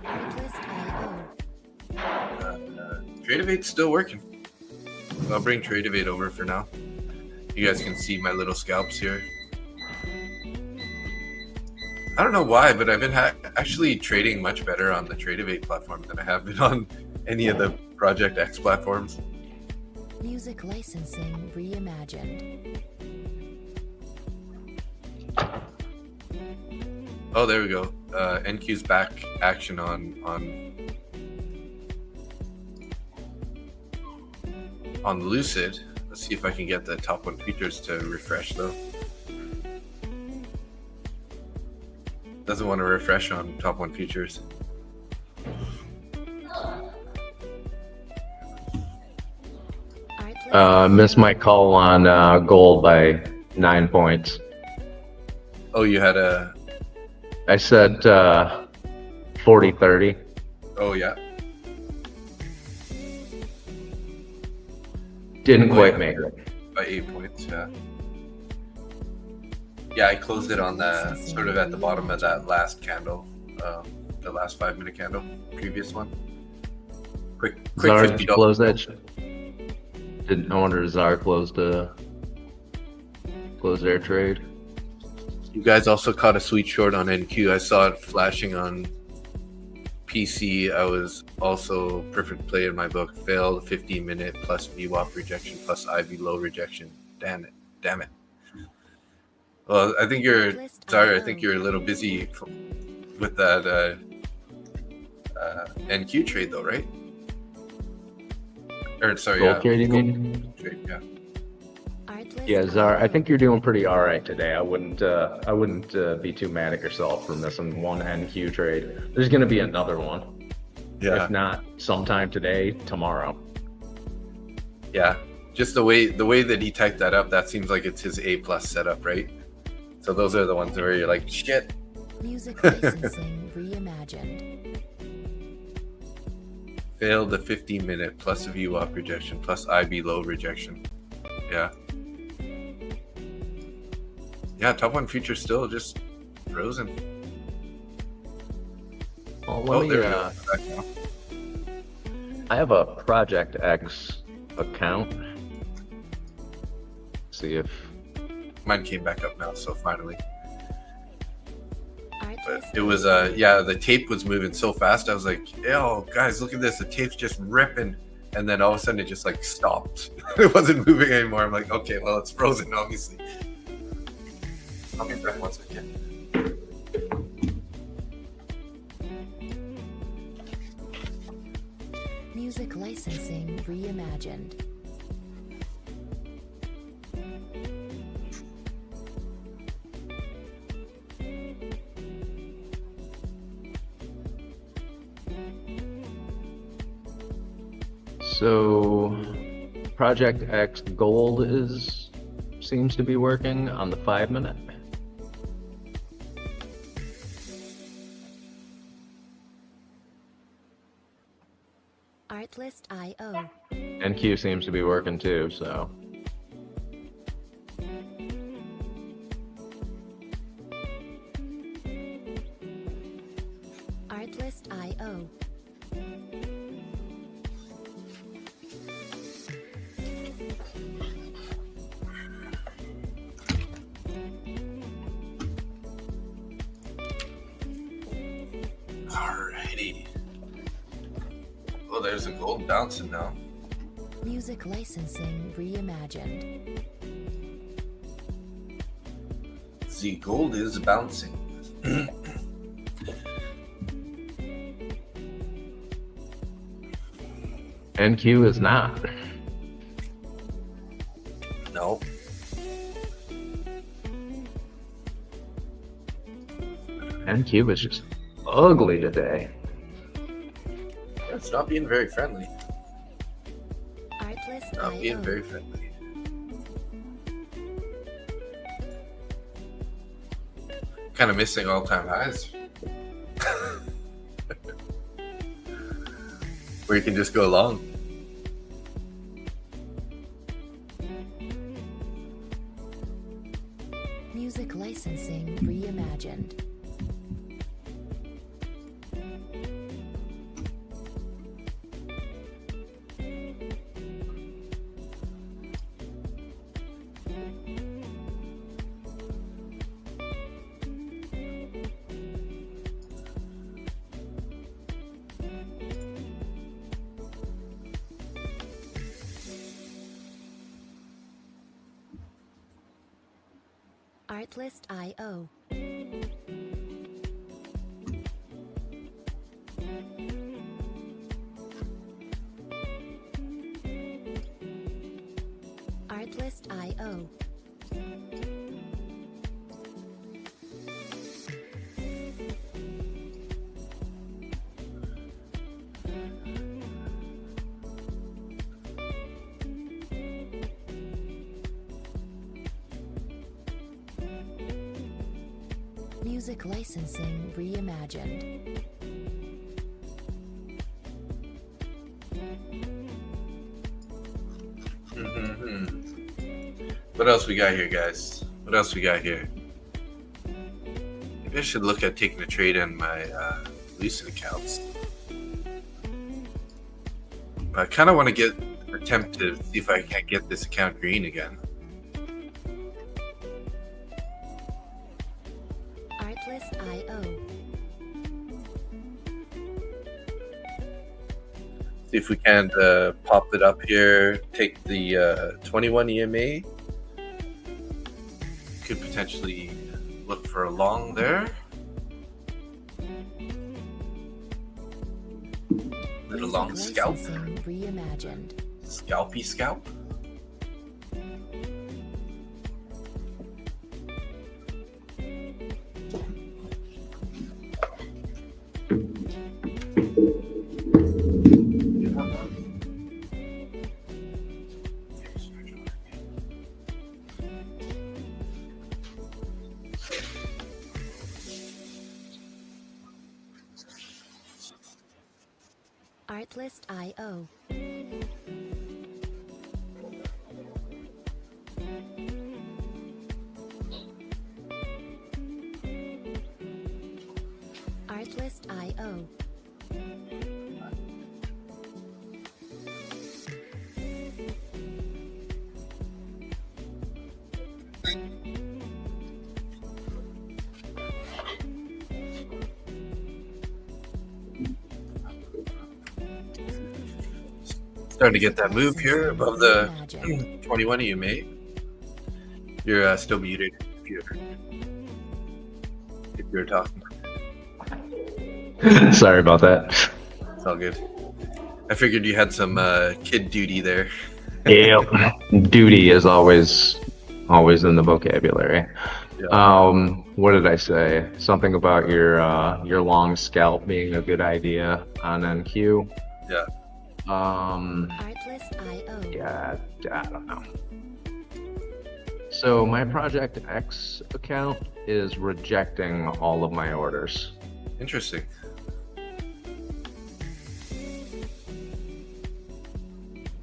Artlist IO. Tradeavate's still working. I'll bring Tradeavate over for now. You guys can see my little scalps here. I don't know why, but I've been actually trading much better on the Tradeavate platform than I have been on any of the Project X platforms. Music licensing reimagined. Oh, there we go. NQ's back action on Lucid. Let's see if I can get the Top One Futures to refresh though. Doesn't want to refresh on Top One Futures. Missed my call on gold by 9 points. Oh, you had a. I said 40-30. Oh yeah. Didn't quite make it. By 8 points. Yeah. Yeah, I closed it on the sort of at the bottom of that last candle, the last 5 minute candle, previous one. Quick Zara $50. closed that. Didn't. I wonder if Zara closed their trade. You guys also caught a sweet short on NQ. I saw it flashing on PC. I was also perfect play in my book. Failed 15-minute plus VWAP rejection plus IV low rejection. Damn it. Well, I think you're sorry. I think you're a little busy with that NQ trade though, right? Or sorry, Gold trade, you mean? Trade, yeah. Artlist Yeah, Zara. I IO. think you're doing pretty all right today. I wouldn't be too mad at yourself for missing one NQ trade. There's gonna be another one. Yeah. If not sometime today, tomorrow. Yeah. Just the way that he typed that up, that seems like it's his A+ setup, right? So those are the ones where you're like, shit. Music licensing reimagined. Failed the 15-minute plus VWAP rejection plus IB low rejection. Yeah. Yeah, Top One Futures still just frozen. Well, let me, there we go. Back now. I have a Project X account. See if Mine came back up now, so finally. But Artlist it was yeah, the tape was moving so fast. I was like, yo, guys, look at this. The tape's just ripping. And then all of a sudden it just like stopped. It wasn't moving anymore. I'm like, okay, well, it's frozen, obviously. I'll be back once again. music licensing reimagined. so. Project X gold seems to be working on the 5 minute. Artlist IO. NQ seems to be working too, so. Artlist IO. Alrighty. Well, there's a gold bouncing now. Music licensing reimagined. The gold is bouncing. NQ is not. No. NQ is just ugly today. It's not being very friendly. Being Artlist.io. very friendly. Kind of missing all-time highs. Where you can just go long. Music licensing reimagined. Artlist.io. Artlist.io. Music licensing reimagined. What else we got here, guys? What else we got here? Maybe I should look at taking a trade in my Lucid accounts. But I kind of want to attempt to see if I can't get this account green again. Artlist.io. See if we can pop it up here, take the 21 EMA. Could potentially look for a long there. Little long Music scalp. licensing reimagined. Scalpy scalp. Artlist.io. Artlist.io. Starting to get that move here above the 21 EMA. You're still muted if you're talking. Sorry about that. It's all good. I figured you had some kid duty there. Yep. Duty is always in the vocabulary. Yeah. What did I say? Something about your long scalp being a good idea on NQ. Yeah. Artlist.io. Yeah, I don't know. So my Project X account is rejecting all of my orders. Interesting.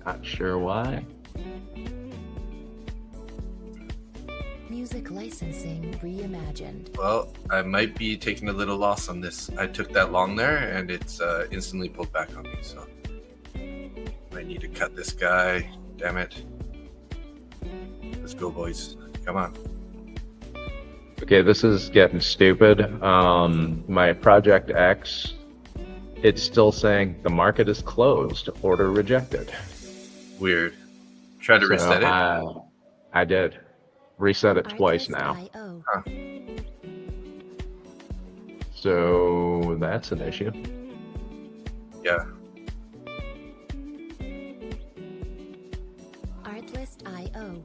Not sure why. Music licensing reimagined. Well, I might be taking a little loss on this. I took that long there, and it's instantly pulled back on me. So I need to cut this guy. Damn it! Let's go, boys. Come on. Okay, this is getting stupid. My Project X, it's still saying the market is closed, order rejected. Weird. Try to reset it. I did. Reset it twice now. Artlist.io. Huh. So that's an issue. Yeah. Artlist.io.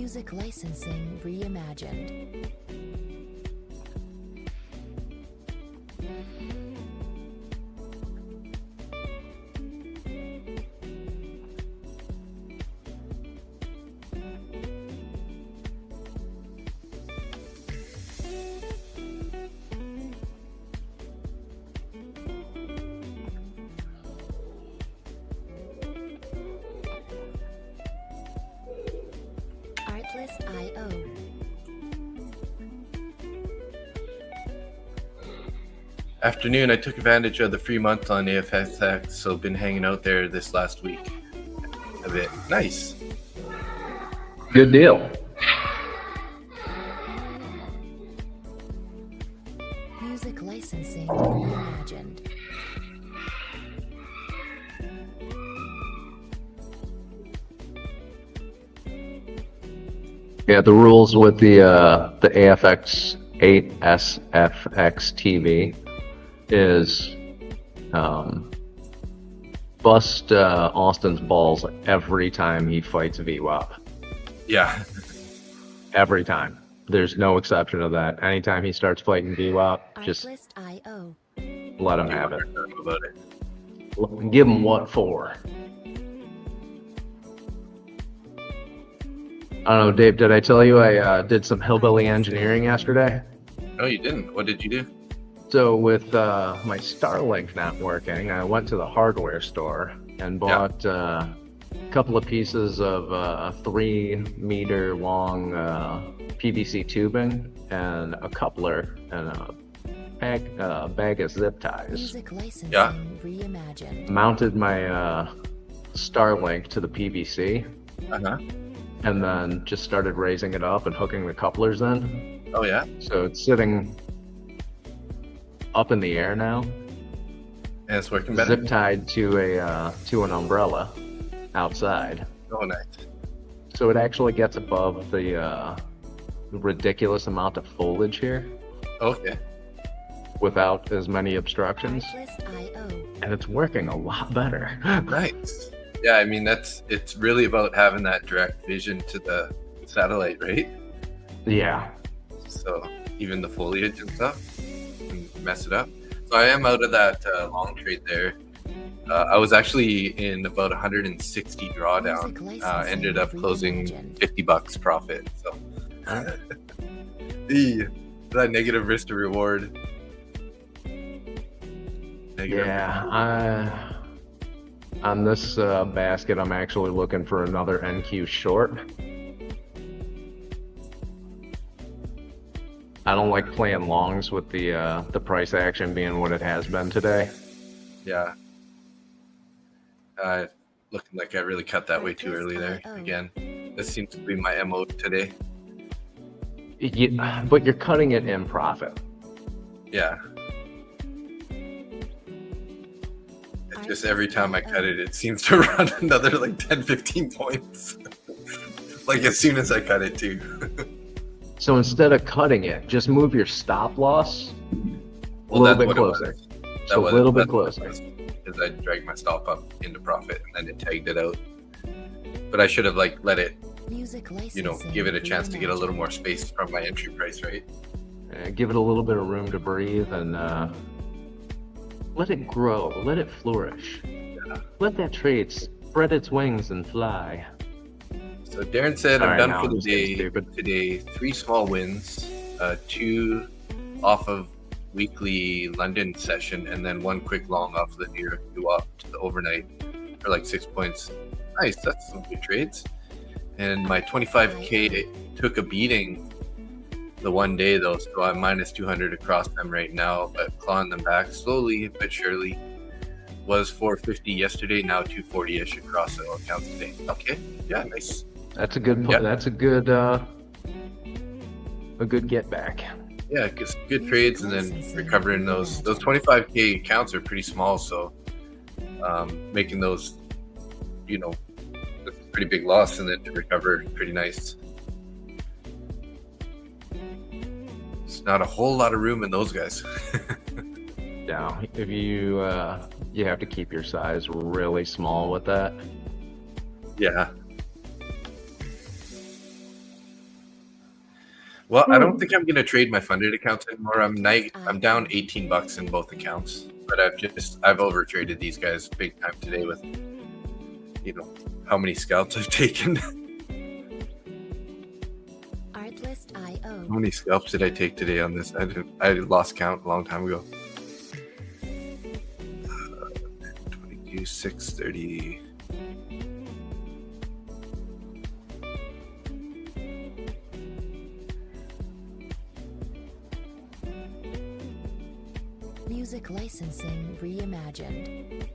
Music licensing reimagined. Artlist.io. Afternoon, I took advantage of the free month on AFSX, so been hanging out there this last week a bit. Nice. Good deal. Music licensing reimagined. Yeah, the rules with the AFX 8 SFX TV is bust Austin's balls every time he fights VWAP. Yeah. Every time. There's no exception to that. Anytime he starts fighting VWAP, just Artlist.io. let him have it. About it. Give him what for? I don't know, Dave, did I tell you I did some hillbilly engineering yesterday? No, you didn't. What did you do? So with my Starlink not working, I went to the hardware store and bought a couple of pieces of 3-meter long PVC tubing and a coupler and a bag of zip ties. Music licensing reimagined. Mounted my Starlink to the PVC. Uh-huh. And then just started raising it up and hooking the couplers in. Oh, yeah? So it's sitting up in the air now, And it's working better? zip tied to an umbrella outside. Oh, nice. So it actually gets above the ridiculous amount of foliage here Okay. without as many obstructions, Artlist.io. and it's working a lot better. Nice. Yeah, I mean, it's really about having that direct vision to the satellite, right? Yeah. So even the foliage and stuff can mess it up. So I am out of that long trade there. I was actually in about 160 drawdown. Ended up closing $50 profit. So that negative risk to reward. Negative. Yeah. On this basket, I'm actually looking for another NQ short. I don't like playing longs with the price action being what it has been today. Yeah. Looking like I really cut that way too early there. Again, this seems to be my MO today. But you're cutting it in profit. Yeah. It's just every time I cut it, it seems to run another like 10, 15 points. Like as soon as I cut it too. So instead of cutting it, just move your stop loss a little bit closer. So a little bit closer. Because I dragged my stop up into profit and then it tagged it out. But I should have like let it, give it a chance to get a little more space from my entry price, right? Give it a little bit of room to breathe and let it grow, let it flourish. Yeah. Let that trade spread its wings and fly. So Darren said, I'm done for the day. Stupid. Today, 3 small wins, 2 off of weekly London session, and then 1 quick long off the New York up to the overnight for like 6 points. Nice, that's some good trades. And my 25K took a beating the one day though, so I'm minus 200 across them right now, but clawing them back slowly but surely. Was 450 yesterday, now 240-ish across all accounts today. Okay, yeah, nice. That's a good. Yeah. That's a good get back. Yeah, good trades, and then recovering those 25K accounts are pretty small, so making those, that's a pretty big loss, and then to recover, pretty nice. It's not a whole lot of room in those guys. No, if you have to keep your size really small with that. Yeah. Well, I don't think I'm gonna trade my funded accounts anymore. I'm down $18 in both accounts, but I've over traded these guys big time today with, you know, how many scalps I've taken. Artlist.io. How many scalps did I take today on this? I lost count a long time ago. 22, 630. Music licensing reimagined.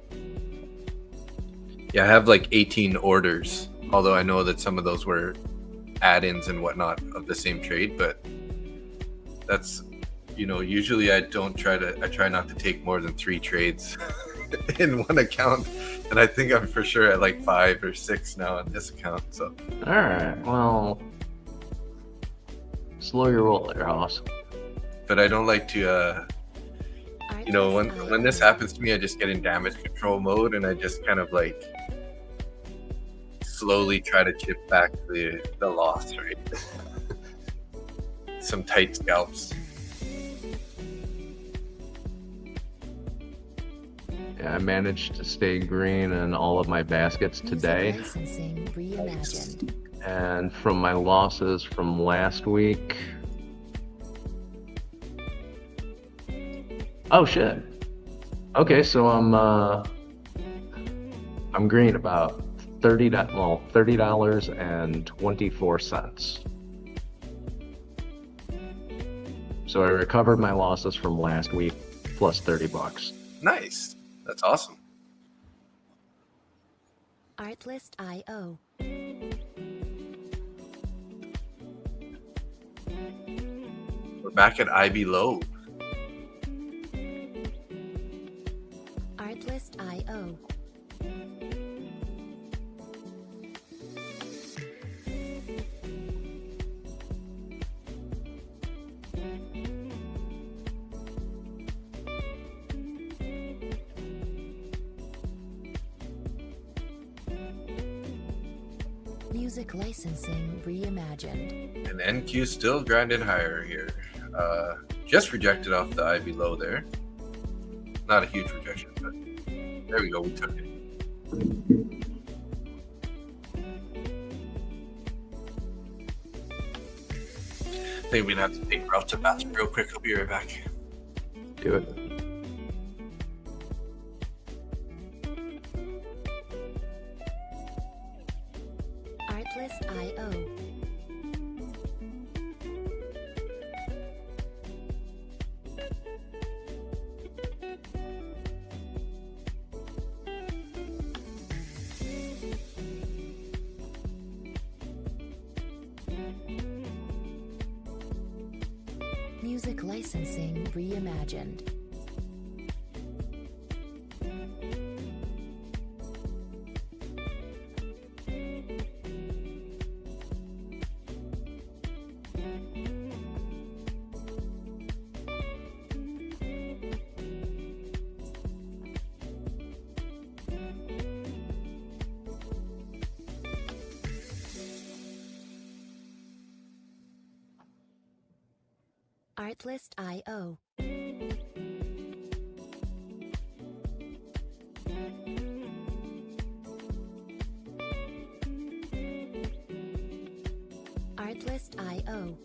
Yeah, I have like 18 orders, although I know that some of those were add-ins and whatnot of the same trade, but that's, you know, usually I try not to take more than 3 trades in one account, and I think I'm for sure at like 5 or 6 now on this account. So All right. Well, slow your roll there, Hoss. but I don't like to you know, when this happens to me, I just get in damage control mode and I just kind of like slowly try to chip back the loss, right? Some tight scalps. Yeah, I managed to stay green in all of my baskets today. Music licensing reimagined. And from my losses from last week. Oh shit. Okay, so I'm green about $30.24. So I recovered my losses from last week plus $30. Nice. That's awesome. Artlist.io. We're back at IB low. Artlist.io. Music licensing reimagined. And NQ still grinding higher here. Just rejected off the IB low there. Not a huge rejection, but there we go. We took it. I think we'd have to take Ralph to bathroom real quick. I'll be right back. Do it. Artlist.io. Music licensing reimagined. Artlist.io. Artlist.io.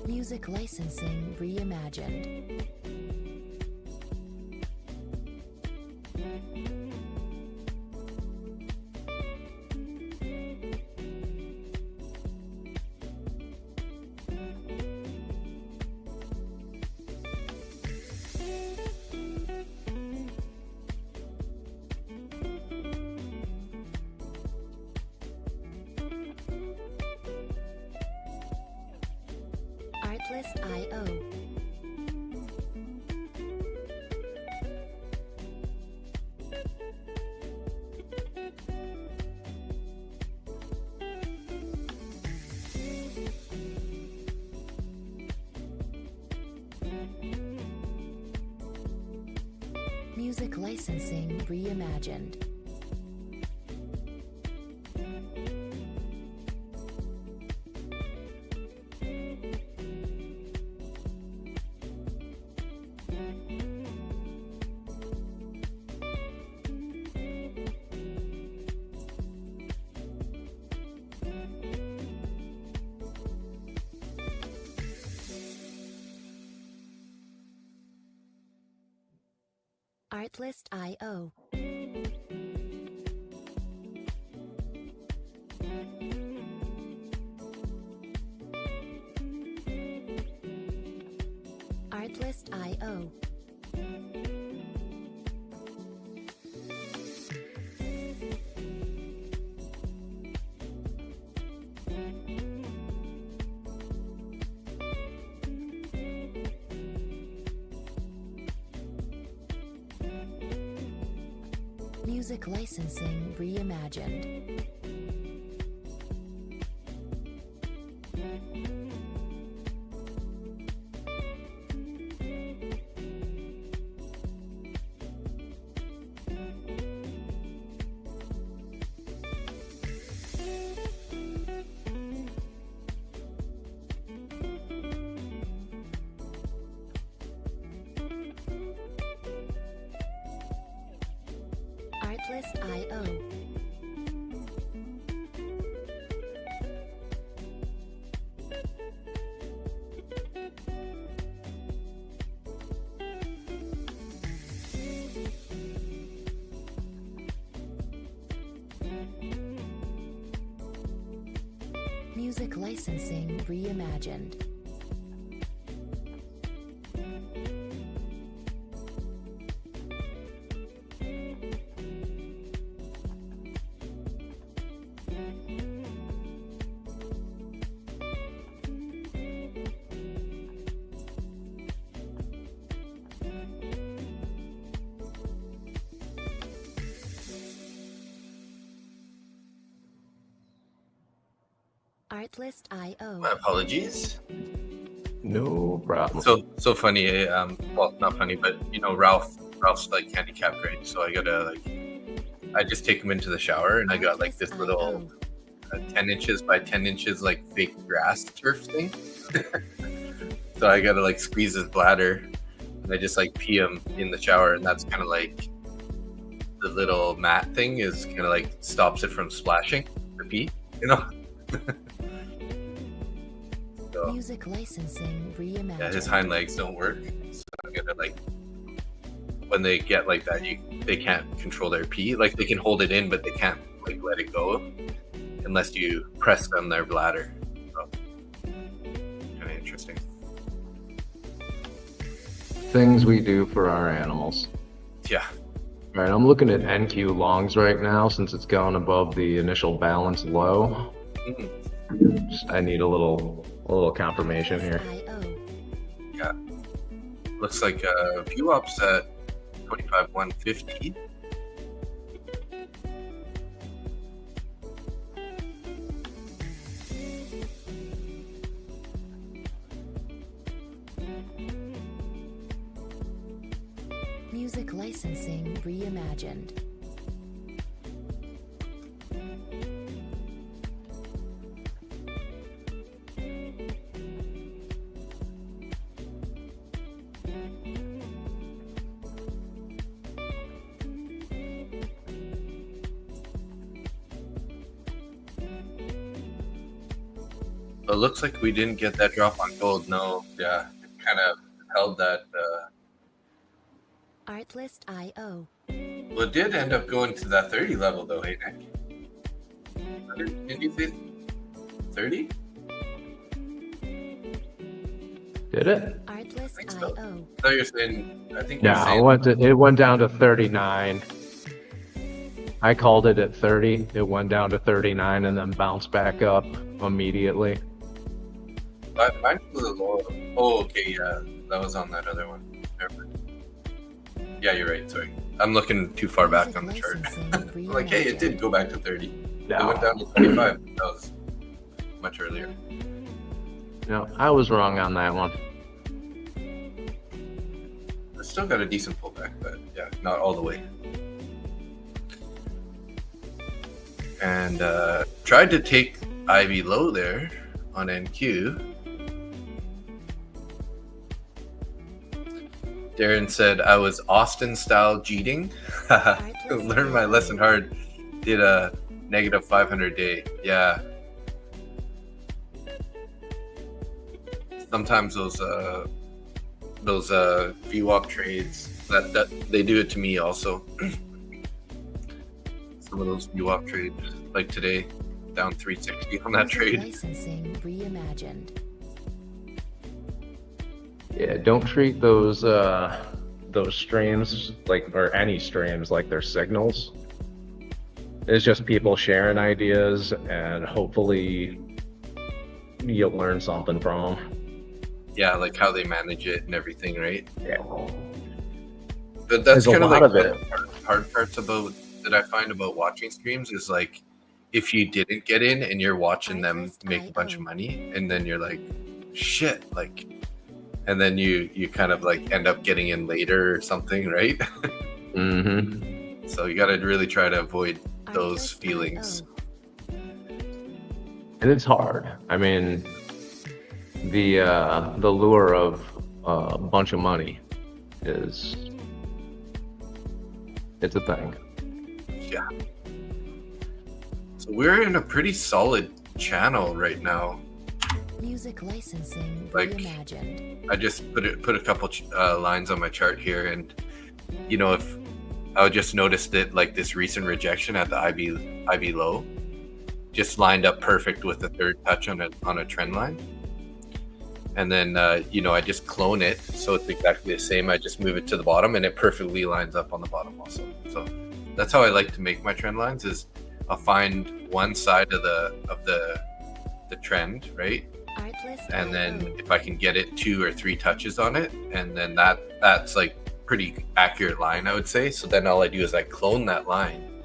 Music licensing reimagined. Artlist.io. Music licensing reimagined. Artlist.io. Artlist.io. Music licensing reimagined. Artlist.io. Music licensing reimagined. Artlist.io. My apologies. No problem. So funny. Well, not funny, but you know, Ralph's like handicapped, right? So I gotta I just take him into the shower, and I got like this little 10 inches by 10 inches like fake grass turf thing. So I gotta like squeeze his bladder, and I just like pee him in the shower, and that's kind of like the little mat thing is kind of like stops it from splashing the pee, you know. So, Music licensing reimagined. yeah, his hind legs don't work, so I'm gonna like when they get like that, they can't control their pee. Like they can hold it in, but they can't like let it go unless you press on their bladder. So, kind of interesting. Things we do for our animals. Yeah. All right, I'm looking at NQ longs right now since it's gone above the initial balance low. I need a little confirmation here. Artlist.io. Yeah. Looks like VWAP's at 25,150. Music licensing reimagined. It looks like we didn't get that drop on gold. No, yeah, it kind of held that. Artlist.io. Well, it did end up going to that 30 level, though, hey, Nick? Did you say 30? Did it? Artlist.io. I thought you were saying. I think you were Yeah, saying. it went down to 39. I called it at 30. It went down to 39 and then bounced back up immediately. Mine was a low. Oh, okay, yeah, that was on that other one. Never mind. Yeah, you're right. Sorry, I'm looking too far back on the chart. I'm like, hey, it did go back to 30. It went down to 25. That was much earlier. No, I was wrong on that one. still got a decent pullback, but yeah, not all the way. And tried to take Ivy low there on NQ. Darren said I was Austin style cheating. Learned my lesson hard. Did a negative 500 day. Yeah. Sometimes those VWAP trades that they do it to me also. Some of those VWAP trades, like today, down 360 on that trade. Licensing reimagined. Yeah, don't treat those streams or any streams like they're signals. It's just people sharing ideas, and hopefully you'll learn something from them. Yeah, like how they manage it and everything, right? Yeah. But that's kind of like the hard parts about that I find about watching streams is like if you didn't get in and you're watching them make a bunch of money, and then you're like, shit, like, and then you kind of like end up getting in later or something, right? Mm-hmm. So you got to really try to avoid those feelings. And it's hard. I mean, the lure of a bunch of money it's a thing. Yeah. So we're in a pretty solid channel right now. Music licensing Like, reimagined. I just put a couple lines on my chart here, and if I just noticed that like this recent rejection at the IB low just lined up perfect with the third touch on a trend line. And then, I just clone it. So it's exactly the same. I just move it to the bottom and it perfectly lines up on the bottom also. So that's how I like to make my trend lines is I'll find one side of the trend, right? And then if I can get it 2 or 3 touches on it, and then that's like pretty accurate line, I would say. So then all I do is I clone that line,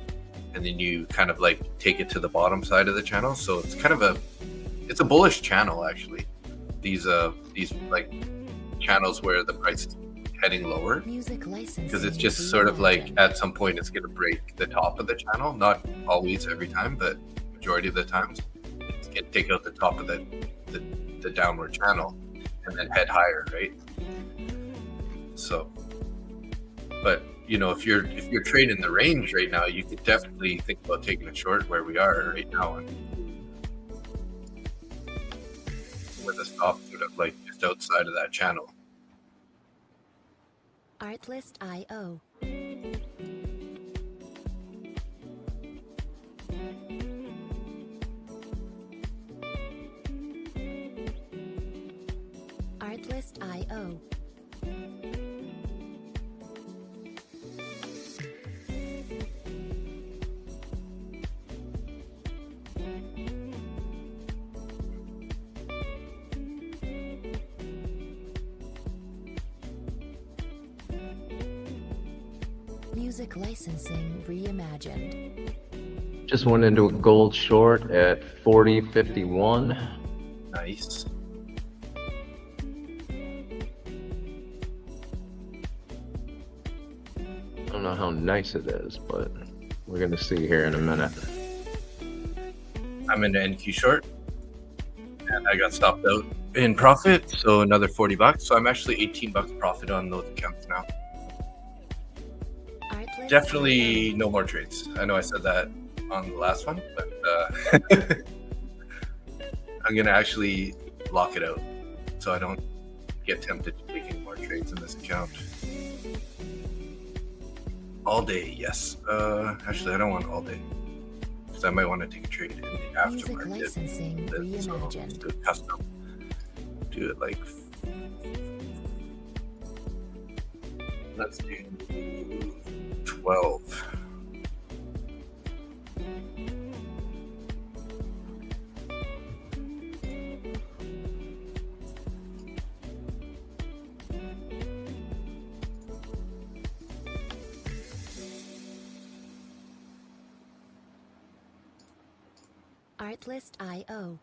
and then you kind of like take it to the bottom side of the channel. So it's kind of it's a bullish channel actually. These like channels where the price is heading lower, because it's just sort of like at some point it's going to break the top of the channel. Not always every time, but majority of the times it's going to take out the top of the downward channel and then head higher, right? So, but if you're trading the range right now, you could definitely think about taking a short where we are right now, and with a stop sort of like just outside of that channel. Artlist.io. Artlist.io. Music licensing reimagined. Just went into a gold short at 40.51. Nice. I don't know how nice it is, but we're going to see here in a minute. I'm into NQ short, and I got stopped out in profit, so another $40. So I'm actually $18 profit on those accounts now. Definitely no more trades. I know I said that on the last one, but I'm gonna actually lock it out so I don't get tempted to take any more trades in this account. All day, yes. Actually, I don't want all day because I might want to take a trade in the aftermarket. Licensing reimagined. So do it custom. Do it like. Let's do 12. Artlist.io.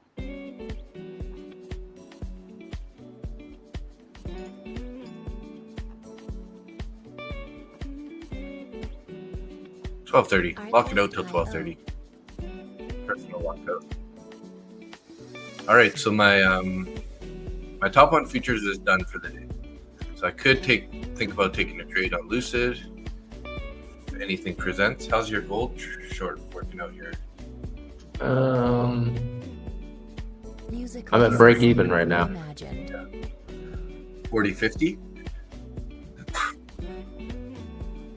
12:30. Lock it out till 12:30. Personal lockout. All right, so my top one futures is done for the day. So I could think about taking a trade on Lucid if anything presents. How's your gold short working out here? Music I'm at break even right now. reimagined. 40.50.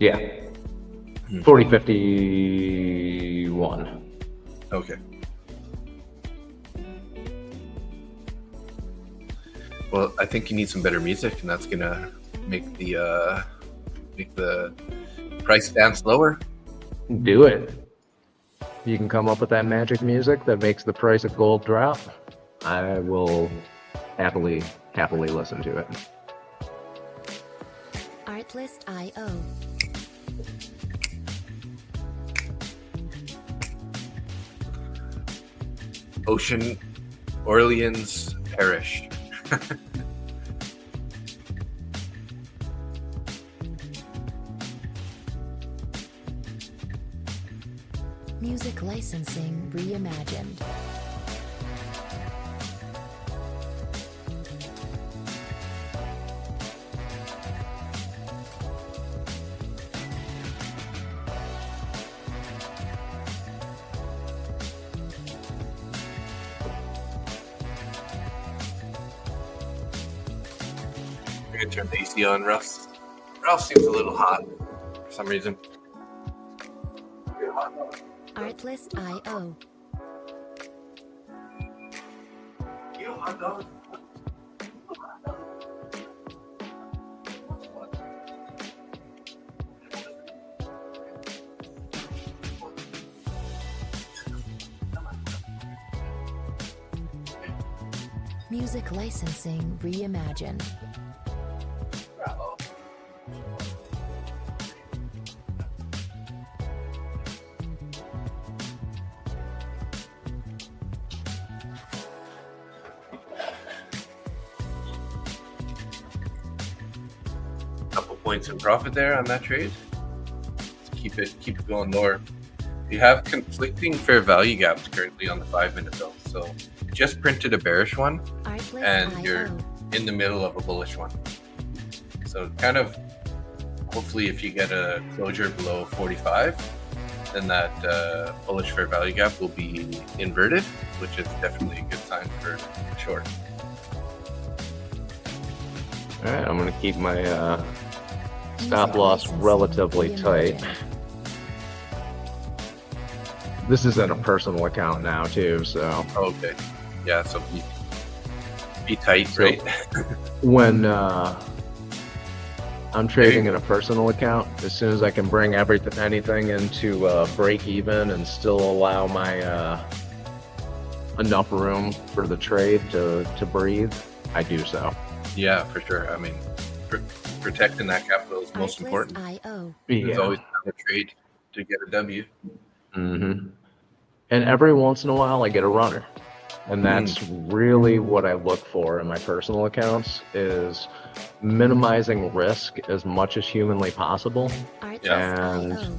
Yeah. 40.51. Okay. Well, I think you need some better music, and that's gonna make the price dance lower. Do it. You can come up with that magic music that makes the price of gold drop. I will happily listen to it. Artlist.io. Ocean Orleans Parish. Music licensing reimagined. I'm gonna turn the AC on, Russ. Ralph seems a little hot for some reason. Artlist.io. You hot dog? Music licensing reimagined. Bravo. Couple points in profit there on that trade. Let's keep it going lower. You have conflicting fair value gaps currently on the 5-minute bill. So you just printed a bearish one, and you're Artlist.io. in the middle of a bullish one. So kind of, hopefully if you get a closure below 45, then that bullish fair value gap will be inverted, which is definitely a good sign for short. All right, I'm gonna keep my stop Music loss licensing relatively tight. reimagined. This is in a personal account now too, so Okay. Yeah, so be tight, So- right? when I'm trading in a personal account, as soon as I can bring anything into break even and still allow my enough room for the trade to breathe, I do so. Yeah, for sure. I mean, protecting that capital is most important. Artlist.io. There's Yeah. always another trade to get a W. hmm And every once in a while, I get a runner, and that's really what I look for in my personal accounts: is minimizing risk as much as humanly possible. Artlist.io.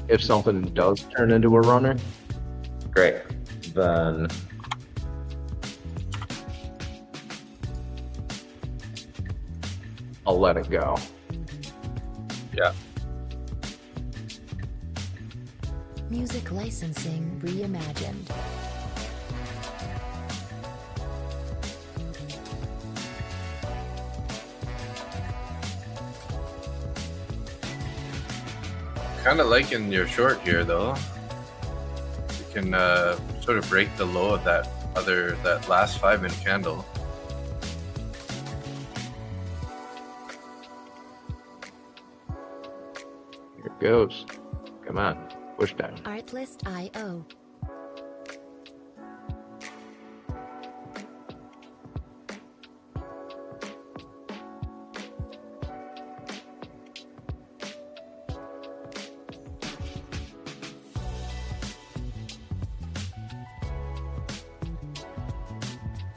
If something does turn into a runner, great. Then I'll let it go. Yeah. Music licensing reimagined. Kind of liking your short here, though. You can sort of break the low of that last 5-minute candle. Here it goes. Come on, push down. Artlist.io.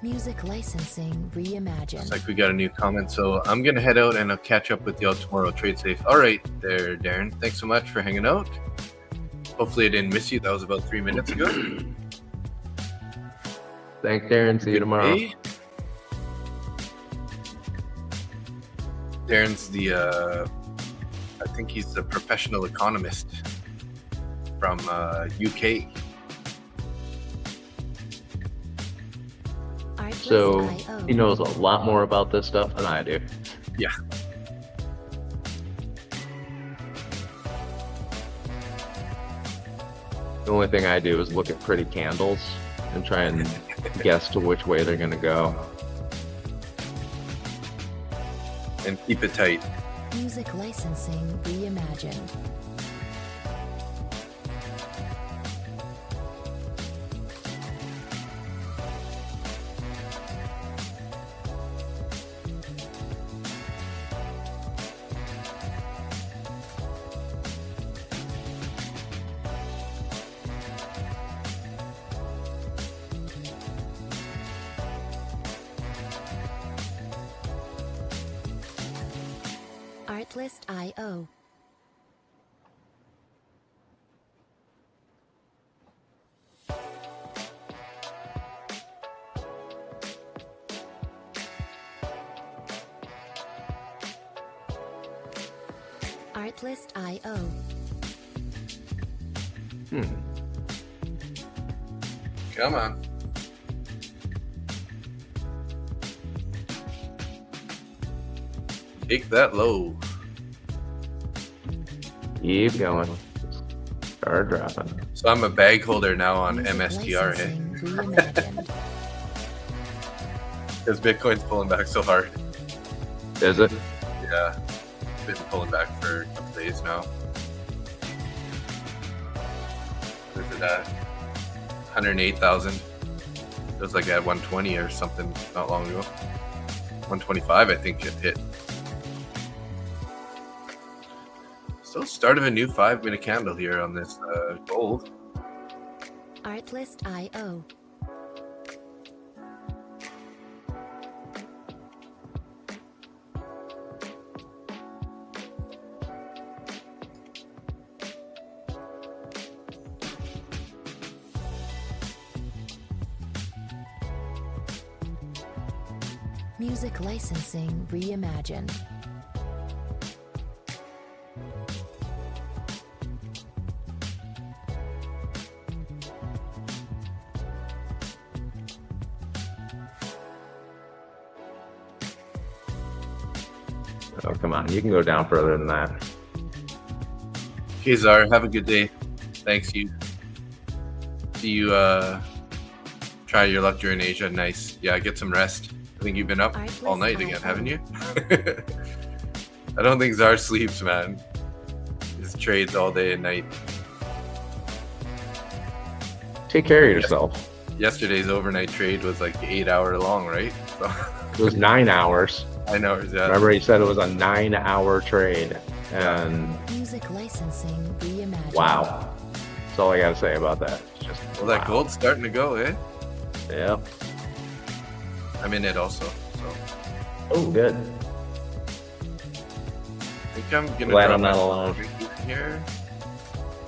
Music licensing Looks reimagined. like we got a new comment, so I'm gonna head out and I'll catch up with y'all tomorrow. Trade safe. All right, there, Darren. Thanks so much for hanging out. Hopefully, I didn't miss you. That was about 3 minutes ago. Thanks, Darren. See you tomorrow. Hey. Darren's the, I think he's the professional economist from UK. So Artlist.io. he knows a lot more about this stuff than I do. Yeah. The only thing I do is look at pretty candles and try and guess to which way they're going to go. And keep it tight. Music licensing reimagined. Artlist.io. Artlist.io. Come on. Take that low. Keep going. Start dropping. So I'm a bag holder now on Music MSTR, hey? licensing reimagined. Because Bitcoin's pulling back so hard. Is it? Yeah. It's been pulling back for a couple days now. What is it at? 108,000. It was like at 120 or something not long ago. 125, I think it hit. Still start of a new 5-minute candle here on this gold. Artlist.io. Music licensing reimagined. Oh, come on. You can go down further than that. Okay, Czar, have a good day. Thanks, you. See you try your luck during Asia. Nice. Yeah, get some rest. I think you've been up all night again, haven't you? I don't think Czar sleeps, man. Just trades all day and night. Take care of yourself. Yesterday's overnight trade was like 8 hour long, right? So, It was 9 hours. I know. Yeah. Remember, he said it was a 9-hour trade. And Music licensing reimagined. wow. That's all I got to say about that. It's just, Well, that wow. gold's starting to go, eh? Yeah. I'm in it also. So Oh, good. I think I'm gonna Glad drop I'm not my alone. break-even here,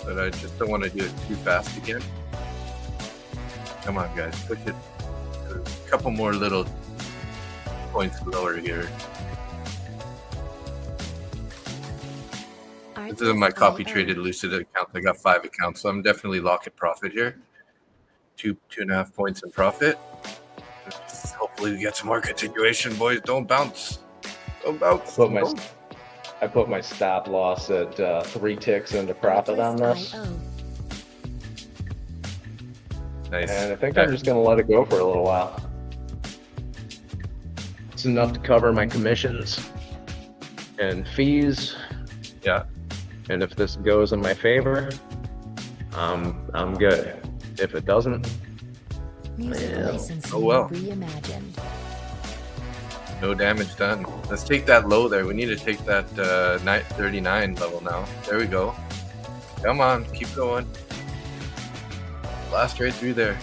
but I just don't want to do it too fast again. Come on, guys, push it a couple more little points lower here. This is my copy traded Lucid account. I got 5 accounts, so I'm definitely locking profit here. 2.5 points in profit. Hopefully we get some more continuation, boys. Don't bounce. Don't bounce. I put my stop loss at 3 ticks into profit on this. Artlist.io. Nice. And I think I'm just going to let it go for a little while. It's enough to cover my commissions and fees. Yeah. And if this goes in my favor, I'm good. If it doesn't, Music Well. licensing Oh, well. reimagined. No damage done. Let's take that low there. We need to take that 39 level now. There we go. Come on, keep going. Blast right through there.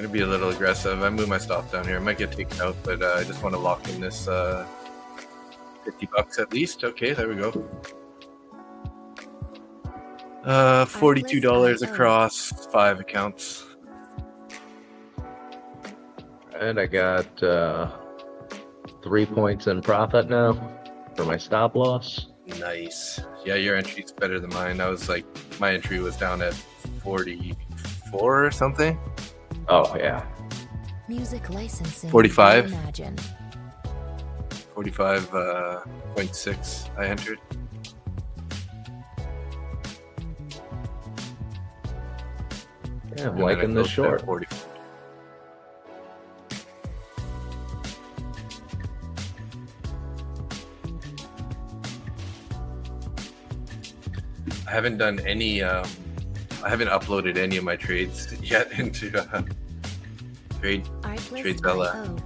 gonna be a little aggressive. I move my stop down here. I might get taken out, but I just want to lock in this $50 at least. Okay, there we go. $42 across 5 accounts. And I got 3 points in profit now for my stop loss. Nice. Yeah, your entry's better than mine. I was like, my entry was down at 44 or something. Oh yeah. Music licensing. 45. Imagine. 45.6 I entered. Yeah, I'm liking this short. 40. I haven't done any. I haven't uploaded any of my trades yet into TradeZella.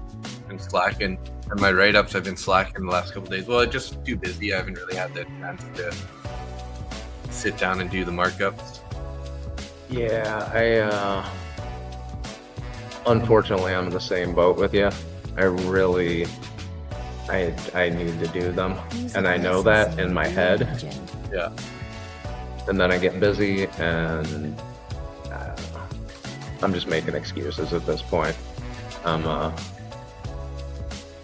I'm slacking, and my write-ups I've been slacking the last couple days. Well, just too busy. I haven't really had the chance to sit down and do the markups. Yeah, unfortunately I'm in the same boat with you. I need to do them, and I know that in my head. Yeah. And then I get busy, and I'm just making excuses at this point. Yeah,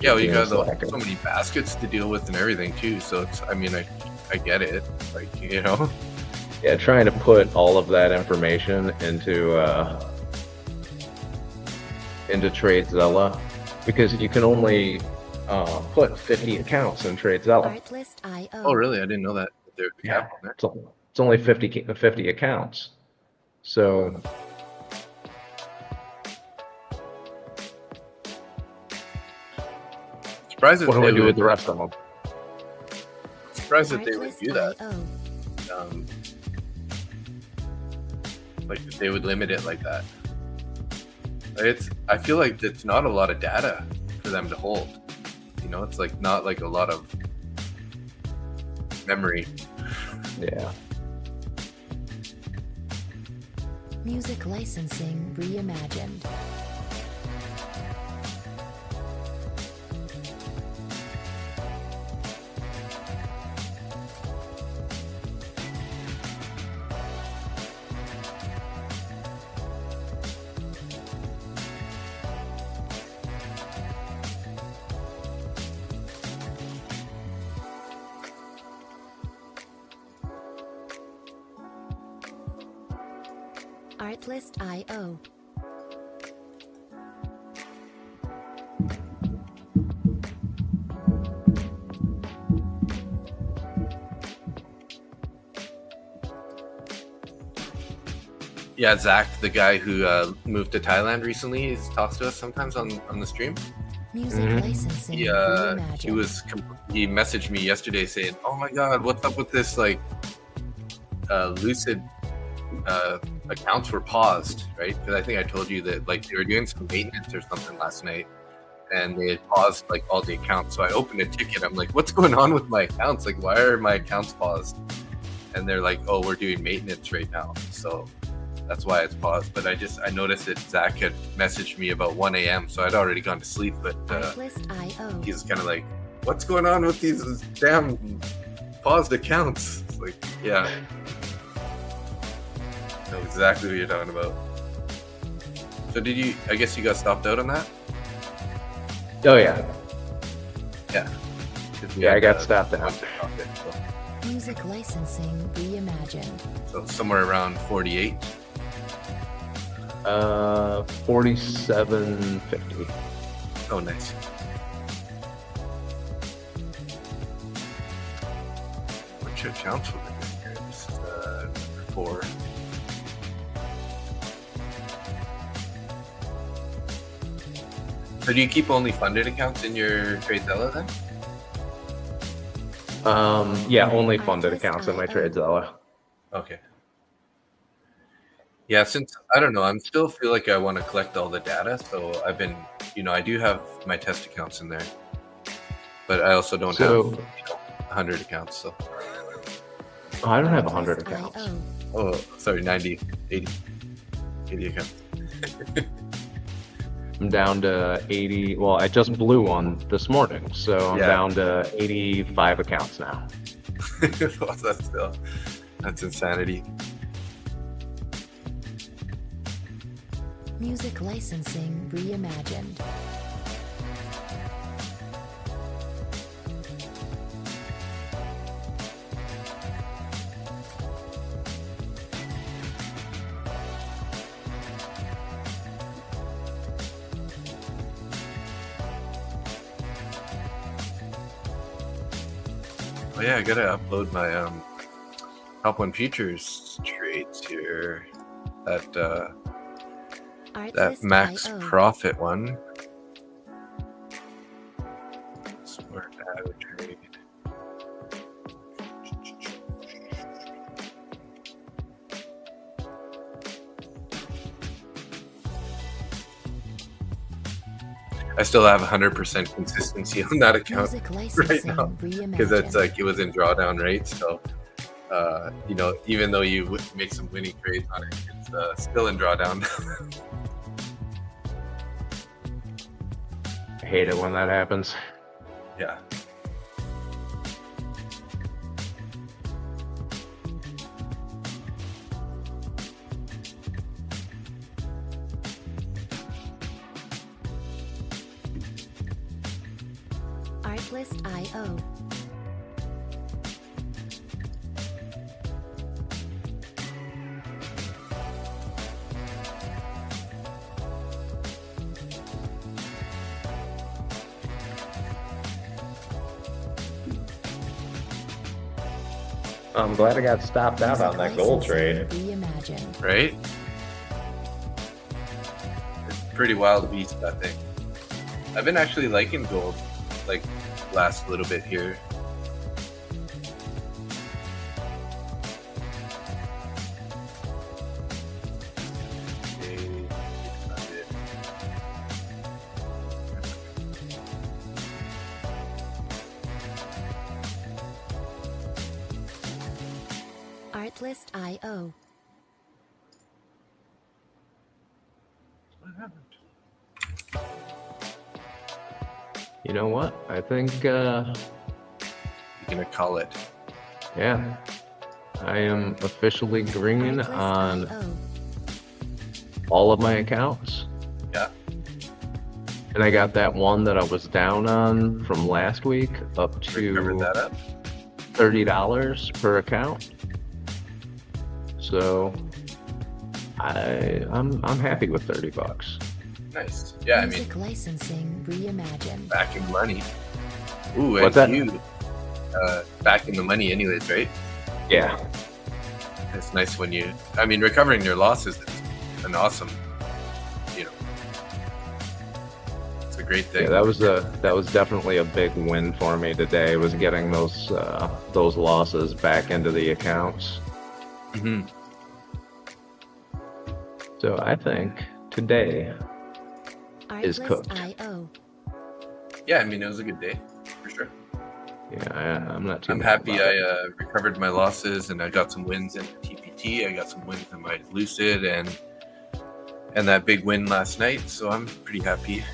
well, you got so many baskets to deal with and everything too. So it's, I mean, I get it. Like, you know. Yeah, trying to put all of that information into TradeZella, because you can only put 50 accounts in TradeZella. Oh, really? I didn't know that. Yeah, it's only 50 accounts. So surprised what do I do with the rest of them? Surprised that they would do that. Like that they would limit it like that. I feel like it's not a lot of data for them to hold. You know, it's like not like a lot of memory. Yeah. Music licensing reimagined. Artlist.io. Yeah, Zach, the guy who moved to Thailand recently, he talks to us sometimes on the stream. Music licensing. He messaged me yesterday saying, "Oh my God, what's up with this? Like, Lucid accounts were paused, right? Because I think I told you that like they were doing some maintenance or something last night, and they had paused like all the accounts. So I opened a ticket. I'm like, what's going on with my accounts? Like, why are my accounts paused?" And they're like, "Oh, we're doing maintenance right now, so that's why it's paused." But I noticed that Zach had messaged me about 1 a.m. So I'd already gone to sleep. But he's kind of like, "What's going on with these damn paused accounts?" It's like, yeah. I know exactly what you're talking about. So I guess you got stopped out on that? Oh yeah. Yeah. Yeah, I got stopped out. Music licensing reimagined. So somewhere around 48. 47.50. Oh, nice. Which accounts were there? This is number 4. So do you keep only funded accounts in your TradeZella then? Yeah, only funded accounts in my TradeZella. Okay. Yeah, since I don't know, I still feel like I want to collect all the data. So I've been, I do have my test accounts in there, but I also don't have 100 accounts. So I don't have 100 accounts. Oh, sorry, 90, 80 accounts. I'm down to 80. Well, I just blew one this morning, so I'm Yeah. down to 85 accounts now. That's insanity. Music licensing reimagined. Oh yeah, I gotta upload my Top 1 Futures trades here. That Artlist max IO. profit one. Smart average trade. I still have 100% consistency on that account Music right licensing now because it's reimagined. like it was in drawdown rate. So, even though you make some winning trades on it, it's still in drawdown. I hate it when that happens. Yeah. Artlist IO. I'm glad I got stopped out on that gold trade. Reimagined. Right? It's a pretty wild beast, that thing. I've been actually liking gold, like, last little bit here. Okay, 600. Artlist IO. What happened? You know what? I think, You're gonna call it. yeah, I am officially green Artlist on IO. all of my accounts. Yeah. And I got that one that I was down on from last week up Recovered to that up. $30 per account. So I'm happy with $30. Nice. Yeah, I mean, Music licensing reimagined. back in money. Ooh, What's and that? you, back in the money anyways, right? Yeah. It's nice when recovering your losses is an awesome, it's a great thing. Yeah, that was definitely a big win for me today, was getting those losses back into the accounts. Mhm. So I think today is Artlist cooked. IO. Yeah, I mean, it was a good day, for sure. Yeah, I'm not too I'm mad happy about I it. recovered my losses and I got some wins in TPT. I got some wins in my Lucid and that big win last night. So I'm pretty happy.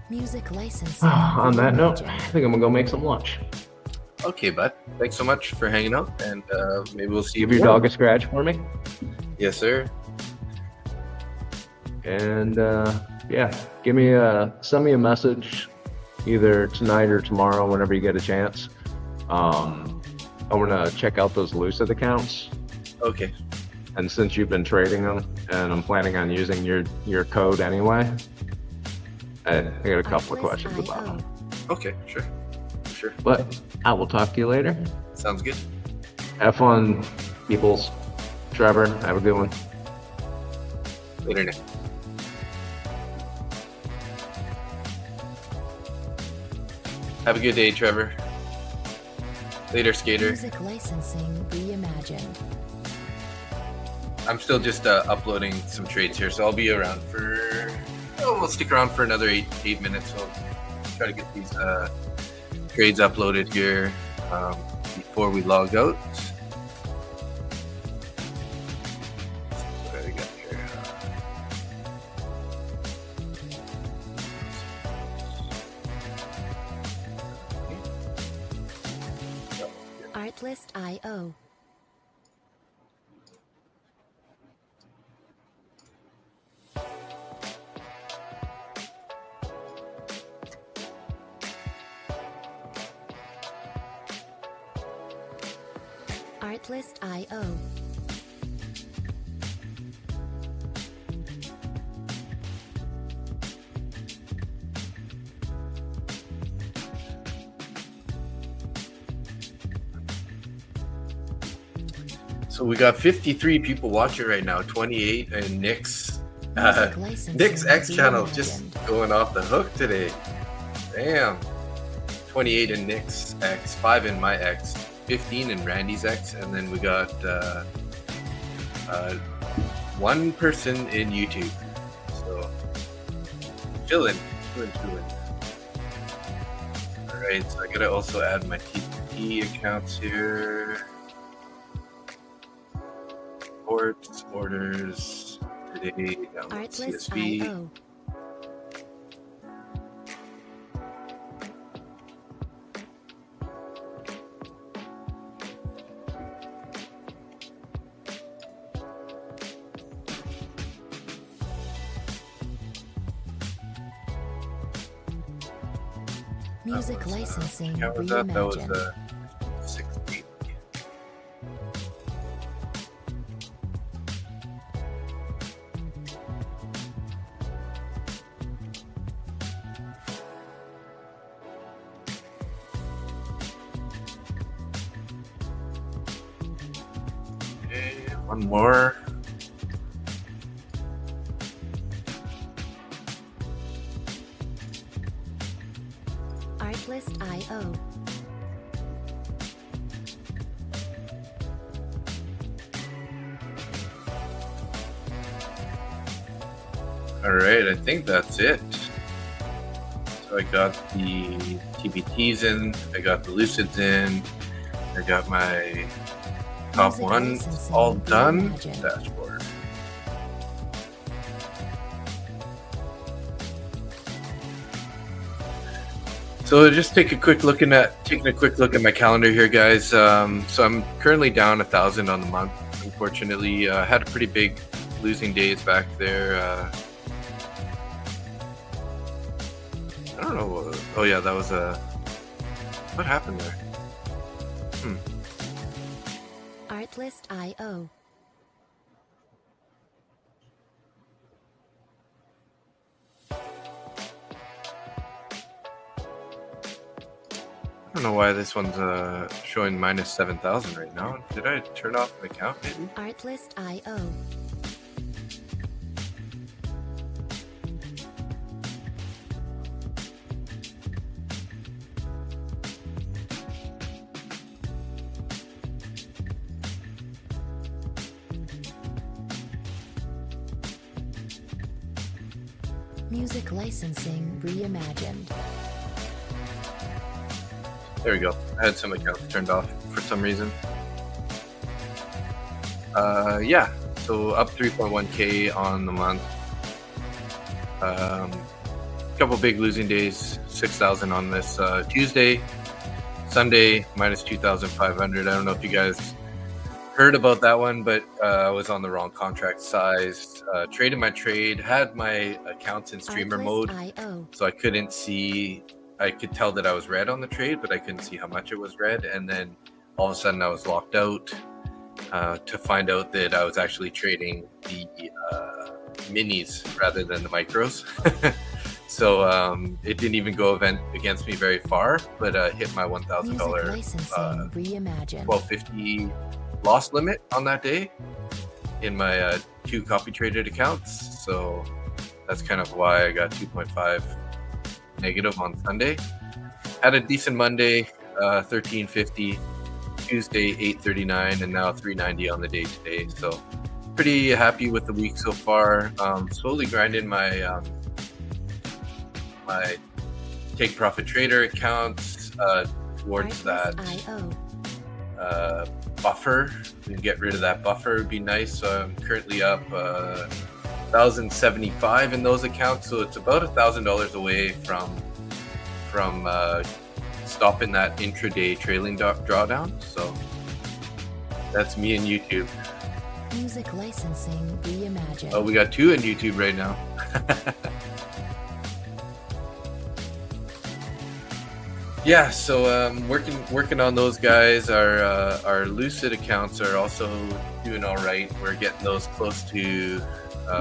Music licensing On that note, I reimagined. think I'm gonna go make some lunch. Okay, bud. Thanks so much for hanging out, and maybe we'll see Give you your tomorrow. dog a scratch for me. Yes, sir. And yeah, send me a message either tonight or tomorrow whenever you get a chance. I want to check out those Lucid accounts, Okay. and since you've been trading them and I'm planning on using your code anyway, I got a couple of Artlist questions about IO. them. Okay, sure. Sure. But I will talk to you later. Sounds good. Have fun, peoples. Trevor, have a good one. Later, Nick. Have a good day, Trevor. Later, Skater. Music licensing reimagined. I'm still just uploading some trades here, so I'll be around for. Oh, we'll stick around for another eight minutes. So try to get these trades uploaded here before we log out. What I Artlist.io. Artlist.io. So we got 53 people watching right now, 28, and Nick's Music licensing Nick's X channel reimagined. just going off the hook today. Damn. 28 in Nick's X, 5 in my X, 15 in Randy's X, and then we got one person in YouTube. So chilling. All right, so I gotta also add my TPT accounts here. Reports, orders, today, download CSV. Artlist.io. Music licensing How was that? That was reimagined. 6 week. Okay, one more. Artlist.io. All right, I think that's it. So I got the TBTs in, I got the Lucids in, I got my top Music one licensing all done. reimagined. Dashboard. So just taking a quick look at my calendar here, guys. So I'm currently down 1,000 on the month. Unfortunately, had a pretty big losing days back there. I don't know. Oh yeah, that was what happened there? Artlist.io. I don't know why this one's showing minus 7,000 right now. Did I turn off an account maybe? Artlist.io. Music licensing reimagined. There we go. I had some accounts turned off for some reason. Yeah, so up 3.1K on the month. Couple big losing days, 6,000 on this Tuesday. Sunday, minus 2,500. I don't know if you guys heard about that one, but I was on the wrong contract size. Traded my trade, had my accounts in streamer mode, Artlist.io. so I couldn't see. I could tell that I was red on the trade, but I couldn't see how much it was red. And then all of a sudden I was locked out to find out that I was actually trading the minis rather than the micros. So it didn't even go against me very far, but hit my Music $1,000 licensing reimagined. 1250 loss limit on that day in my 2 copy traded accounts. So that's kind of why I got 2.5 negative on Sunday. Had a decent Monday, 1350, Tuesday 839, and now 390 on the day today. So pretty happy with the week so far. Slowly grinding my my take profit trader accounts towards that Artlist.io. buffer. We can get rid of that buffer would be nice. So I'm currently up 1,075 in those accounts, so it's about $1,000 away from stopping that intraday trailing drawdown. So that's me and YouTube. Music licensing reimagined. Oh, we got 2 in YouTube right now. Yeah, so working on those guys. Our Lucid accounts are also doing all right. We're getting those close to.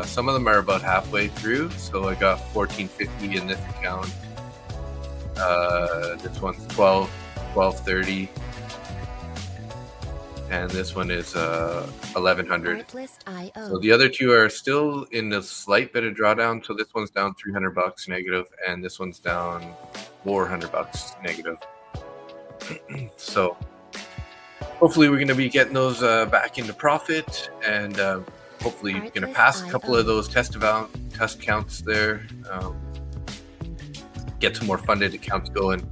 Some of them are about halfway through. So I got 1450 in this account. This one's 1230, and this one is 1100. So the other 2 are still in a slight bit of drawdown. So this one's down $300 negative, and this one's down $400 negative. So hopefully we're going to be getting those back into profit, and hopefully going to pass a couple of those test counts there. Get some more funded accounts going.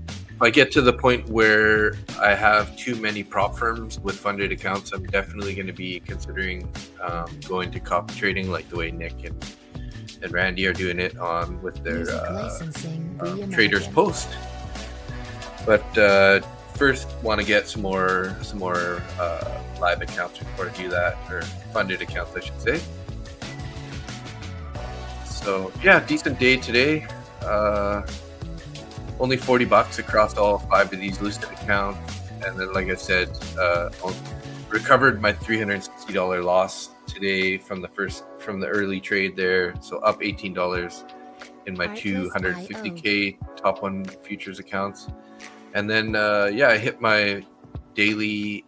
If I get to the point where I have too many prop firms with funded accounts, I'm definitely going to be considering going to copy trading, like the way Nick and Randy are doing it on with their Traders Post. But first, want to get some more live accounts before I do that, or funded accounts, I should say. So yeah, decent day today. Only $40 across all 5 of these listed accounts, and then, like I said, recovered my $360 loss today from the early trade there. So up $18 in my 250K top 1 futures accounts, and then I hit my daily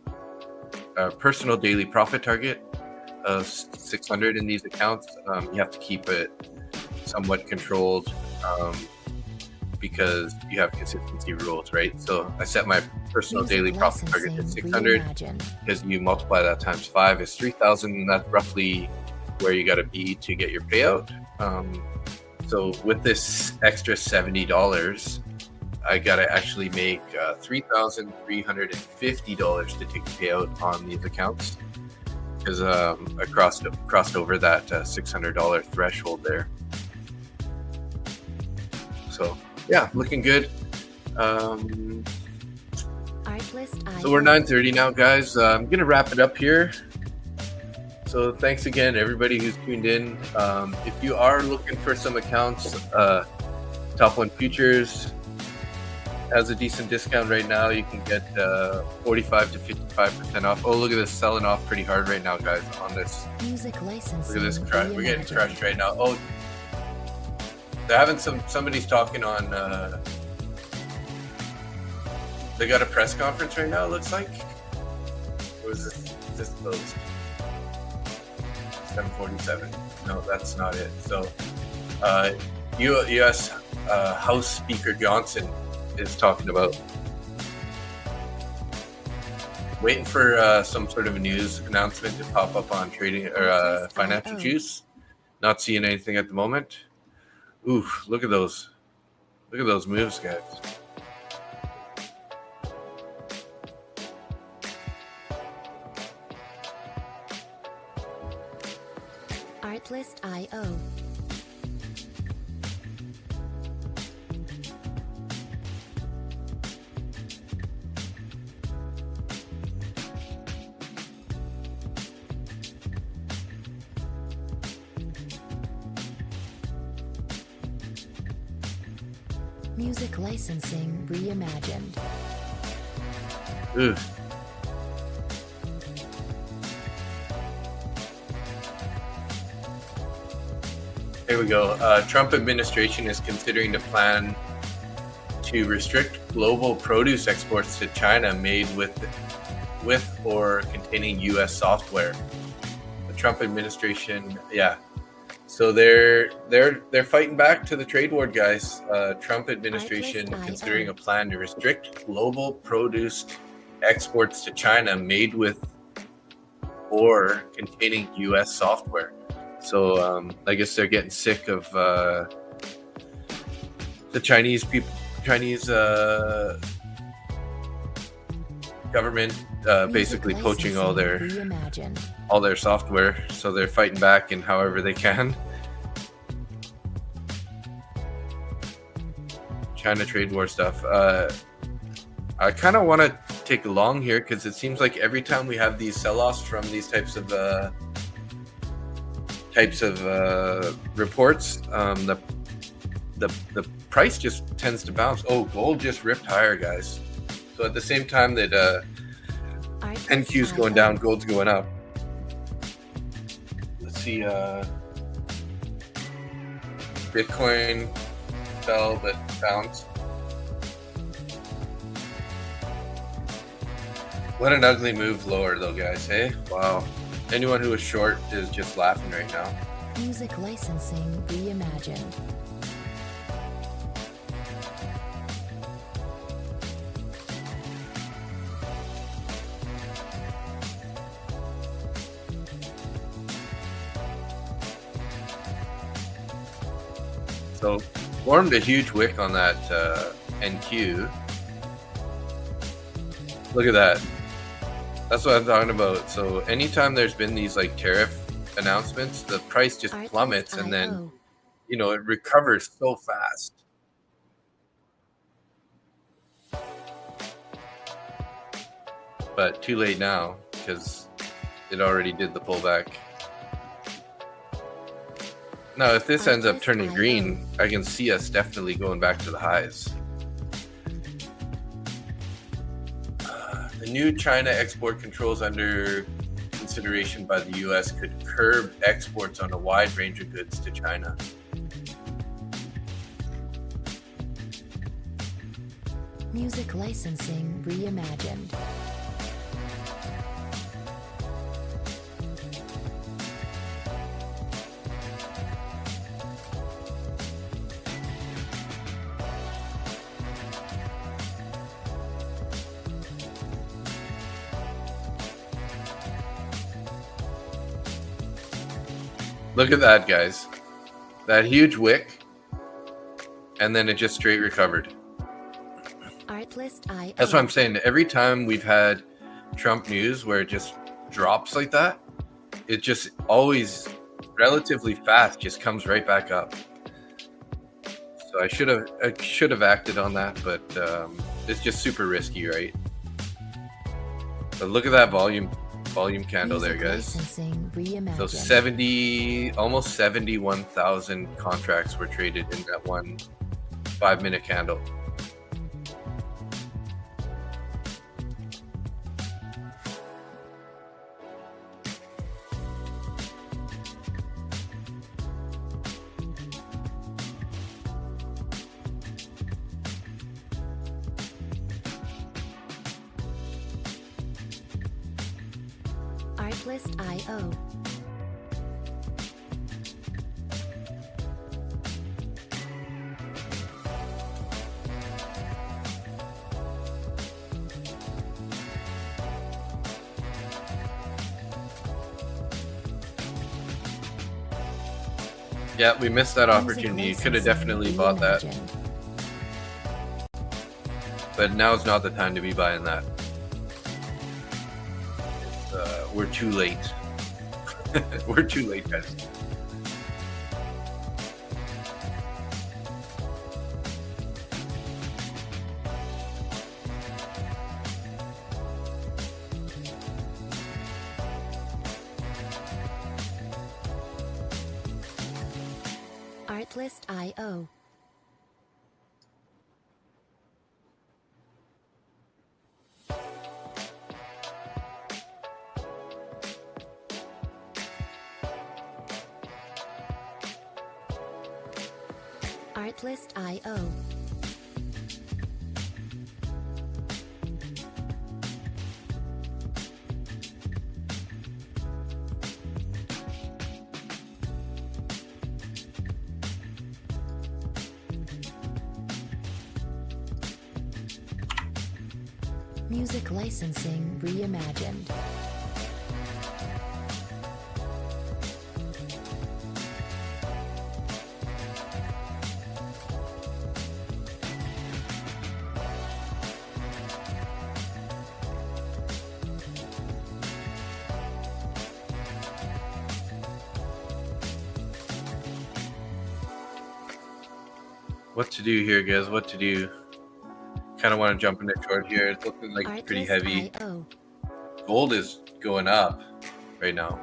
personal daily profit target of 600 in these accounts. You have to keep it somewhat controlled because you have consistency rules, right? So I set my personal daily profit target at 600 because you multiply that times 5 is 3,000, and that's roughly where you got to be to get your payout. So with this extra $70, I got to actually make $3,350 to take a payout on these accounts, because I crossed over that $600 threshold there. So yeah, looking good. So we're 9:30 now, guys. I'm gonna wrap it up here. So thanks again, everybody who's tuned in. If you are looking for some accounts, Top 1 Futures has a decent discount right now. You can get 45 to 55% off. Oh, look at this, selling off pretty hard right now, guys, on this. Music licensing. Look at this crash. We're getting crushed right now. Oh, they're having somebody's talking on. They got a press conference right now, it looks like. Or is this closed? 7:47. No, that's not it. So, U.S. House Speaker Johnson is talking about waiting for some sort of a news announcement to pop up on trading or financial juice. Not seeing anything at the moment. Ooh, look at those moves, guys. Artlist.io. Music licensing reimagined. Ooh. Here we go. Trump administration is considering the plan to restrict global produce exports to China made with or containing U.S. software. The Trump administration, yeah. So they're fighting back to the trade war, guys. Trump administration considering a plan to restrict global produce exports to China made with or containing U.S. software. So I guess they're getting sick of the Chinese government basically poaching all their software. So they're fighting back in however they can. China trade war stuff. I kind of want to take a long here because it seems like every time we have these sell-offs from these types of reports, the price just tends to bounce. Oh, gold just ripped higher, guys. So at the same time that NQ's going down, gold's going up. Let's see. Bitcoin fell but bounced. What an ugly move lower though, guys. Hey, wow. Anyone who is short is just laughing right now. Music licensing reimagined. So formed a huge wick on that NQ. Look at that. That's what I'm talking about. So anytime there's been these like tariff announcements, the price just plummets and then, you know, it recovers so fast. But too late now because it already did the pullback. Now, if this ends up turning green, I can see us definitely going back to the highs. The new China export controls under consideration by the U.S. could curb exports on a wide range of goods to China. Music licensing reimagined. Look at that, guys. That huge wick, and then it just straight recovered. Artlist.io. That's what I'm saying. Every time we've had Trump news where it just drops like that, it just always relatively fast just comes right back up. So I should have acted on that, but it's just super risky, right? But look at that volume candle there, guys. So 70, almost 71,000 contracts were traded in that one 5-minute candle. Artlist.io. Yeah, we missed that opportunity. You could have definitely bought that. But now's not the time to be buying that. We're too late. We're too late, guys. Artlist.io. Artlist.io. Music licensing reimagined. What to do here, guys? What to do? Kind of want to jump in the short here. It's looking like it's pretty heavy. Artlist.io. Gold is going up right now.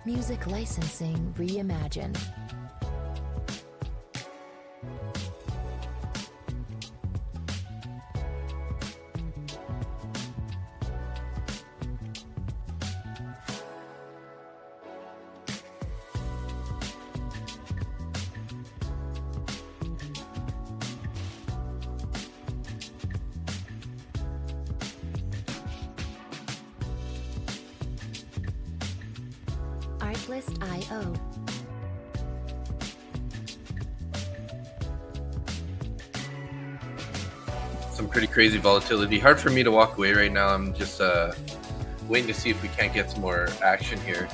Music licensing reimagined. Artlist.io. Some pretty crazy volatility. Hard for me to walk away right now. I'm just waiting to see if we can't get some more action here.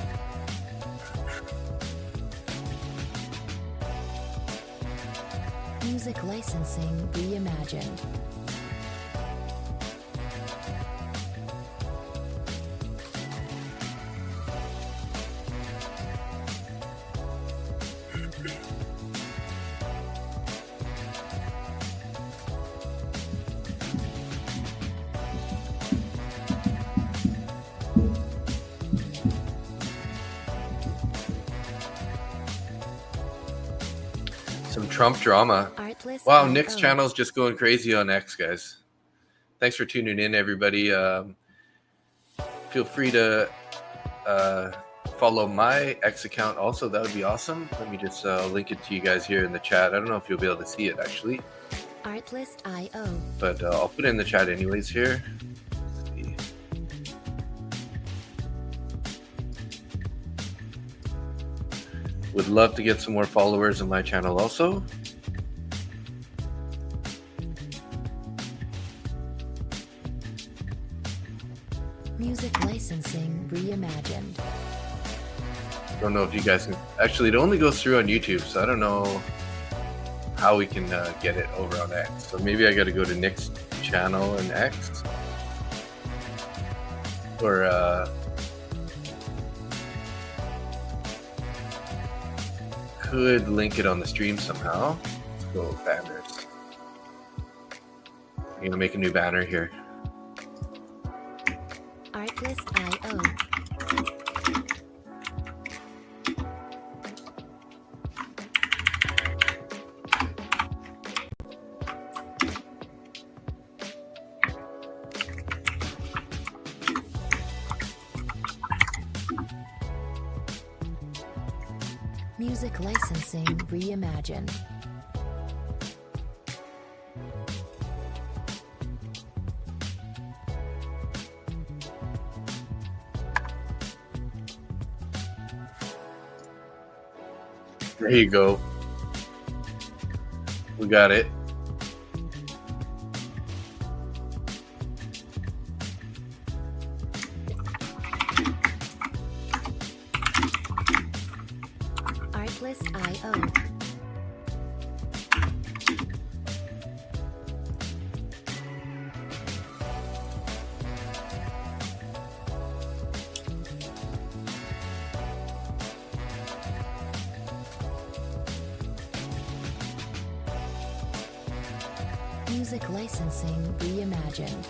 Music licensing reimagined. Some Trump drama. Artlist. Wow, Nick's channel is just going crazy on X, guys. Thanks for tuning in, everybody. Feel free to follow my X account also. That would be awesome. Let me just link it to you guys here in the chat. I don't know if you'll be able to see it, actually. Artlist.io. But I'll put it in the chat anyways here. Let's see. Would love to get some more followers on my channel also. Music licensing reimagined. Don't know if you guys can. Actually, it only goes through on YouTube, so I don't know how we can get it over on X. So maybe I got to go to Nick's channel in X, or could link it on the stream somehow. Let's go banners. I'm gonna make a new banner here. Artlist.io. Music licensing reimagined. There you go. We got it. Artlist.io. Music licensing reimagined.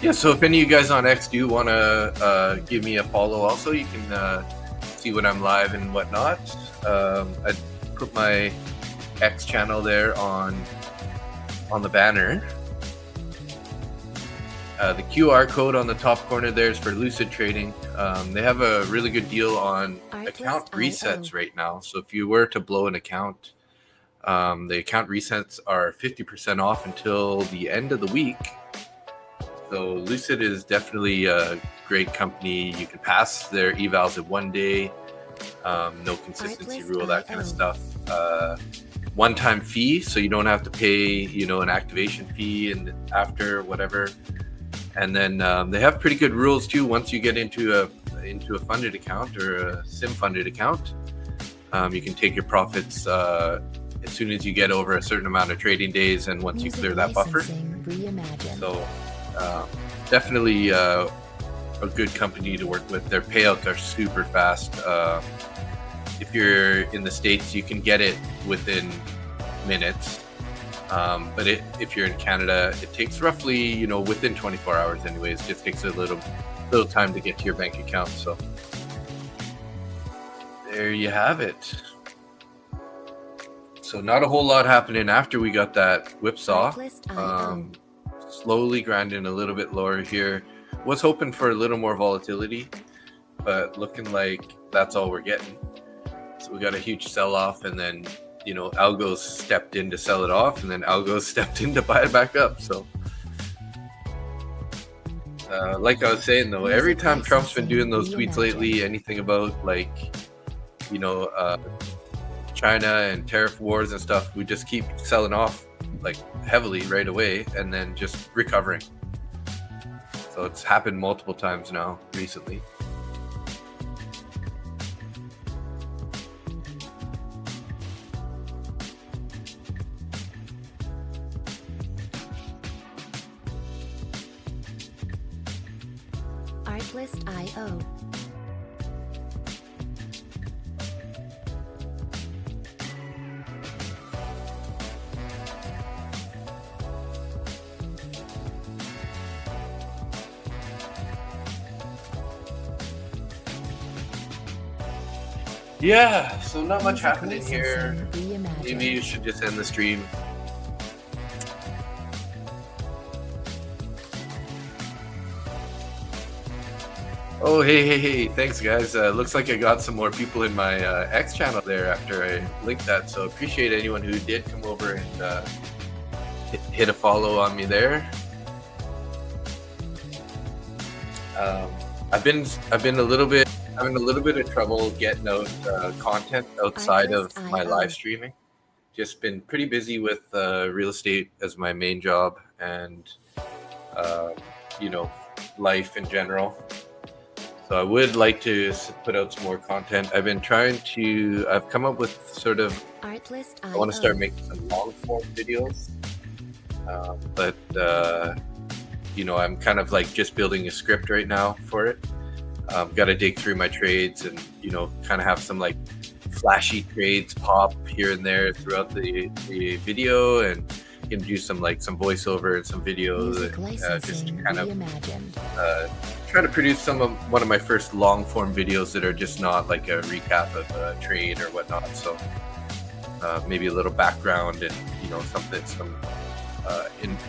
Yeah, so if any of you guys on X do want to give me a follow also, you can see when I'm live and whatnot. I put my X channel there on the banner. The QR code on the top corner there is for Lucid Trading. They have a really good deal on account resets right now. So if you were to blow an account, the account resets are 50% off until the end of the week. So Lucid is definitely a great company. You can pass their evals in 1 day. No consistency rule, that kind of stuff. One-time fee, so you don't have to pay, an activation fee and after whatever. And then they have pretty good rules too. Once you get into into a funded account or a sim funded account. You can take your profits as soon as you get over a certain amount of trading days and once you clear that buffer. Reimagined. So definitely a good company to work with. Their payouts are super fast. If you're in the States, you can get it within minutes. But if you're in Canada, it takes roughly, within 24 hours anyways. It just takes a little time to get to your bank account. So there you have it. So not a whole lot happening after we got that whipsaw. Slowly grinding a little bit lower here. Was hoping for a little more volatility, but looking like that's all we're getting. So we got a huge sell-off, and then algos stepped in to sell it off, and then algos stepped in to buy it back up. So like I was saying though, every time Trump's been doing those tweets lately, anything about China and tariff wars and stuff, we just keep selling off like heavily right away and then just recovering. So it's happened multiple times now recently. Artlist.io. Yeah, so not much happening Licensing here. Reimagined. Maybe you should just end the stream. Oh, hey. Thanks, guys. Looks like I got some more people in my X channel there after I linked that. So appreciate anyone who did come over and hit a follow on me there. I've been having a little bit of trouble getting out content outside of my live streaming. Just been pretty busy with real estate as my main job and life in general. So I would like to put out some more content. I've come up with sort of, I want to start making some long form videos. But I'm kind of like just building a script right now for it. Got to dig through my trades and, kind of have some like flashy trades pop here and there throughout the video, and can do some voiceover and some videos, just to kind of try to produce one of my first long form videos that are just not like a recap of a trade or whatnot. So maybe a little background and some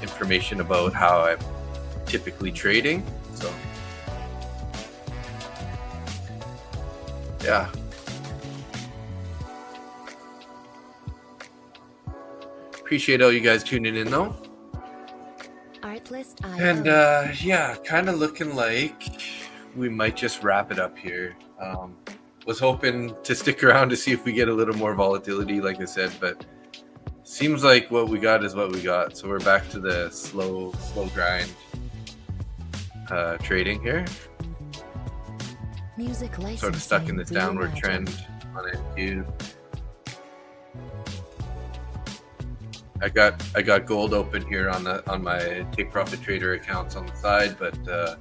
information about how I'm typically trading. So yeah. Appreciate all you guys tuning in though. Artlist.io. And kind of looking like we might just wrap it up here. Was hoping to stick around to see if we get a little more volatility, like I said, but seems like what we got is what we got. So we're back to the slow grind trading here. Music licensing Sort of stuck in this downward reimagined. trend on NQ. I got gold open here on my take profit trader accounts on the side, but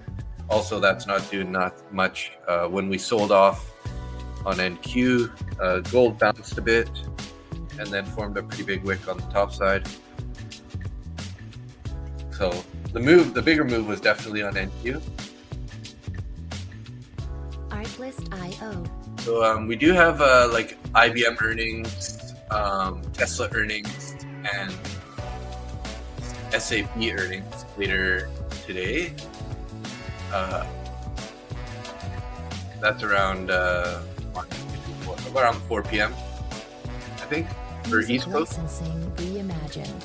also that's not doing much. When we sold off on NQ, gold bounced a bit and then formed a pretty big wick on the top side. So the bigger move was definitely on NQ. Artlist.io. So we do have like IBM earnings, Tesla earnings, and SAP earnings later today. That's around 4 p.m. I think for Music East Coast. licensing reimagined.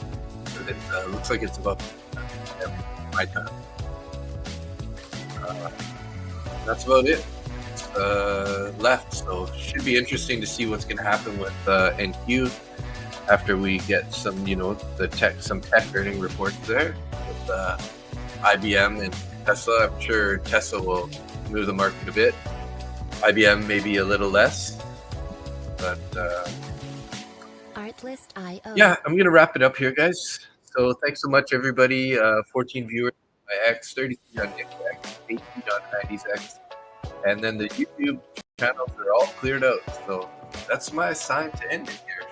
But it looks like it's about my time. That's about it left. So should be interesting to see what's going to happen with NQ after we get some, some tech earning reports there with IBM and Tesla. I'm sure Tesla will move the market a bit. IBM maybe a little less, but Artlist.io. yeah, I'm gonna wrap it up here, guys. So thanks so much, everybody. 14 viewers on my X, 33 on Nick X, 18 on Andy's X, and then the YouTube channels are all cleared out. So that's my sign to end it here.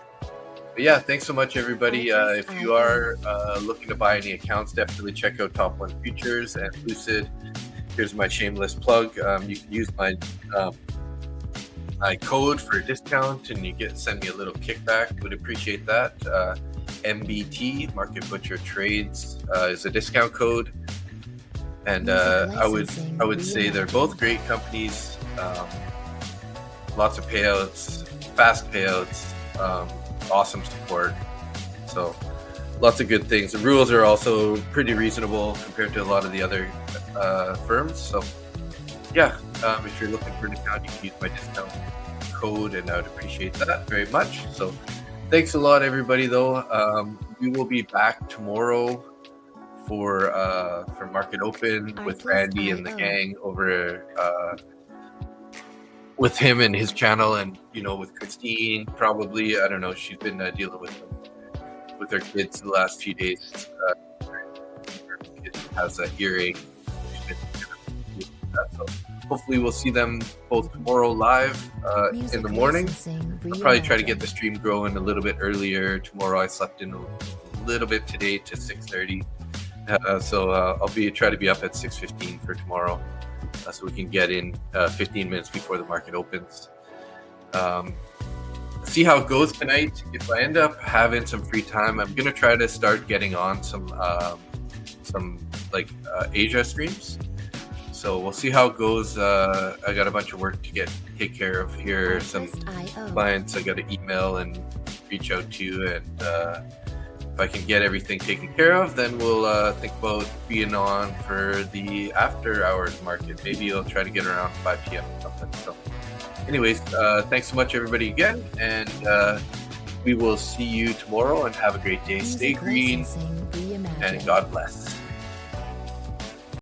But yeah, thanks so much, everybody. If you are looking to buy any accounts, definitely check out Top 1 Futures and Lucid. Here's my shameless plug. You can use my code for a discount, and you send me a little kickback. Would appreciate that. MBT, Market Butcher Trades, is a discount code, and I would say they're both great companies. Lots of payouts, fast payouts, awesome support. So lots of good things. The rules are also pretty reasonable compared to a lot of the other firms. So yeah, if you're looking for an account, you can use my discount code, and I would appreciate that very much. So thanks a lot, everybody, though. We will be back tomorrow for Market Open with Randy and the gang over with him and his channel, and with Christine probably. I don't know. She's been dealing with her kids the last few days. Her kid has an earache. So hopefully we'll see them both tomorrow live in the morning. I'll probably try to get the stream growing a little bit earlier tomorrow. I slept in a little bit today to 6:30, so I'll try to be up at 6:15 for tomorrow, so we can get in 15 minutes before the market opens. See how it goes tonight. If I end up having some free time, I'm gonna try to start getting on some Asia streams. So we'll see how it goes. I got a bunch of work to take care of here. Some clients I got to email and reach out to, and if I can get everything taken care of, then we'll think about being on for the after hours market. Maybe I'll try to get around 5 p.m. or something. So anyways, thanks so much, everybody, again, and we will see you tomorrow, and have a great day. Stay green, and God bless.